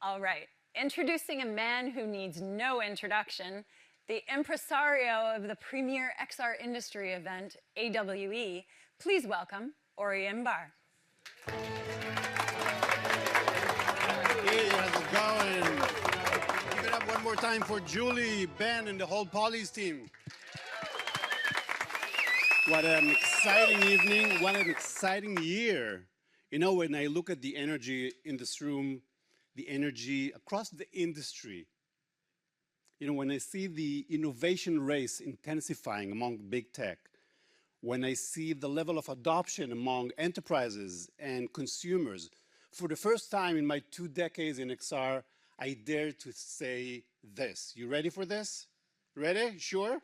All right, introducing a man who needs no introduction, the impresario of the premier XR industry event, AWE. Please welcome Orion Barr. Hey, how's it going? Give it up one more time for Julie, Ben, and the whole Polly's team. What an exciting evening, what an exciting year. When I look at the energy in this room, the energy across the industry, when I see the innovation race intensifying among big tech, when I see the level of adoption among enterprises and consumers, for the first time in my 2 decades in XR, I dare to say this. You ready for this? Ready? Sure?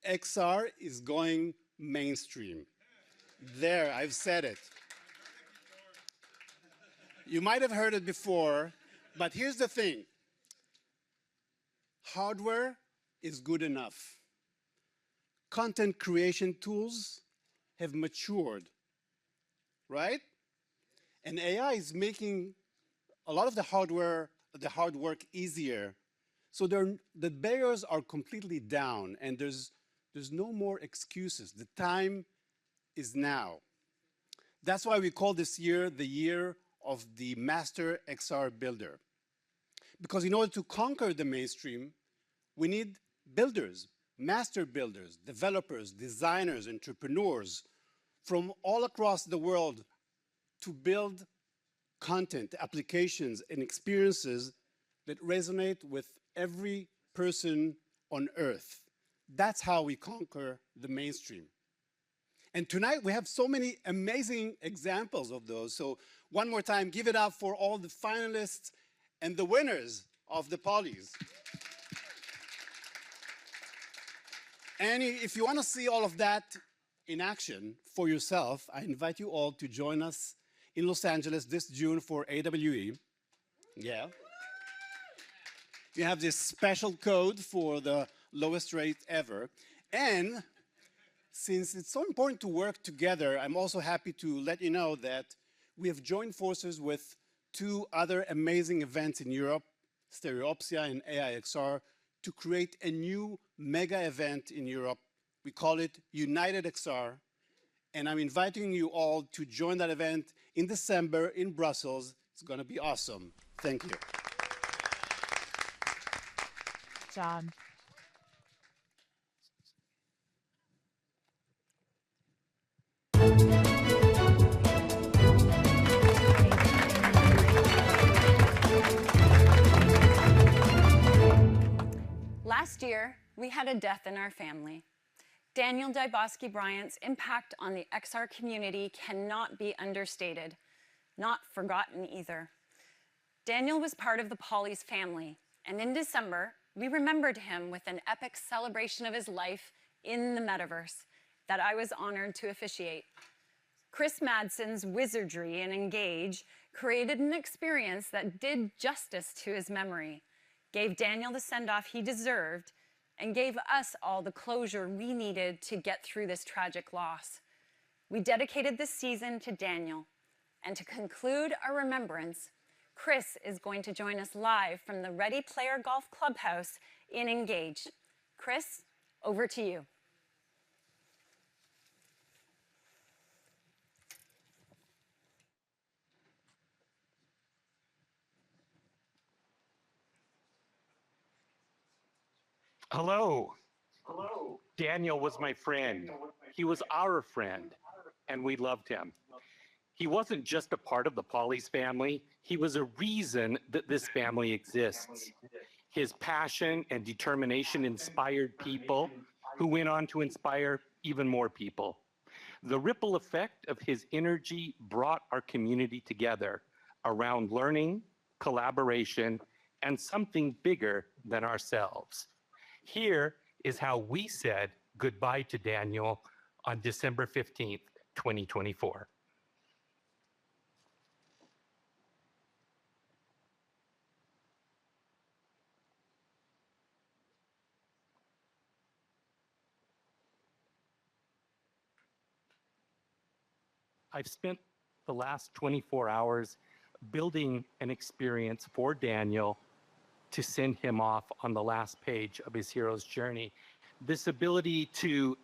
XR is going mainstream. There, I've said it. You might have heard it before, but here's the thing. Hardware is good enough. Content creation tools have matured, right? And AI is making a lot of the hard work easier. So the barriers are completely down, and there's no more excuses. The time is now. That's why we call this year the year of the Master XR Builder. Because in order to conquer the mainstream, we need builders, master builders, developers, designers, entrepreneurs from all across the world to build content, applications, and experiences that resonate with every person on Earth. That's how we conquer the mainstream. And tonight we have so many amazing examples of those. So one more time, give it up for all the finalists and the winners of the Polys. And if you want to see all of that in action for yourself, I invite you all to join us in Los Angeles this June for AWE. Yeah. You have this special code for the lowest rate ever. And since it's so important to work together, I'm also happy to let you know that we have joined forces with two other amazing events in Europe, Stereopsia and AIXR, to create a new mega event in Europe. We call it United XR. And I'm inviting you all to join that event in December in Brussels. It's going to be awesome. Thank you. John. Last year, we had a death in our family. Daniel Dybosky Bryant's impact on the XR community cannot be understated, not forgotten either. Daniel was part of the Polys family, and in December, we remembered him with an epic celebration of his life in the Metaverse that I was honored to officiate. Chris Madson's wizardry in Engage created an experience that did justice to his memory, gave Daniel the send-off he deserved, and gave us all the closure we needed to get through this tragic loss. We dedicated this season to Daniel, and to conclude our remembrance, Chris is going to join us live from the Ready Player Golf Clubhouse in Engage. Chris, over to you. Hello. Hello. Daniel was my friend. He was our friend, and we loved him. He wasn't just a part of the Polys family. He was a reason that this family exists. His passion and determination inspired people who went on to inspire even more people. The ripple effect of his energy brought our community together around learning, collaboration, and something bigger than ourselves. Here is how we said goodbye to Daniel on December 15th, 2024. I've spent the last 24 hours building an experience for Daniel to send him off on the last page of his hero's journey. This ability to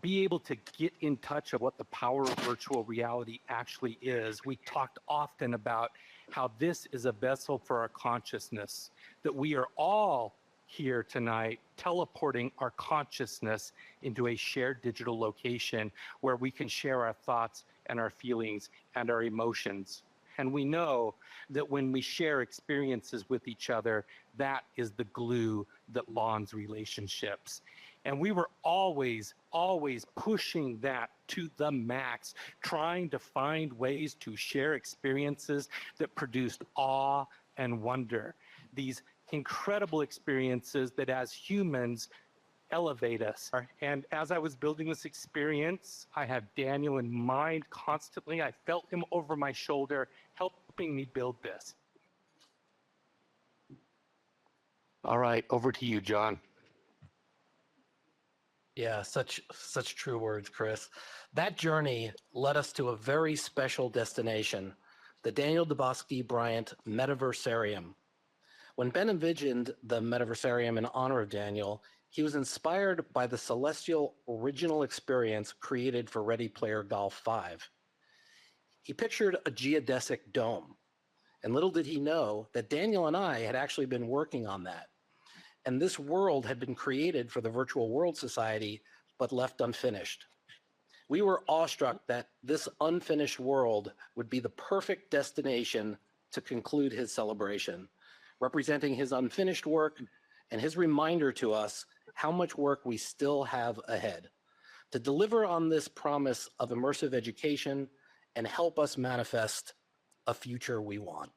be able to get in touch of what the power of virtual reality actually is. We talked often about how this is a vessel for our consciousness, that we are all here tonight teleporting our consciousness into a shared digital location where we can share our thoughts and our feelings and our emotions. And we know that when we share experiences with each other, that is the glue that bonds relationships. And we were always pushing that to the max, trying to find ways to share experiences that produced awe and wonder. These incredible experiences that as humans elevate us. And as I was building this experience, I have Daniel in mind constantly. I felt him over my shoulder, helping me build this. All right, over to you, John. Yeah, such true words, Chris. That journey led us to a very special destination, the Daniel Dybosky Bryant Metaversarium. When Ben envisioned the Metaversarium in honor of Daniel, he was inspired by the celestial original experience created for Ready Player Golf 5. He pictured a geodesic dome. And little did he know that Daniel and I had actually been working on that. And this world had been created for the Virtual World Society, but left unfinished. We were awestruck that this unfinished world would be the perfect destination to conclude his celebration, representing his unfinished work and his reminder to us how much work we still have ahead to deliver on this promise of immersive education and help us manifest a future we want.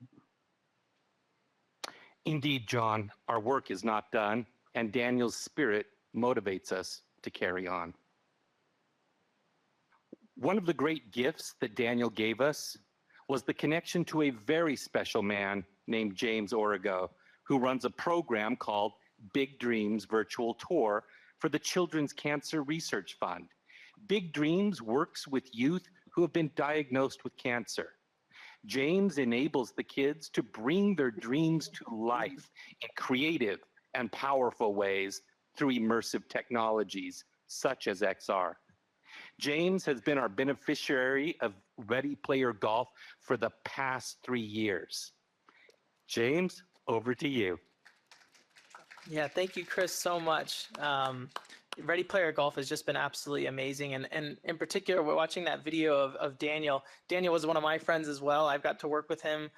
Indeed, John, our work is not done, and Daniel's spirit motivates us to carry on. One of the great gifts that Daniel gave us was the connection to a very special man named James Origo, who runs a program called Big Dreams Virtual Tour for the Children's Cancer Research Fund. Big Dreams works with youth who have been diagnosed with cancer. James enables the kids to bring their dreams to life in creative and powerful ways through immersive technologies such as XR. James has been our beneficiary of Ready Player Golf for the past 3 years. James, over to you. Yeah, thank you, Chris, so much. Ready Player Golf has just been absolutely amazing. And in particular, we're watching that video of Daniel. Daniel was one of my friends as well. I've got to work with him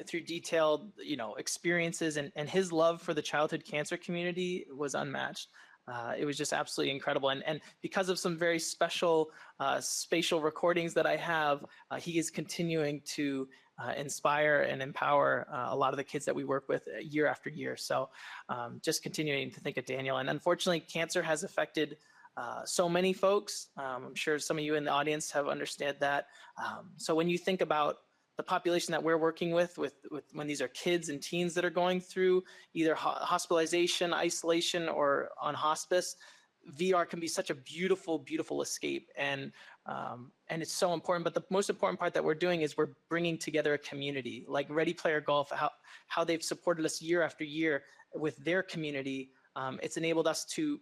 through detailed, experiences, and his love for the childhood cancer community was unmatched. It was just absolutely incredible. And because of some very special spatial recordings that I have, he is continuing to inspire and empower a lot of the kids that we work with year after year. So just continuing to think of Daniel. And unfortunately, cancer has affected so many folks. I'm sure some of you in the audience have understood that. So when you think about the population that we're working with when these are kids and teens that are going through either hospitalization, isolation, or on hospice, VR can be such a beautiful, beautiful escape. And it's so important. But the most important part that we're doing is we're bringing together a community like Ready Player Golf, how they've supported us year after year with their community. It's enabled us to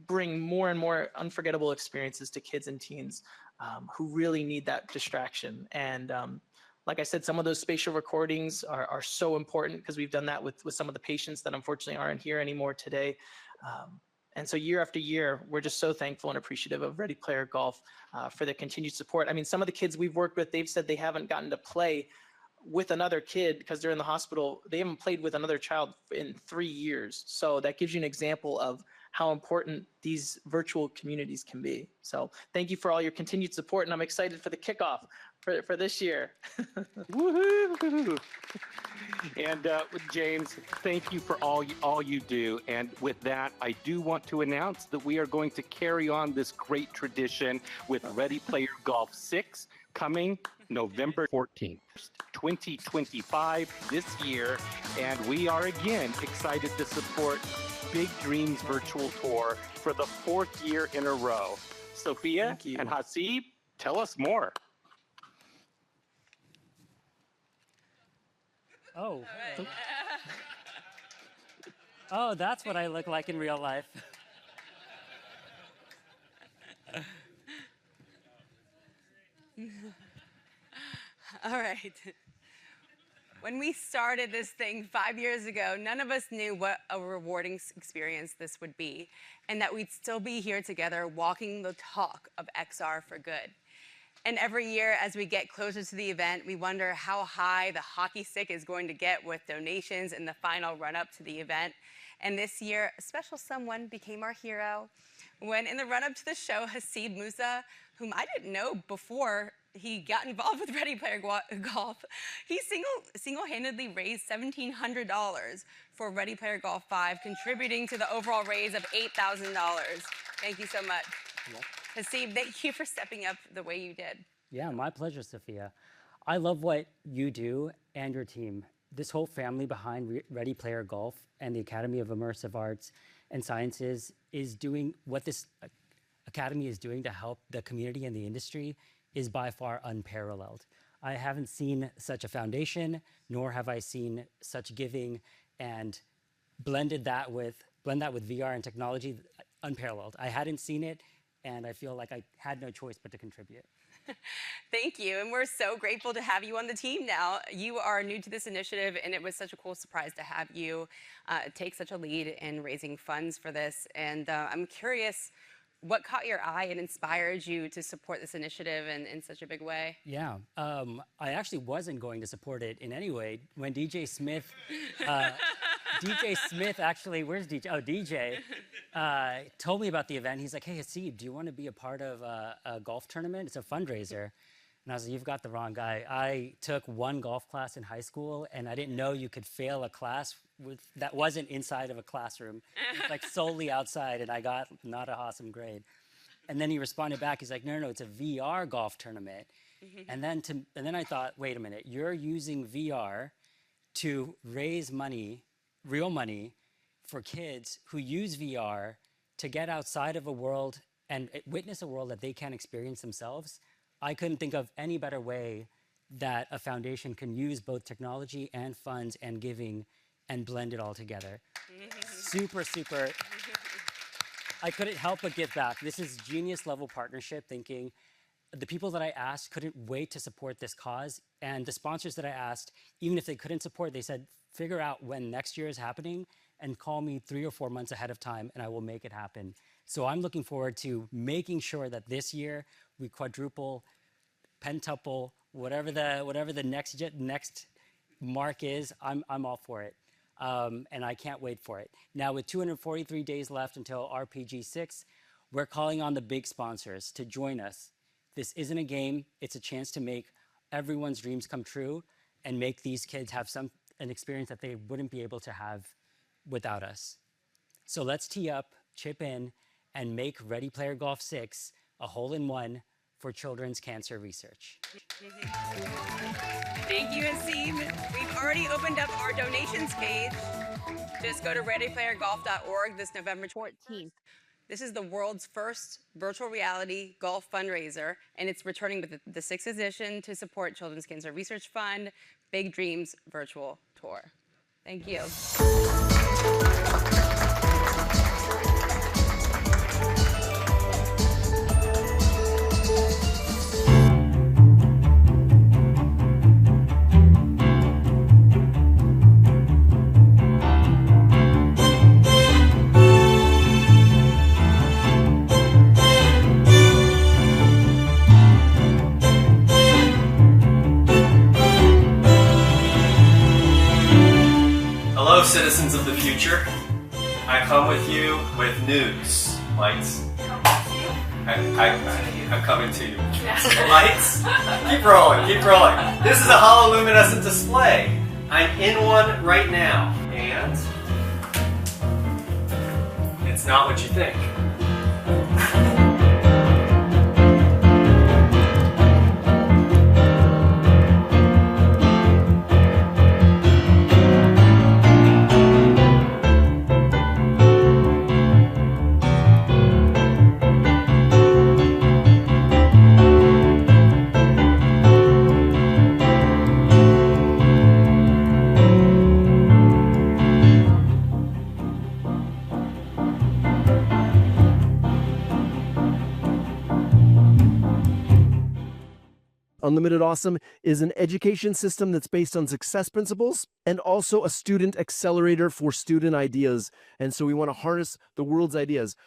bring more and more unforgettable experiences to kids and teens who really need that distraction. And like I said, some of those spatial recordings are so important because we've done that with some of the patients that unfortunately aren't here anymore today. And so year after year, we're just so thankful and appreciative of Ready Player Golf for their continued support. I mean, some of the kids we've worked with, they've said they haven't gotten to play with another kid because they're in the hospital. They haven't played with another child in 3 years. So that gives you an example of how important these virtual communities can be. So thank you for all your continued support, and I'm excited for the kickoff for this year. Woohoo! And James, thank you for all you do. And with that, I do want to announce that we are going to carry on this great tradition with Ready Player Golf 6 coming November 14th, 2025 this year. And we are again excited to support Big Dreams Virtual Tour for the 4th year in a row. Sophia and Hasib, tell us more. Oh. Oh, that's what I look like in real life. All right. When we started this thing 5 years ago, none of us knew what a rewarding experience this would be, and that we'd still be here together walking the talk of XR for good. And every year, as we get closer to the event, we wonder how high the hockey stick is going to get with donations in the final run-up to the event. And this year, a special someone became our hero when, in the run-up to the show, Hasib Musa, whom I didn't know before he got involved with Ready Player Golf, he single-handedly raised $1,700 for Ready Player Golf 5, contributing to the overall raise of $8,000. Thank you so much. Yep. Hasib, thank you for stepping up the way you did. Yeah, my pleasure, Sophia. I love what you do and your team. This whole family behind Ready Player Golf and the Academy of Immersive Arts and Sciences is doing what this academy is doing to help the community and the industry is by far unparalleled. I haven't seen such a foundation, nor have I seen such giving, and blend that with VR and technology, unparalleled. I hadn't seen it, and I feel like I had no choice but to contribute. Thank you. And we're so grateful to have you on the team now. You are new to this initiative, and it was such a cool surprise to have you take such a lead in raising funds for this. And I'm curious, what caught your eye and inspired you to support this initiative in such a big way? Yeah, I actually wasn't going to support it in any way. When DJ Smith, actually, where's DJ? Oh, DJ, told me about the event. He's like, hey, Hasib, do you want to be a part of a golf tournament? It's a fundraiser. And I was like, you've got the wrong guy. I took one golf class in high school, and I didn't know you could fail a class that wasn't inside of a classroom. It was like solely outside, and I got not an awesome grade. And then he responded back. He's like, no, it's a VR golf tournament. And then I thought, wait a minute, you're using VR to raise money, real money, for kids who use VR to get outside of a world and witness a world that they can't experience themselves. I couldn't think of any better way that a foundation can use both technology and funds and giving and blend it all together. Super, super. I couldn't help but give back. This is genius level partnership thinking. The people that I asked couldn't wait to support this cause. And the sponsors that I asked, even if they couldn't support, they said, figure out when next year is happening and call me 3 or 4 months ahead of time and I will make it happen. So I'm looking forward to making sure that this year we quadruple, pentuple, whatever the next mark is, I'm all for it. And I can't wait for it. Now with 243 days left until RPG 6, we're calling on the big sponsors to join us. This isn't a game, it's a chance to make everyone's dreams come true and make these kids have an experience that they wouldn't be able to have without us. So let's tee up, chip in, and make Ready Player Golf 6 a hole-in-one for children's cancer research. Thank you, Hasib. We've already opened up our donations page. Just go to readyplayergolf.org this November 14th. This is the world's first virtual reality golf fundraiser, and it's returning with the 6th edition to support Children's Cancer Research Fund, Big Dreams Virtual Tour. Thank you. Hello, citizens of the future. I come with you with news. Lights. I'm coming to you. Lights. Keep rolling, keep rolling. This is a hololuminescent display. I'm in one right now. And it's not what you think. Unlimited Awesome is an education system that's based on success principles and also a student accelerator for student ideas. And so we want to harness the world's ideas.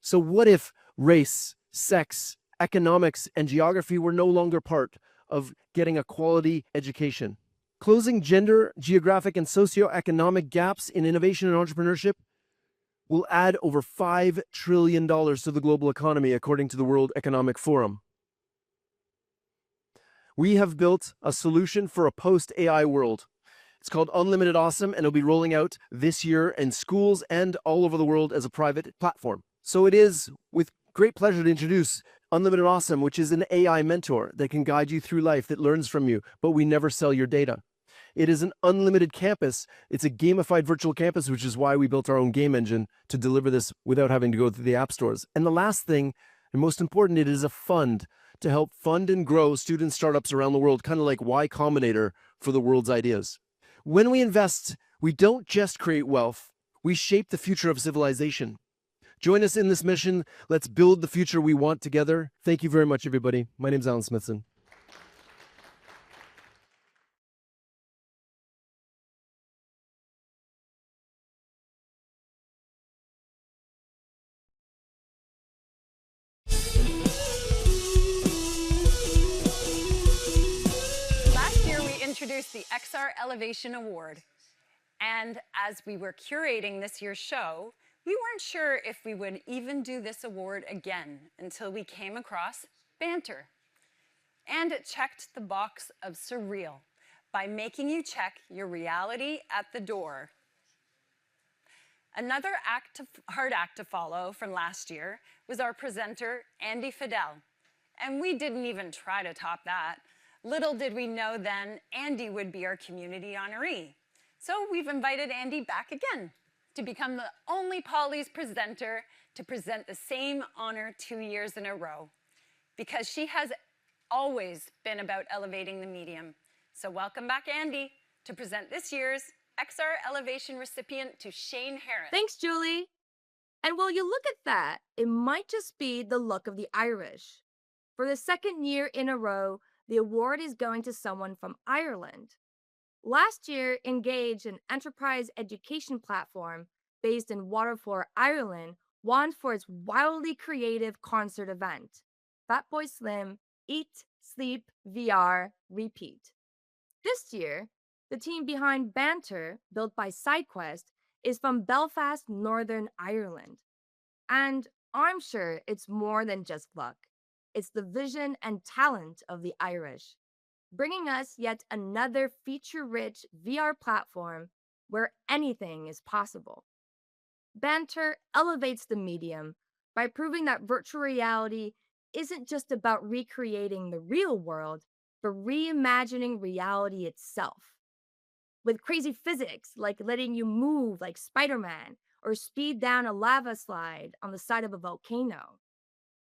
So what if race, sex, economics, and geography were no longer part of getting a quality education? Closing gender, geographic, and socioeconomic gaps in innovation and entrepreneurship will add over $5 trillion to the global economy, according to the World Economic Forum. We have built a solution for a post-AI world. It's called Unlimited Awesome, and it'll be rolling out this year in schools and all over the world as a private platform. So it is with great pleasure to introduce Unlimited Awesome, which is an AI mentor that can guide you through life, that learns from you, but we never sell your data. It is an unlimited campus. It's a gamified virtual campus, which is why we built our own game engine to deliver this without having to go through the app stores. And the last thing, and most important, it is a fund to help fund and grow student startups around the world, kind of like Y Combinator for the world's ideas. When we invest, we don't just create wealth, we shape the future of civilization. Join us in this mission. Let's build the future we want together. Thank you very much, everybody. My name's Alan Smithson. Last year, we introduced the XR Elevation Award. And as we were curating this year's show, we weren't sure if we would even do this award again until we came across Banter. And it checked the box of surreal by making you check your reality at the door. Another hard act to follow from last year was our presenter, Andy Fidel. And we didn't even try to top that. Little did we know then Andy would be our community honoree. So we've invited Andy back again to become the only Polly's presenter to present the same honor 2 years in a row, because she has always been about elevating the medium. So welcome back, Andy, to present this year's XR Elevation recipient to Shane Harris. Thanks, Julie. And while you look at that, it might just be the luck of the Irish. For the second year in a row, the award is going to someone from Ireland. Last year, Engage, an enterprise education platform based in Waterford, Ireland, won for its wildly creative concert event, Fatboy Slim, Eat, Sleep, VR, Repeat. This year, the team behind Banter, built by SideQuest, is from Belfast, Northern Ireland. And I'm sure it's more than just luck. It's the vision and talent of the Irish, bringing us yet another feature-rich VR platform where anything is possible. Banter elevates the medium by proving that virtual reality isn't just about recreating the real world, but reimagining reality itself. With crazy physics like letting you move like Spider-Man or speed down a lava slide on the side of a volcano.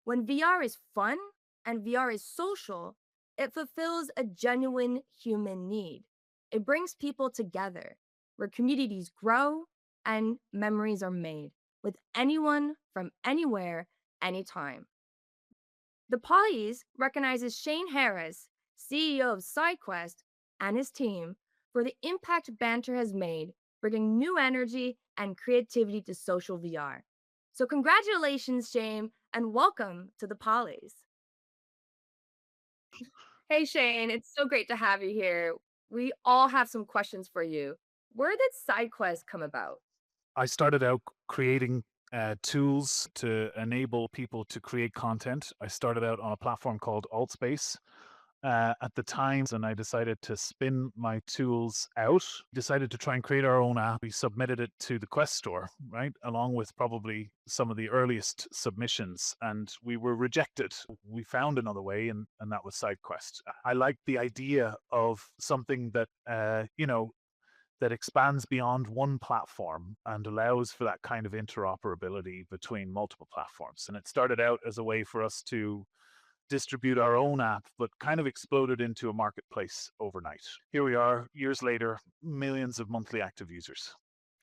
When VR is fun and VR is social, it fulfills a genuine human need. It brings people together, where communities grow and memories are made with anyone from anywhere, anytime. The Pollies recognizes Shane Harris, CEO of SideQuest, and his team for the impact Banter has made, bringing new energy and creativity to social VR. So congratulations, Shane, and welcome to the Pollies. Hey, Shane, it's so great to have you here. We all have some questions for you. Where did SideQuest come about? I started out creating tools to enable people to create content. I started out on a platform called Altspace at the time, and I decided to spin my tools out. Decided to try and create our own app. We submitted it to the Quest store, right, along with probably some of the earliest submissions, and we were rejected. We found another way, and that was SideQuest. I liked the idea of something that that expands beyond one platform and allows for that kind of interoperability between multiple platforms. And it started out as a way for us to distribute our own app, but kind of exploded into a marketplace overnight. Here we are, years later, millions of monthly active users.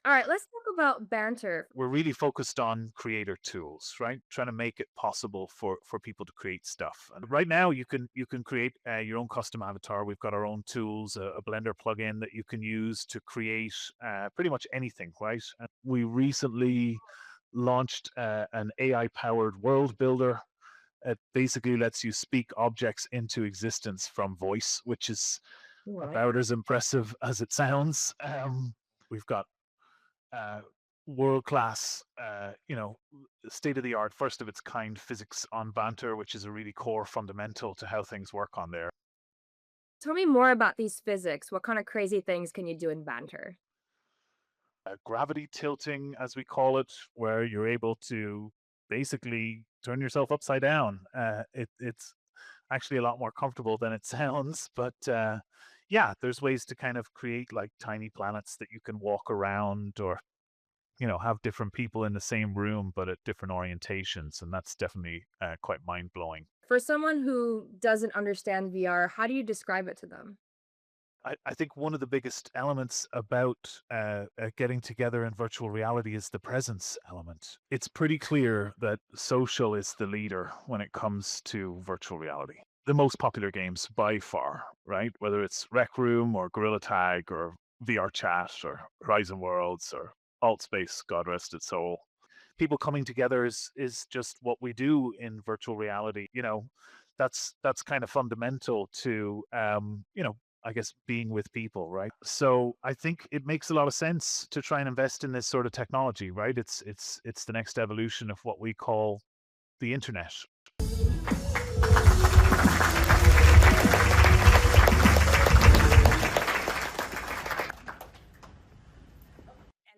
All right, let's talk about Banter. We're really focused on creator tools, right? Trying to make it possible for people to create stuff. And right now, you can create your own custom avatar. We've got our own tools, a Blender plugin that you can use to create pretty much anything, right? And we recently launched an AI-powered world builder. It basically lets you speak objects into existence from voice, which is about as impressive as it sounds. We've got world-class, state-of-the-art, first of its kind physics on Banter, which is a really core fundamental to how things work on there. Tell me more about these physics. What kind of crazy things can you do in Banter? Gravity tilting, as we call it, where you're able to basically turn yourself upside down. It's actually a lot more comfortable than it sounds, but yeah, there's ways to kind of create like tiny planets that you can walk around, or have different people in the same room but at different orientations, and that's definitely quite mind-blowing. For someone who doesn't understand VR, how do you describe it to them? I think one of the biggest elements about getting together in virtual reality is the presence element. It's pretty clear that social is the leader when it comes to virtual reality. The most popular games by far, right? Whether it's Rec Room or Gorilla Tag or VRChat or Horizon Worlds or Altspace, God rest its soul. People coming together is just what we do in virtual reality. You know, that's kind of fundamental to you know, I guess being with people, right? So I think it makes a lot of sense to try and invest in this sort of technology, right? It's the next evolution of what we call the internet.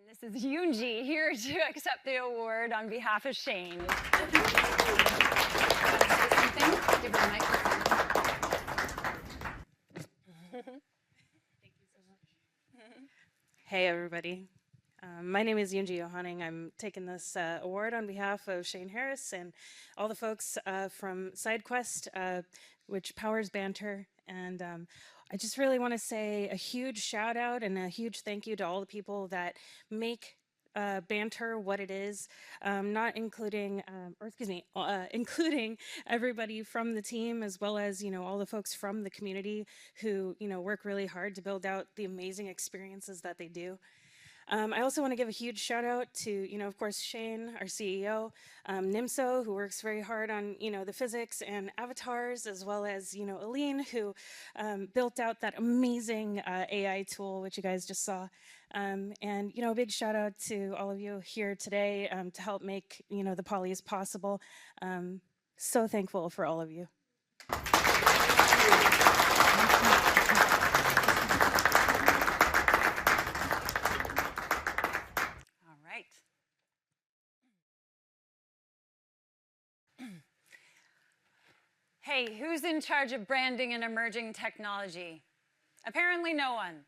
This is Yoonji here to accept the award on behalf of Shane. Give her a microphone. Hey everybody, my name is Yoonji Yohaning. I'm taking this award on behalf of Shane Harris and all the folks from SideQuest, which powers Banter. And I just really want to say a huge shout out and a huge thank you to all the people that make Banter what it is, not including, including everybody from the team, as well as, you know, all the folks from the community who, you know, work really hard to build out the amazing experiences that they do. I also want to give a huge shout out to, you know, of course, Shane, our CEO, Nimso, who works very hard on, you know, the physics and avatars, as well as, you know, Aline, who built out that amazing AI tool, which you guys just saw. And, you know, a big shout out to all of you here today to help make, you know, the polys possible. So thankful for all of you. Hey, who's in charge of branding and emerging technology? Apparently no one.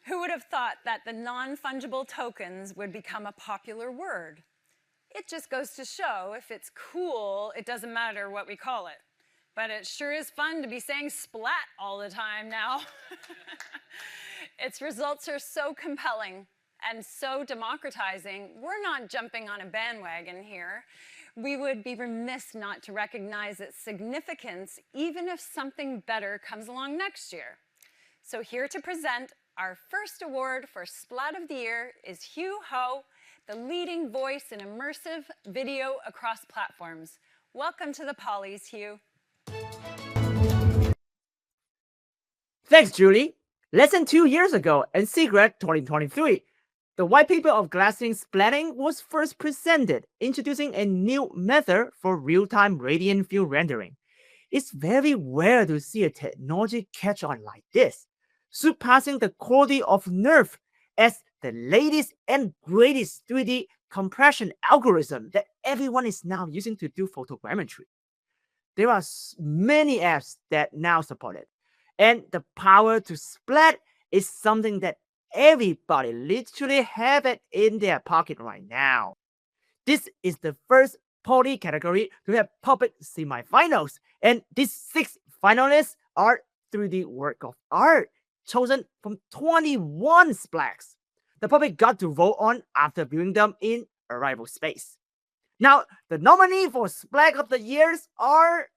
Who would have thought that the non-fungible tokens would become a popular word? It just goes to show if it's cool, it doesn't matter what we call it. But it sure is fun to be saying splat all the time now. Its results are so compelling and so democratizing, we're not jumping on a bandwagon here. We would be remiss not to recognize its significance even if something better comes along next year. So here to present our first award for Splat of the Year is Hugh Ho, the leading voice in immersive video across platforms. Welcome to the Polys, Hugh. Thanks, Julie. Less than 2 years ago, in Secret 2023, the white paper of glassing splatting was first presented, introducing a new method for real-time radiant field rendering. It's very rare to see a technology catch on like this, surpassing the quality of Nerf as the latest and greatest 3D compression algorithm that everyone is now using to do photogrammetry. There are many apps that now support it, and the power to splat is something that everybody literally have it in their pocket right now. This is the first poly category to have public semifinals, and these 6 finalists are 3D work of art chosen from 21 splats. The public got to vote on after viewing them in Arrival Space. Now, the nominee for Splat of the Years are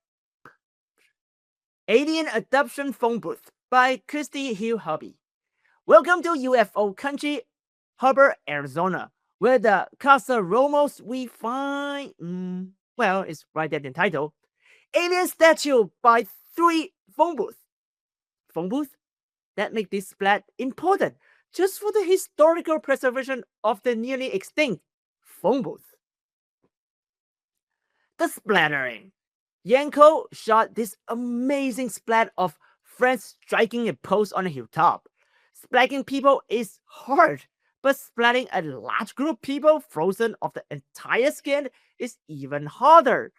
Alien Adoption Phone Booth by Christy Hill Hobby. Welcome to UFO country, Harbor, Arizona, where the Casa Romos we find, well, it's right there in the title. Alien Statue by 3 Phone Booth. Phone Booth? That make this splat important just for the historical preservation of the nearly extinct phone booth. The splattering. Yanko shot this amazing splat of friends striking a pose on a hilltop. Splatting people is hard, but splatting a large group of people frozen off the entire skin is even harder.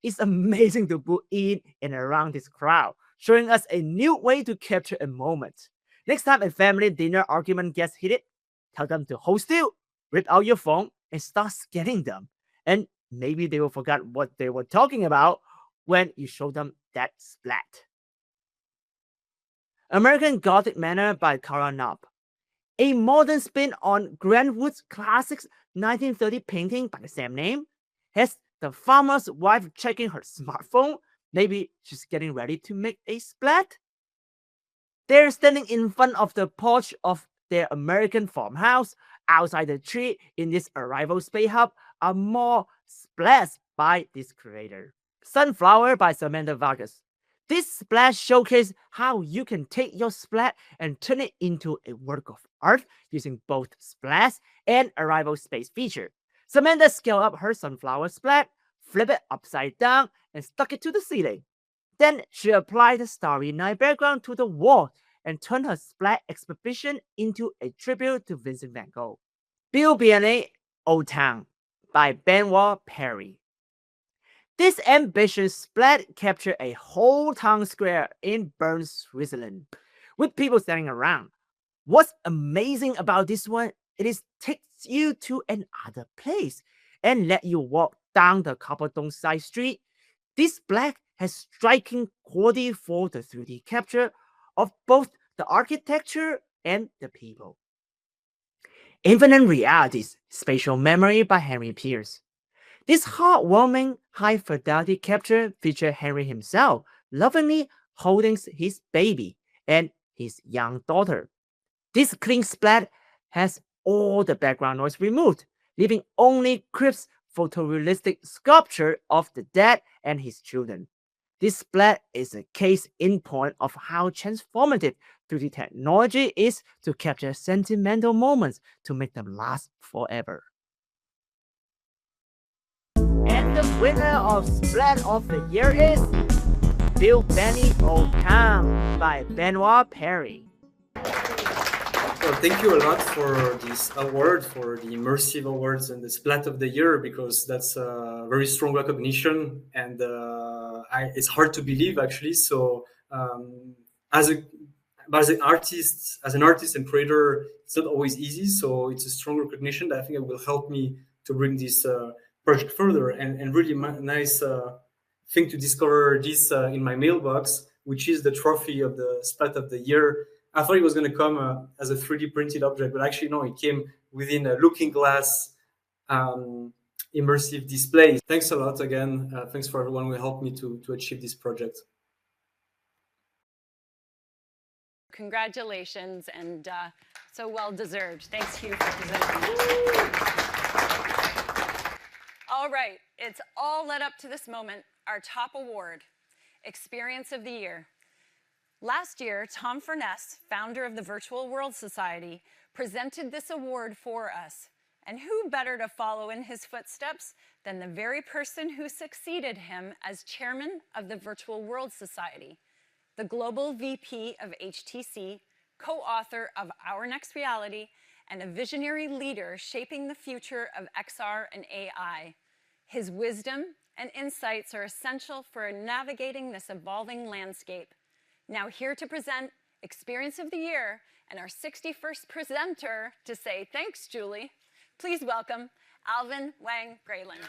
It's amazing to put in and around this crowd, showing us a new way to capture a moment. Next time a family dinner argument gets heated, tell them to hold still, rip out your phone, and start scanning them. And maybe they will forget what they were talking about when you show them that splat. American Gothic Manor by Carlton, a modern spin on Grant Wood's classic 1930 painting by the same name, has the farmer's wife checking her smartphone. Maybe she's getting ready to make a splat. They're standing in front of the porch of their American farmhouse. Outside the tree in this arrival space hub are more splats by this creator. Sunflower by Samantha Vargas. This splat showcases how you can take your splat and turn it into a work of art using both splats and arrival space feature. Samantha scaled up her sunflower splat, flipped it upside down, and stuck it to the ceiling. Then she applied the Starry Night background to the wall and turned her splat exhibition into a tribute to Vincent van Gogh. Bill Biennale Old Town by Benoit Perry. This ambitious splat captured a whole town square in Bern, Switzerland, with people standing around. What's amazing about this one, it takes you to another place and let you walk down the Copperton side street. This splat has striking quality for the 3D capture of both the architecture and the people. Infinite Realities Spatial Memory by Henry Pierce. This heartwarming, high-fidelity capture features Henry himself lovingly holding his baby and his young daughter. This clean splat has all the background noise removed, leaving only crisp photorealistic sculpture of the dad and his children. This splat is a case in point of how transformative 3D technology is to capture sentimental moments to make them last forever. And the winner of Splat of the Year is Bill Biennale Old Town by Benoit Perry. Well, thank you a lot for this award, for the Immersive Awards and the Splat of the Year, because that's a very strong recognition, and it's hard to believe actually. So as an artist and creator, it's not always easy. So it's a strong recognition that I think it will help me to bring this project further, and really nice thing to discover this in my mailbox, which is the trophy of the Splat of the Year. I thought it was going to come as a 3D printed object, but actually no, it came within a looking glass immersive display. Thanks a lot again. Thanks for everyone who helped me to achieve this project. Congratulations, and so well deserved. Thanks, Hugh, for presenting. All right, it's all led up to this moment, our top award, Experience of the Year. Last year, Tom Furness, founder of the Virtual World Society, presented this award for us. And who better to follow in his footsteps than the very person who succeeded him as chairman of the Virtual World Society, the global VP of HTC, co-author of Our Next Reality, and a visionary leader shaping the future of XR and AI. His wisdom and insights are essential for navigating this evolving landscape. Now here to present Experience of the Year and our 61st presenter to say thanks, Julie, please welcome Alvin Wang Graylin.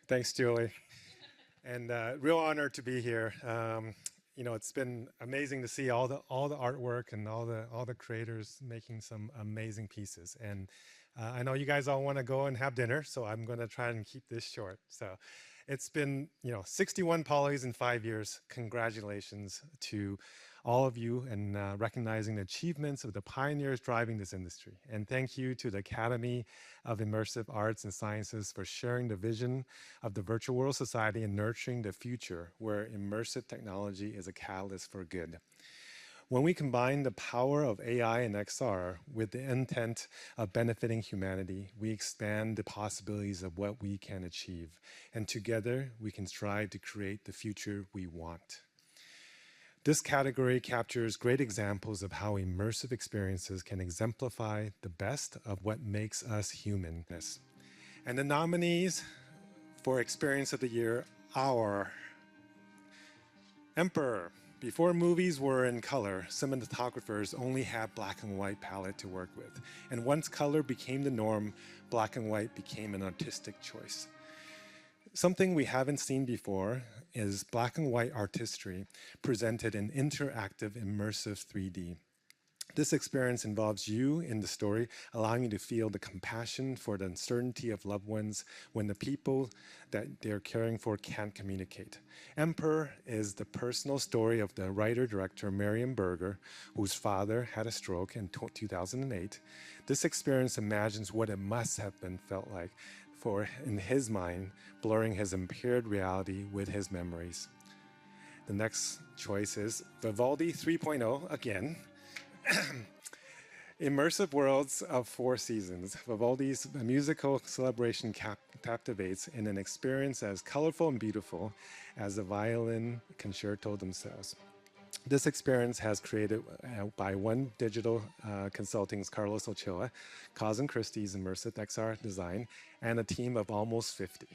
Thanks, Julie. And real honor to be here. You know, it's been amazing to see all the artwork and all the creators making some amazing pieces. And I know you guys all want to go and have dinner, so I'm going to try and keep this short. So it's been, 61 polys in 5 years. Congratulations to all of you, and recognizing the achievements of the pioneers driving this industry. And thank you to the Academy of Immersive Arts and Sciences for sharing the vision of the Virtual World Society and nurturing the future where immersive technology is a catalyst for good. When we combine the power of AI and XR with the intent of benefiting humanity, we expand the possibilities of what we can achieve. And together, we can strive to create the future we want. This category captures great examples of how immersive experiences can exemplify the best of what makes us human. And the nominees for Experience of the Year are Emperor. Before movies were in color, cinematographers only had black and white palette to work with. And once color became the norm, black and white became an artistic choice. Something we haven't seen before is black and white artistry presented in interactive immersive 3D. This experience involves you in the story, allowing you to feel the compassion for the uncertainty of loved ones when the people that they're caring for can't communicate. Emperor is the personal story of the writer-director Marion Berger, whose father had a stroke in 2008. This experience imagines what it must have been felt like for, in his mind, blurring his impaired reality with his memories. The next choice is Vivaldi 3.0 again. Immersive worlds of 4 seasons. Vivaldi's musical celebration captivates in an experience as colorful and beautiful as the violin concerto themselves. This experience has created by One Digital Consulting's Carlos Ochoa, Cause and Christie's Immersive XR Design, and a team of almost 50.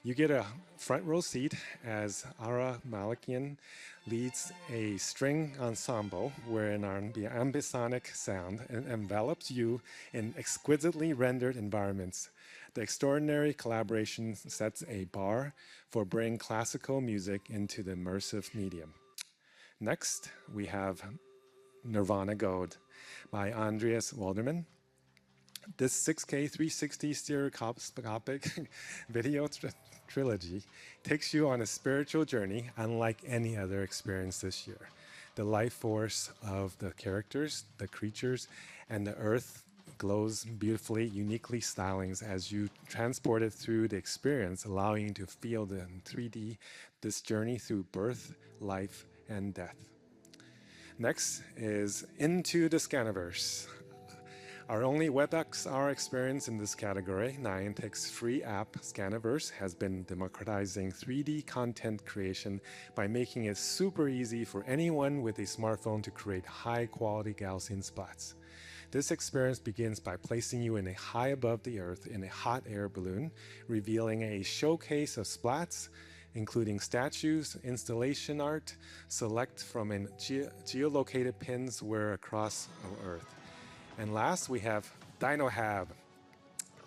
You get a front row seat as Ara Malikian leads a string ensemble wherein the ambisonic sound envelops you in exquisitely rendered environments. The extraordinary collaboration sets a bar for bringing classical music into the immersive medium. Next, we have Nirvana Gold by Andreas Walderman. This 6K 360 stereoscopic video trilogy takes you on a spiritual journey unlike any other experience this year. The life force of the characters, the creatures, and the earth glows beautifully, uniquely stylings as you transport it through the experience, allowing you to feel the 3D, this journey through birth, life, and death. Next is Into the Scaniverse. Our only WebXR experience in this category, Niantic's free app Scaniverse has been democratizing 3D content creation by making it super easy for anyone with a smartphone to create high-quality Gaussian splats. This experience begins by placing you in a high above the earth in a hot air balloon, revealing a showcase of splats, including statues, installation art, select from geolocated pins where across Earth. And last, we have DinoHab.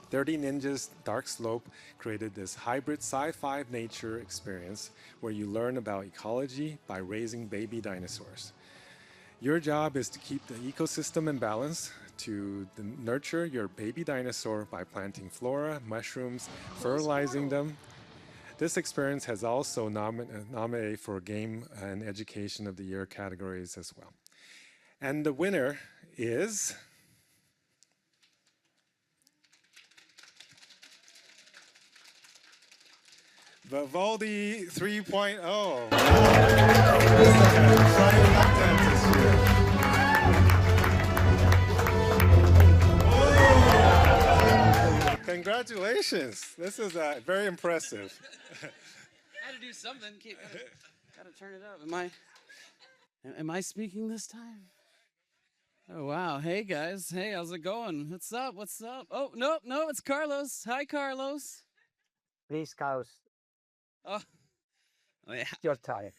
30 Ninjas Dark Slope created this hybrid sci-fi nature experience where you learn about ecology by raising baby dinosaurs. Your job is to keep the ecosystem in balance, to nurture your baby dinosaur by planting flora, mushrooms, fertilizing them. This experience has also nominated for Game and Education of the Year categories as well. And the winner is Vivaldi 3.0. Congratulations. This is very impressive. I had to do something. Gotta turn it up. Am I speaking this time? Oh, wow. Hey, guys. Hey, how's it going? What's up? What's up? Oh, no, it's Carlos. Hi, Carlos. Please, Xaos. Oh yeah. Your time.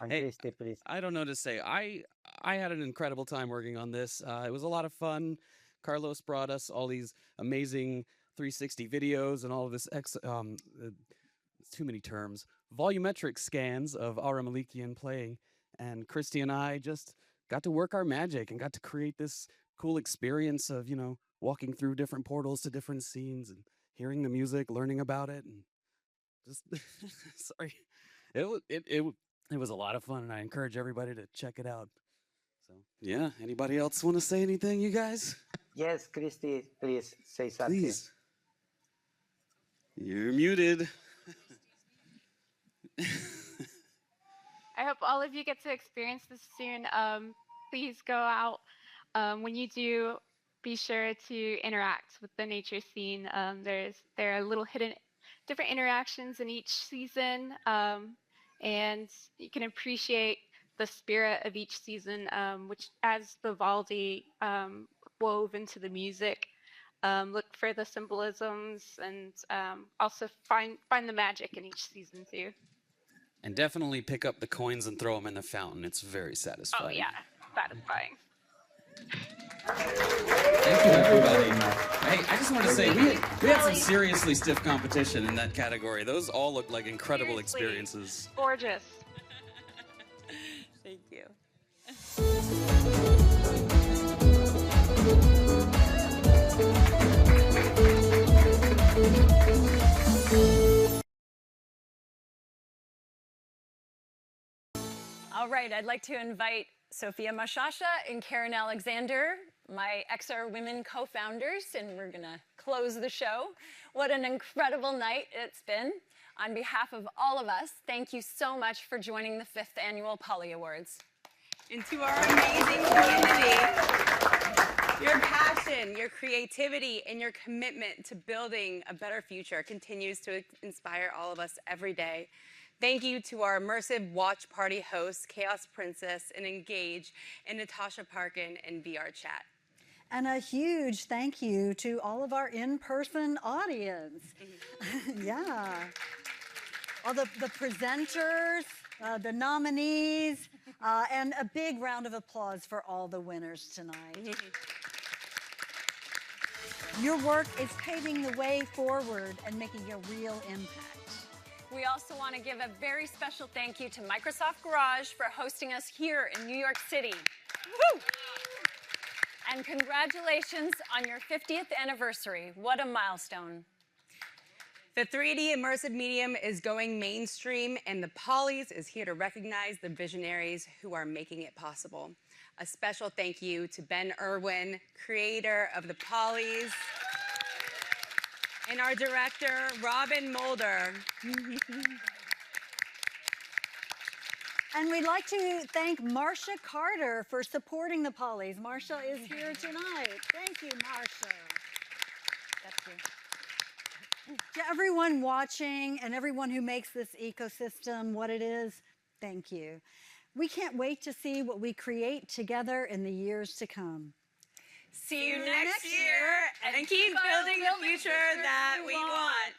And Hey, Christy, please. I don't know what to say. I had an incredible time working on this. It was a lot of fun. Carlos brought us all these amazing 360 videos and all of this too many terms, volumetric scans of Ara Malikian playing, and Christy and I just got to work our magic and got to create this cool experience of, walking through different portals to different scenes and hearing the music, learning about it, and just sorry. It was a lot of fun, and I encourage everybody to check it out. So yeah, anybody else want to say anything, you guys? Yes, Christy, please say something. Please. You're muted. I hope all of you get to experience this soon. Please go out. When you do, be sure to interact with the nature scene. There are little hidden different interactions in each season, and you can appreciate the spirit of each season, which as Vivaldi wove into the music. Look for the symbolisms and also find the magic in each season too. And definitely pick up the coins and throw them in the fountain. It's very satisfying. Oh yeah, satisfying. Thank you, everybody. Hey, I just wanted to say, we had some seriously stiff competition in that category. Those all look like incredible experiences. Gorgeous. Thank you. All right, I'd like to invite Sophia Moshasha and Karen Alexander, my XR Women co-founders, and we're gonna close the show. What an incredible night it's been. On behalf of all of us, thank you so much for joining the 5th Annual Poly Awards. And to our amazing community, your passion, your creativity, and your commitment to building a better future continues to inspire all of us every day. Thank you to our immersive watch party hosts, Chaos Princess and Engage, and Natasha Parkin and VRChat. And a huge thank you to all of our in-person audience. Yeah. All the presenters, the nominees, and a big round of applause for all the winners tonight. Your work is paving the way forward and making a real impact. We also want to give a very special thank you to Microsoft Garage for hosting us here in New York City. Woo! And congratulations on your 50th anniversary. What a milestone. The 3D immersive medium is going mainstream, and the Polys is here to recognize the visionaries who are making it possible. A special thank you to Ben Irwin, creator of the Polys, and our director, Robin Moulder. And we'd like to thank Marcia Carter for supporting the Polys. Marcia is here tonight. Thank you, Marcia. That's you. To everyone watching and everyone who makes this ecosystem what it is, thank you. We can't wait to see what we create together in the years to come. See you next year, and keep building the future that we want.